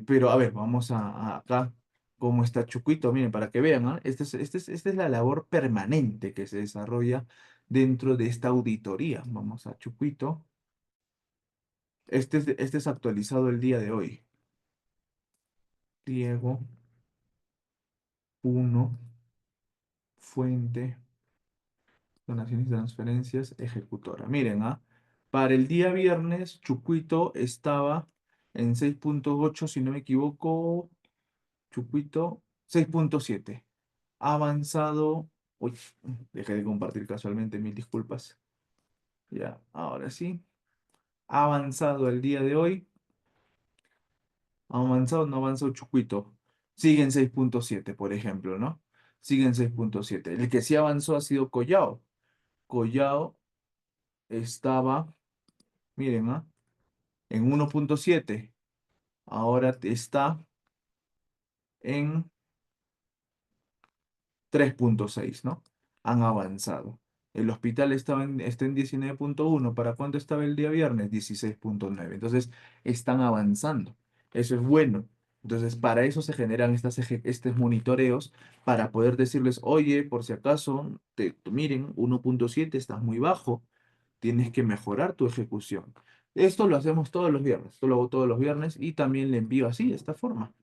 A: Pero a ver, vamos a acá cómo está Chucuito, miren, para que vean, ¿ah? Esta es la labor permanente que se desarrolla dentro de esta auditoría. Vamos a Chucuito. Este es actualizado el día de hoy. Diego, uno, fuente, donaciones y transferencias, ejecutora. Miren, ¿ah? Para el día viernes, Chucuito estaba en 6.8, si no me equivoco, Chucuito, 6.7. Ha avanzado. Uy, dejé de compartir casualmente, mil disculpas. Ya, ahora sí. Ha avanzado el día de hoy. Ha avanzado, no avanzó Chucuito. Sigue en 6.7, por ejemplo, ¿no? Sigue en 6.7. El que sí avanzó ha sido Collao. Collao estaba, miren, ¿ah? En 1.7. Ahora está en 3.6, ¿no? Han avanzado. El hospital está en 19,1. ¿Para cuánto estaba el día viernes? 16,9. Entonces, están avanzando. Eso es bueno. Entonces, para eso se generan estos monitoreos, para poder decirles, oye, por si acaso, miren, 1,7 estás muy bajo, tienes que mejorar tu ejecución. Esto lo hacemos todos los viernes, esto lo hago todos los viernes y también le envío así, de esta forma,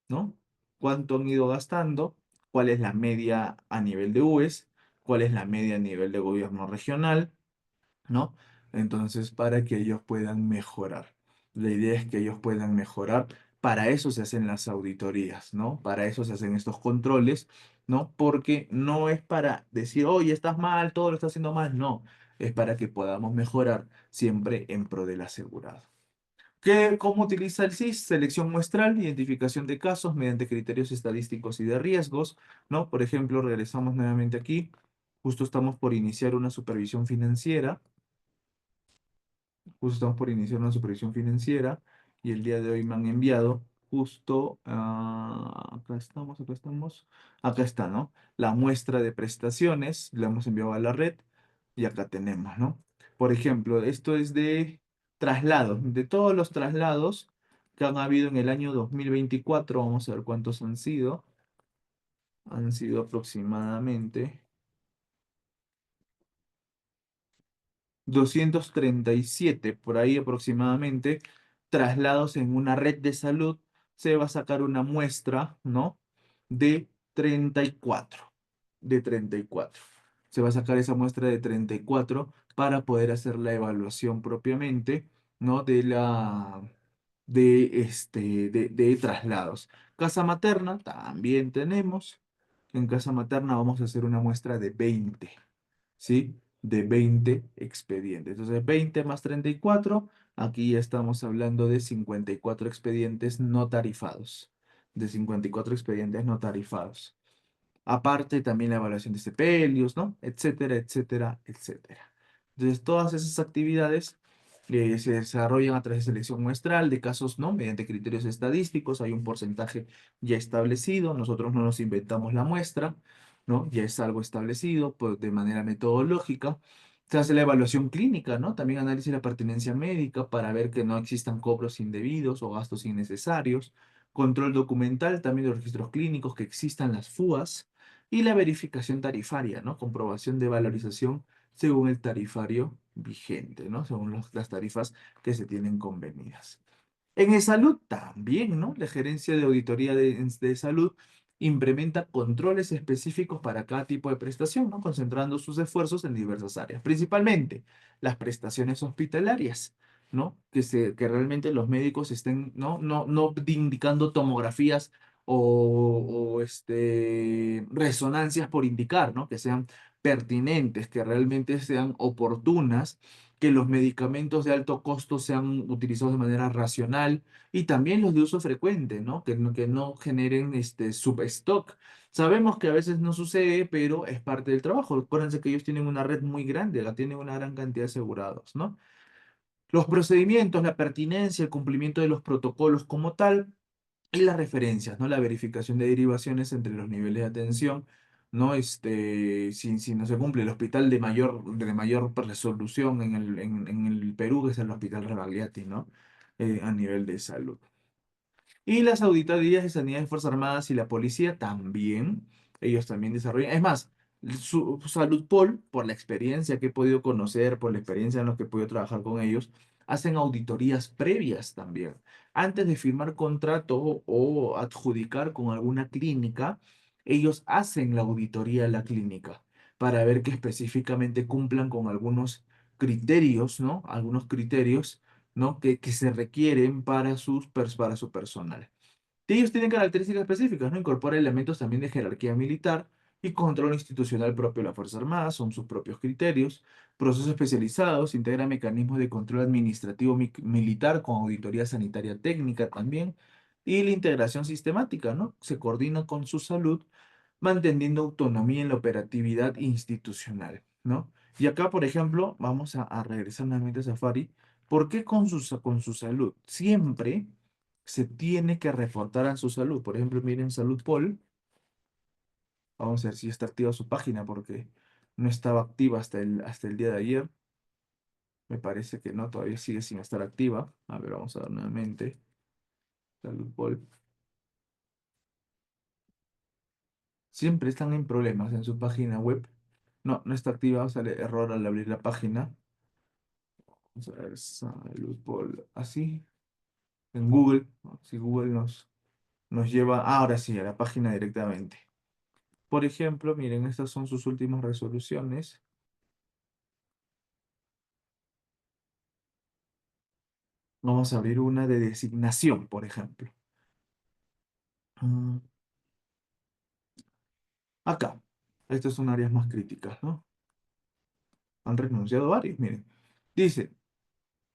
A: ¿no? ¿Cuánto han ido gastando? ¿Cuál es la media a nivel de UES? ¿Cuál es la media a nivel de gobierno regional? ¿No? Entonces, para que ellos puedan mejorar. La idea es que ellos puedan mejorar. Para eso se hacen las auditorías, ¿no? Para eso se hacen estos controles, ¿no? Porque no es para decir, oye, estás mal, todo lo estás haciendo mal. No, es para que podamos mejorar siempre en pro del asegurado. ¿Cómo utiliza el SIS? Selección muestral, identificación de casos mediante criterios estadísticos y de riesgos, ¿no? Por ejemplo, regresamos nuevamente aquí. Justo estamos por iniciar una supervisión financiera. Justo estamos por iniciar una supervisión financiera y el día de hoy me han enviado justo, acá está, ¿no? La muestra de prestaciones, la hemos enviado a la red y acá tenemos, ¿no? Por ejemplo, esto es de traslados, de todos los traslados que han habido en el año 2024, vamos a ver cuántos han sido aproximadamente 237 por ahí aproximadamente, traslados en una red de salud. Se va a sacar una muestra, ¿no? De 34, de 34. Se va a sacar esa muestra de 34 para poder hacer la evaluación propiamente, ¿no? De traslados. Casa materna también tenemos. En casa materna vamos a hacer una muestra de 20. ¿Sí? De 20 expedientes. Entonces, 20 más 34, aquí ya estamos hablando de 54 expedientes no tarifados. De 54 expedientes no tarifados. Aparte, también la evaluación de sepelios, ¿no? Etcétera, etcétera, etcétera. Entonces, todas esas actividades se desarrollan a través de selección muestral de casos, ¿no? Mediante criterios estadísticos, hay un porcentaje ya establecido, nosotros no nos inventamos la muestra, ¿no? Ya es algo establecido pues, de manera metodológica. Se hace la evaluación clínica, ¿no? También análisis de la pertinencia médica para ver que no existan cobros indebidos o gastos innecesarios. Control documental, también de los registros clínicos, que existan las FUAs. Y la verificación tarifaria, ¿no? Comprobación de valorización según el tarifario vigente, ¿no? Según las tarifas que se tienen convenidas. En salud también, ¿no? La gerencia de auditoría de salud implementa controles específicos para cada tipo de prestación, ¿no? Concentrando sus esfuerzos en diversas áreas, principalmente las prestaciones hospitalarias, ¿no? Que realmente los médicos estén, no indicando tomografías o resonancias por indicar, ¿no? Que sean pertinentes, que realmente sean oportunas, que los medicamentos de alto costo sean utilizados de manera racional y también los de uso frecuente, ¿no? Que no generen substock. Sabemos que a veces no sucede, pero es parte del trabajo. Acuérdense que ellos tienen una red muy grande, tienen una gran cantidad de asegurados, ¿no? Los procedimientos, la pertinencia, el cumplimiento de los protocolos como tal, y las referencias, ¿no? La verificación de derivaciones entre los niveles de atención, ¿no? Si no se cumple el hospital de mayor resolución en el Perú, que es el Hospital Rebagliati, ¿no? A nivel de salud. Y las auditorías de sanidad de Fuerzas Armadas y la policía también, ellos también desarrollan. Es más, su Salud Pol, por la experiencia que he podido conocer, por la experiencia en la que he podido trabajar con ellos, hacen auditorías previas también. Antes de firmar contrato o adjudicar con alguna clínica, ellos hacen la auditoría de la clínica para ver que específicamente cumplan con algunos criterios, ¿no? Algunos criterios, ¿no? que se requieren para su personal. Y ellos tienen características específicas, ¿no? Incorpora elementos también de jerarquía militar y control institucional propio de las Fuerzas Armadas, son sus propios criterios, procesos especializados, integra mecanismos de control administrativo militar con auditoría sanitaria técnica también, y la integración sistemática, ¿no? Se coordina con su salud, manteniendo autonomía en la operatividad institucional, ¿no? Y acá, por ejemplo, vamos a regresar nuevamente a Safari. ¿Por qué con su salud? Siempre se tiene que reportar a su salud. Por ejemplo, miren Salud Pol. Vamos a ver si está activa su página porque no estaba activa hasta el día de ayer. Me parece que no, todavía sigue sin estar activa. A ver, vamos a ver nuevamente. Salud Pol. Siempre están en problemas en su página web. No, no está activa, sale error al abrir la página. Vamos a ver, Salud Pol. Así, en Google. ¿No? Si Google nos lleva, ahora sí, a la página directamente. Por ejemplo, miren, estas son sus últimas resoluciones. Vamos a abrir una de designación, por ejemplo. Mm, Acá. Estas son áreas más críticas, ¿no? Han renunciado varios, miren. Dice,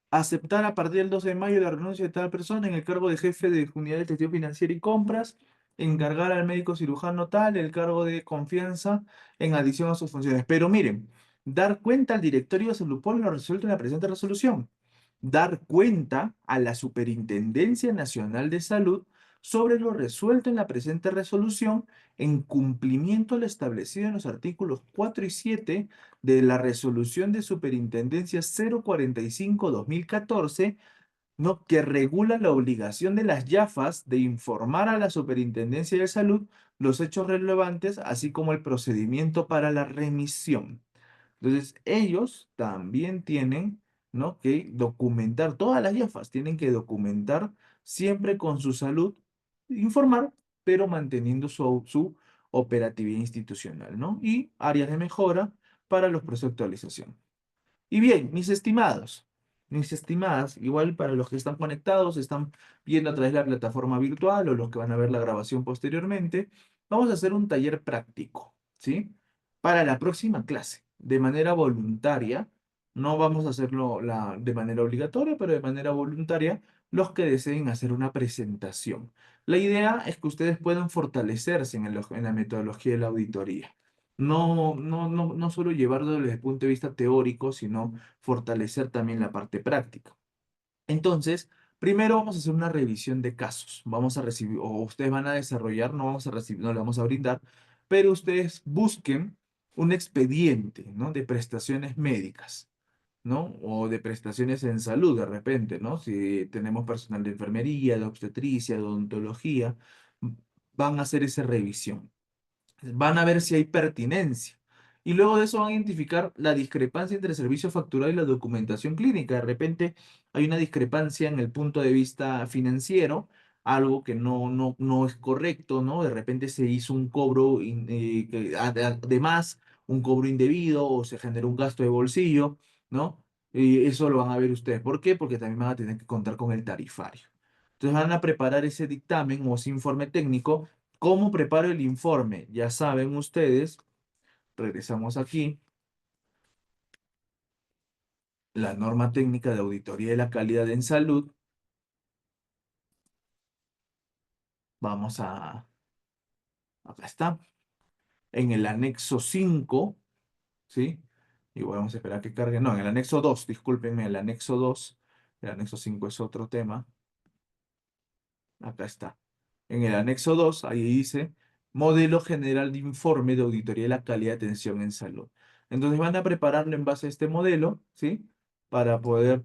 A: aceptar a partir del 12 de mayo la renuncia de tal persona en el cargo de jefe de unidad de gestión financiera y compras, encargar al médico cirujano tal el cargo de confianza en adición a sus funciones. Pero miren, dar cuenta al directorio de Saludpol lo resuelto en la presente resolución. Dar cuenta a la Superintendencia Nacional de Salud sobre lo resuelto en la presente resolución en cumplimiento a lo establecido en los artículos 4 y 7 de la Resolución de Superintendencia 045-2014, ¿no? Que regula la obligación de las YAFAs de informar a la Superintendencia de Salud los hechos relevantes, así como el procedimiento para la remisión. Entonces, ellos también tienen, ¿no? que documentar, todas las IAFAs tienen que documentar siempre con su salud, informar, pero manteniendo su operatividad institucional, ¿no? Y áreas de mejora para los procesos de actualización. Y bien, mis estimadas, igual para los que están conectados, están viendo a través de la plataforma virtual o los que van a ver la grabación posteriormente, vamos a hacer un taller práctico, ¿sí? Para la próxima clase, de manera voluntaria, no vamos a hacerlo de manera obligatoria, pero de manera voluntaria, los que deseen hacer una presentación. La idea es que ustedes puedan fortalecerse en la metodología de la auditoría. No solo llevarlo desde el punto de vista teórico, sino fortalecer también la parte práctica. Entonces, primero vamos a hacer una revisión de casos. Vamos a recibir, o ustedes van a desarrollar, no vamos a recibir, no le vamos a brindar, pero ustedes busquen un expediente, ¿no? De prestaciones médicas, ¿no? O de prestaciones en salud de repente, ¿no? Si tenemos personal de enfermería, de obstetricia, de odontología, van a hacer esa revisión, van a ver si hay pertinencia. Y luego de eso van a identificar la discrepancia entre el servicio facturado y la documentación clínica. De repente hay una discrepancia en el punto de vista financiero, algo que no es correcto, ¿no? De repente se hizo un cobro de más, un cobro indebido o se generó un gasto de bolsillo, ¿no? Y eso lo van a ver ustedes. ¿Por qué? Porque también van a tener que contar con el tarifario. Entonces van a preparar ese dictamen o ese informe técnico. ¿Cómo preparo el informe? Ya saben ustedes, regresamos aquí, la norma técnica de auditoría de la calidad en salud. Vamos acá está, en el anexo 5, ¿sí? Y vamos a esperar que cargue, no, en el anexo 2, discúlpenme, el anexo 2, el anexo 5 es otro tema. Acá está. En el anexo 2, ahí dice Modelo General de Informe de Auditoría de la Calidad de Atención en Salud. Entonces van a prepararlo en base a este modelo, ¿sí? Para poder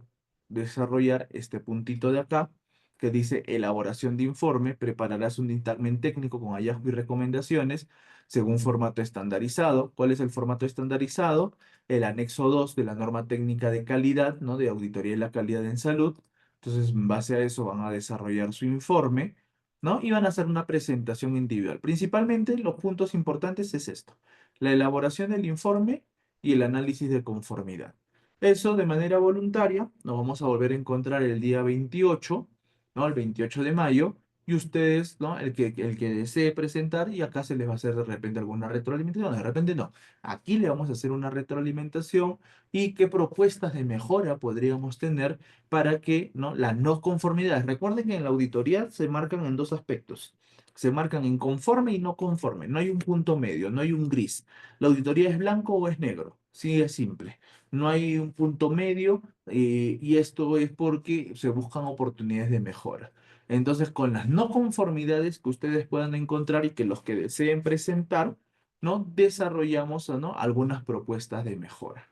A: desarrollar este puntito de acá, que dice elaboración de informe, prepararás un dictamen técnico con hallazgos y recomendaciones según formato estandarizado. ¿Cuál es el formato estandarizado? El anexo 2 de la norma técnica de calidad, ¿no? De auditoría de la calidad en salud. Entonces, en base a eso van a desarrollar su informe, ¿no? Y van a hacer una presentación individual. Principalmente los puntos importantes es esto, la elaboración del informe y el análisis de conformidad. Eso de manera voluntaria, nos vamos a volver a encontrar el día 28, ¿no? El 28 de mayo, y ustedes, ¿no? El que desee presentar, y acá se les va a hacer de repente alguna retroalimentación, de repente no. Aquí le vamos a hacer una retroalimentación y qué propuestas de mejora podríamos tener para que, ¿no? La no conformidad. Recuerden que en la auditoría se marcan en dos aspectos. Se marcan en conforme y no conforme. No hay un punto medio, no hay un gris. La auditoría es blanco o es negro. Sí, es simple. No hay un punto medio, y esto es porque se buscan oportunidades de mejora. Entonces, con las no conformidades que ustedes puedan encontrar y que los que deseen presentar, ¿no? Desarrollamos, ¿no? algunas propuestas de mejora.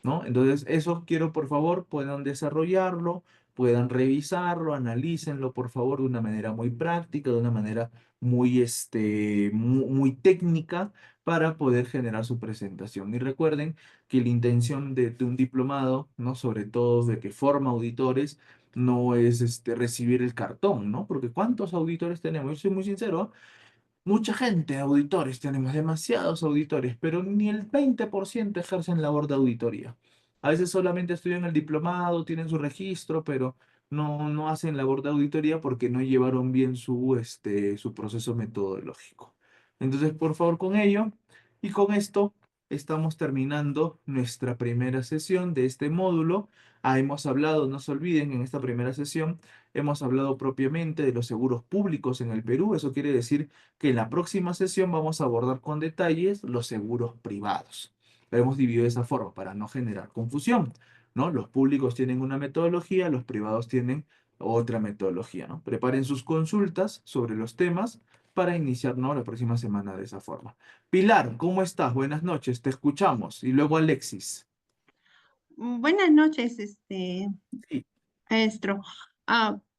A: ¿No? Entonces, eso quiero, por favor, puedan desarrollarlo, puedan revisarlo, analícenlo, por favor, de una manera muy práctica, de una manera muy técnica para poder generar su presentación. Y recuerden que la intención de un diplomado, ¿no? Sobre todo de que forma auditores, no es recibir el cartón, ¿no? Porque ¿cuántos auditores tenemos? Yo soy muy sincero, mucha gente, auditores, tenemos demasiados auditores, pero ni el 20% ejercen labor de auditoría. A veces solamente estudian el diplomado, tienen su registro, pero no hacen labor de auditoría porque no llevaron bien su proceso metodológico. Entonces, por favor, con ello y con esto estamos terminando nuestra primera sesión de este módulo. Hemos hablado, no se olviden, en esta primera sesión hemos hablado propiamente de los seguros públicos en el Perú. Eso quiere decir que en la próxima sesión vamos a abordar con detalles los seguros privados. Lo hemos dividido de esa forma para no generar confusión, ¿no? Los públicos tienen una metodología, los privados tienen otra metodología, ¿no? Preparen sus consultas sobre los temas para iniciar, ¿no? la próxima semana de esa forma. Pilar, ¿cómo estás? Buenas noches, te escuchamos. Y luego Alexis.
D: Buenas noches,
A: Sí,
D: maestro.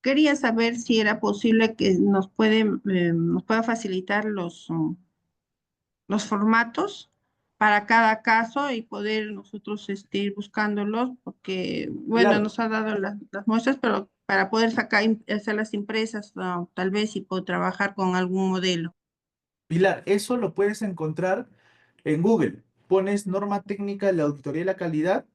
D: Quería saber si era posible que nos pueda facilitar los formatos para cada caso y poder nosotros ir buscándolos, porque, bueno,
A: claro.
D: nos ha dado las muestras, pero para poder hacer las impresas, tal vez y puedo trabajar con algún modelo.
A: Pilar, eso lo puedes encontrar en Google. Pones norma técnica de la auditoría de la calidad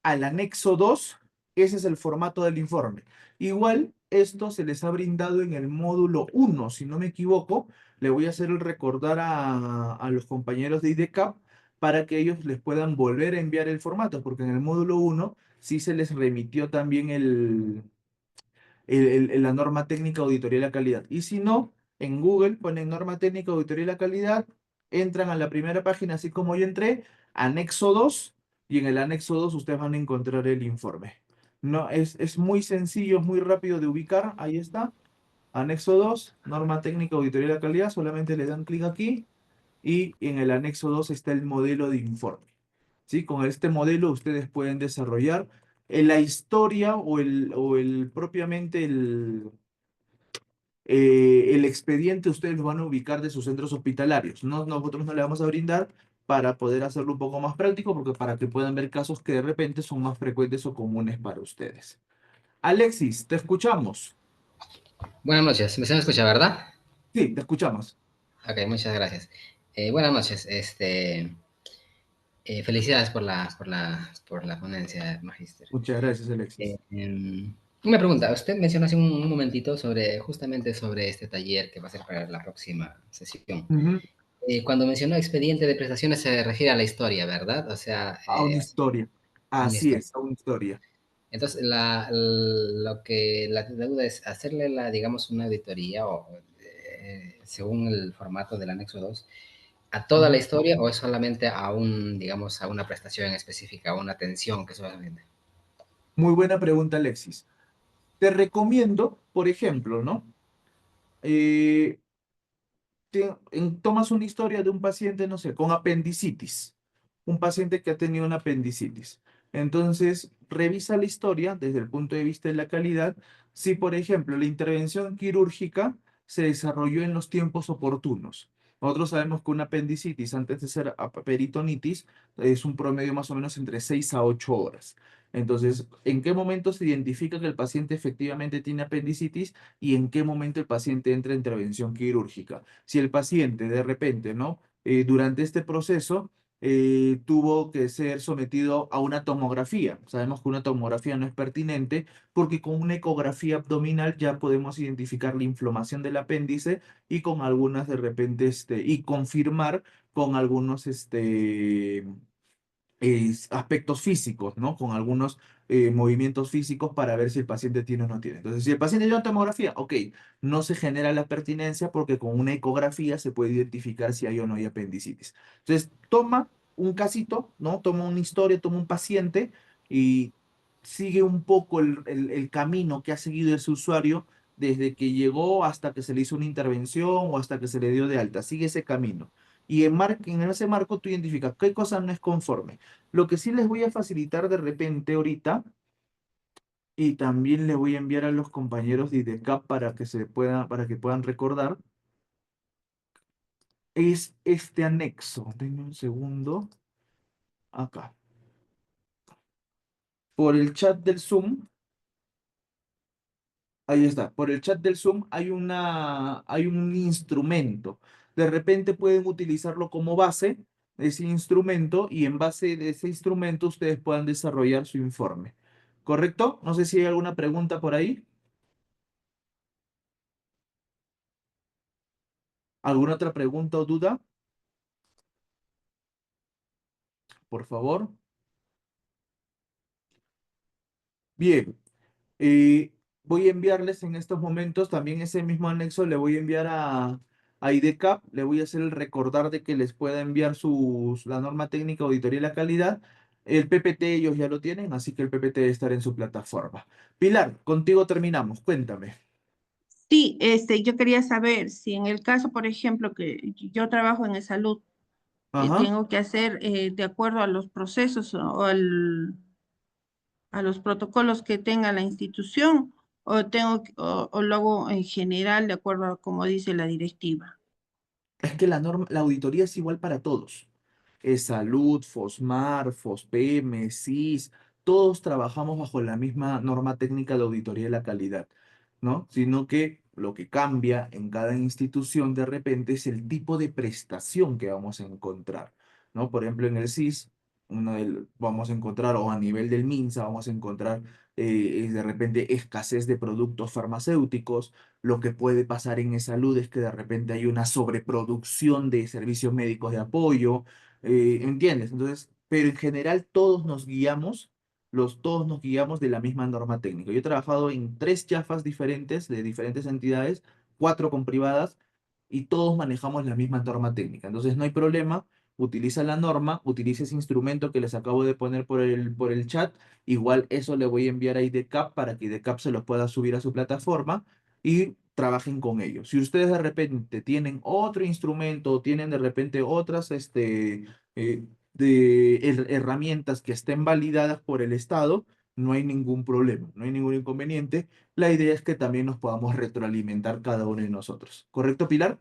A: al anexo 2. Ese es el formato del informe. Igual, esto se les ha brindado en el módulo 1, si no me equivoco. Le voy a hacer el recordar a los compañeros de IDCAP para que ellos les puedan volver a enviar el formato, porque en el módulo 1 sí se les remitió también la norma técnica auditoría de la calidad. Y si no, en Google ponen norma técnica auditoría de la calidad, entran a la primera página, así como yo entré, anexo 2, y en el anexo 2 ustedes van a encontrar el informe. No, es muy sencillo, es muy rápido de ubicar, ahí está. Anexo 2 norma técnica auditoría de la calidad, solamente le dan clic aquí y en el anexo 2 está el modelo de informe. ¿Sí? Con este modelo ustedes pueden desarrollar la historia o propiamente el expediente, ustedes lo van a ubicar de sus centros hospitalarios. No, nosotros no le vamos a brindar para poder hacerlo un poco más práctico, porque para que puedan ver casos que de repente son más frecuentes o comunes para ustedes. Alexis, te escuchamos.
E: Buenas noches, ¿me se me escucha, verdad?
A: Sí, te escuchamos.
E: Ok, muchas gracias. Buenas noches, felicidades por la ponencia, Magíster.
A: Muchas gracias, Alexis.
E: Una pregunta, usted mencionó hace un momentito justamente sobre este taller que va a ser para la próxima sesión.
A: Ujú.
E: Cuando mencionó expediente de prestaciones se refiere a la historia, ¿verdad? O sea,
A: A una historia.
E: a una
A: Así
E: historia.
A: es, a una historia.
E: Entonces, la duda es hacerle digamos, una auditoría o según el formato del anexo 2 a toda la
A: Ujú.
E: historia o es solamente digamos, a una prestación específica, a una atención que se va a vender.
A: Muy buena pregunta, Alexis. Te recomiendo, por ejemplo, ¿no? Eh, tomas una historia de un paciente, no sé, con apendicitis, un paciente que ha tenido una apendicitis. Entonces, revisa la historia desde el punto de vista de la calidad. Si, por ejemplo, la intervención quirúrgica se desarrolló en los tiempos oportunos. Nosotros sabemos que una apendicitis, antes de ser peritonitis, es un promedio más o menos entre 6 a 8 horas. Entonces, ¿en qué momento se identifica que el paciente efectivamente tiene apendicitis y en qué momento el paciente entra en intervención quirúrgica? Si el paciente de repente, ¿no? Durante este proceso tuvo que ser sometido a una tomografía. Sabemos que una tomografía no es pertinente porque con una ecografía abdominal ya podemos identificar la inflamación del apéndice y con algunas de repente, y confirmar con algunos, aspectos físicos, ¿no? Con algunos movimientos físicos para ver si el paciente tiene o no tiene. Entonces, si el paciente tiene una tomografía, ok, no se genera la pertinencia porque con una ecografía se puede identificar si hay o no hay apendicitis. Entonces, toma un casito, ¿no? Toma una historia, toma un paciente y sigue un poco el camino que ha seguido ese usuario desde que llegó hasta que se le hizo una intervención o hasta que se le dio de alta. Sigue ese camino. y en ese marco tú identificas qué cosa no es conforme. Lo que sí les voy a facilitar de repente ahorita, y también le voy a enviar a los compañeros de IDECAP para que puedan recordar, es este anexo. Denme un segundo. Acá. Por el chat del Zoom, ahí está. Por el chat del Zoom hay un instrumento. De repente pueden utilizarlo como base, ese instrumento, y en base de ese instrumento ustedes puedan desarrollar su informe. ¿Correcto? No sé si hay alguna pregunta por ahí. ¿Alguna otra pregunta o duda? Por favor. Bien. Eh, Voy a enviarles en estos momentos también ese mismo anexo, le voy a enviar a IDECAP, le voy a hacer el recordar de que les pueda enviar la norma técnica auditoría y la calidad. El PPT ellos ya lo tienen, así que el PPT debe estar en su plataforma. Pilar, contigo terminamos, cuéntame.
D: Sí, yo quería saber si en el caso, por ejemplo, que yo trabajo en salud,
A: Ajá.
D: tengo que hacer de acuerdo a los procesos a los protocolos que tenga la institución o lo hago en general de acuerdo a como dice la directiva.
A: Es que la auditoría es igual para todos. Salud, FOSMAR, FOSPEM, SIS, todos trabajamos bajo la misma norma técnica de auditoría de la calidad, ¿no? Sino que lo que cambia en cada institución de repente es el tipo de prestación que vamos a encontrar, ¿no? Por ejemplo, en el SIS, vamos a encontrar, o a nivel del MINSA, vamos a encontrar de repente escasez de productos farmacéuticos. Lo que puede pasar en salud es que de repente hay una sobreproducción de servicios médicos de apoyo, ¿entiendes? Entonces, pero en general todos nos guiamos de la misma norma técnica. Yo he trabajado en 3 diferentes de diferentes entidades, 4 con privadas, y todos manejamos la misma norma técnica. Entonces, no hay problema. Utiliza la norma, utiliza ese instrumento que les acabo de poner por el chat. Igual eso le voy a enviar a IDECAP para que IDECAP se los pueda subir a su plataforma y trabajen con ellos. Si ustedes de repente tienen otro instrumento o tienen de repente otras herramientas que estén validadas por el Estado, no hay ningún problema, no hay ningún inconveniente. La idea es que también nos podamos retroalimentar cada uno de nosotros. ¿Correcto, Pilar?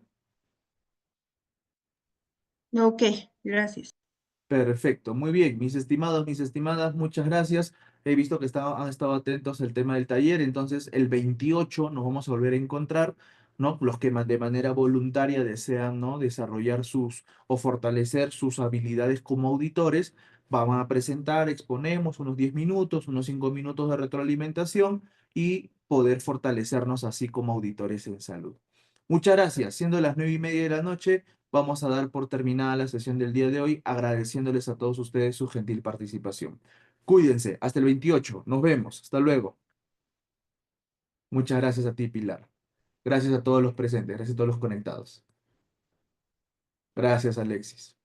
D: Ok, gracias.
A: Perfecto, muy bien, mis estimados, mis estimadas, muchas gracias. He visto que han estado atentos al tema del taller, entonces el 28 nos vamos a volver a encontrar, ¿no? Los que de manera voluntaria desean, ¿no? Desarrollar o fortalecer sus habilidades como auditores, vamos a presentar, exponemos unos 10 minutos, unos 5 minutos de retroalimentación y poder fortalecernos así como auditores en salud. Muchas gracias, siendo las 9:30 de la noche. Vamos a dar por terminada la sesión del día de hoy, agradeciéndoles a todos ustedes su gentil participación. Cuídense, hasta el 28. Nos vemos. Hasta luego. Muchas gracias a ti, Pilar. Gracias a todos los presentes, gracias a todos los conectados. Gracias, Alexis.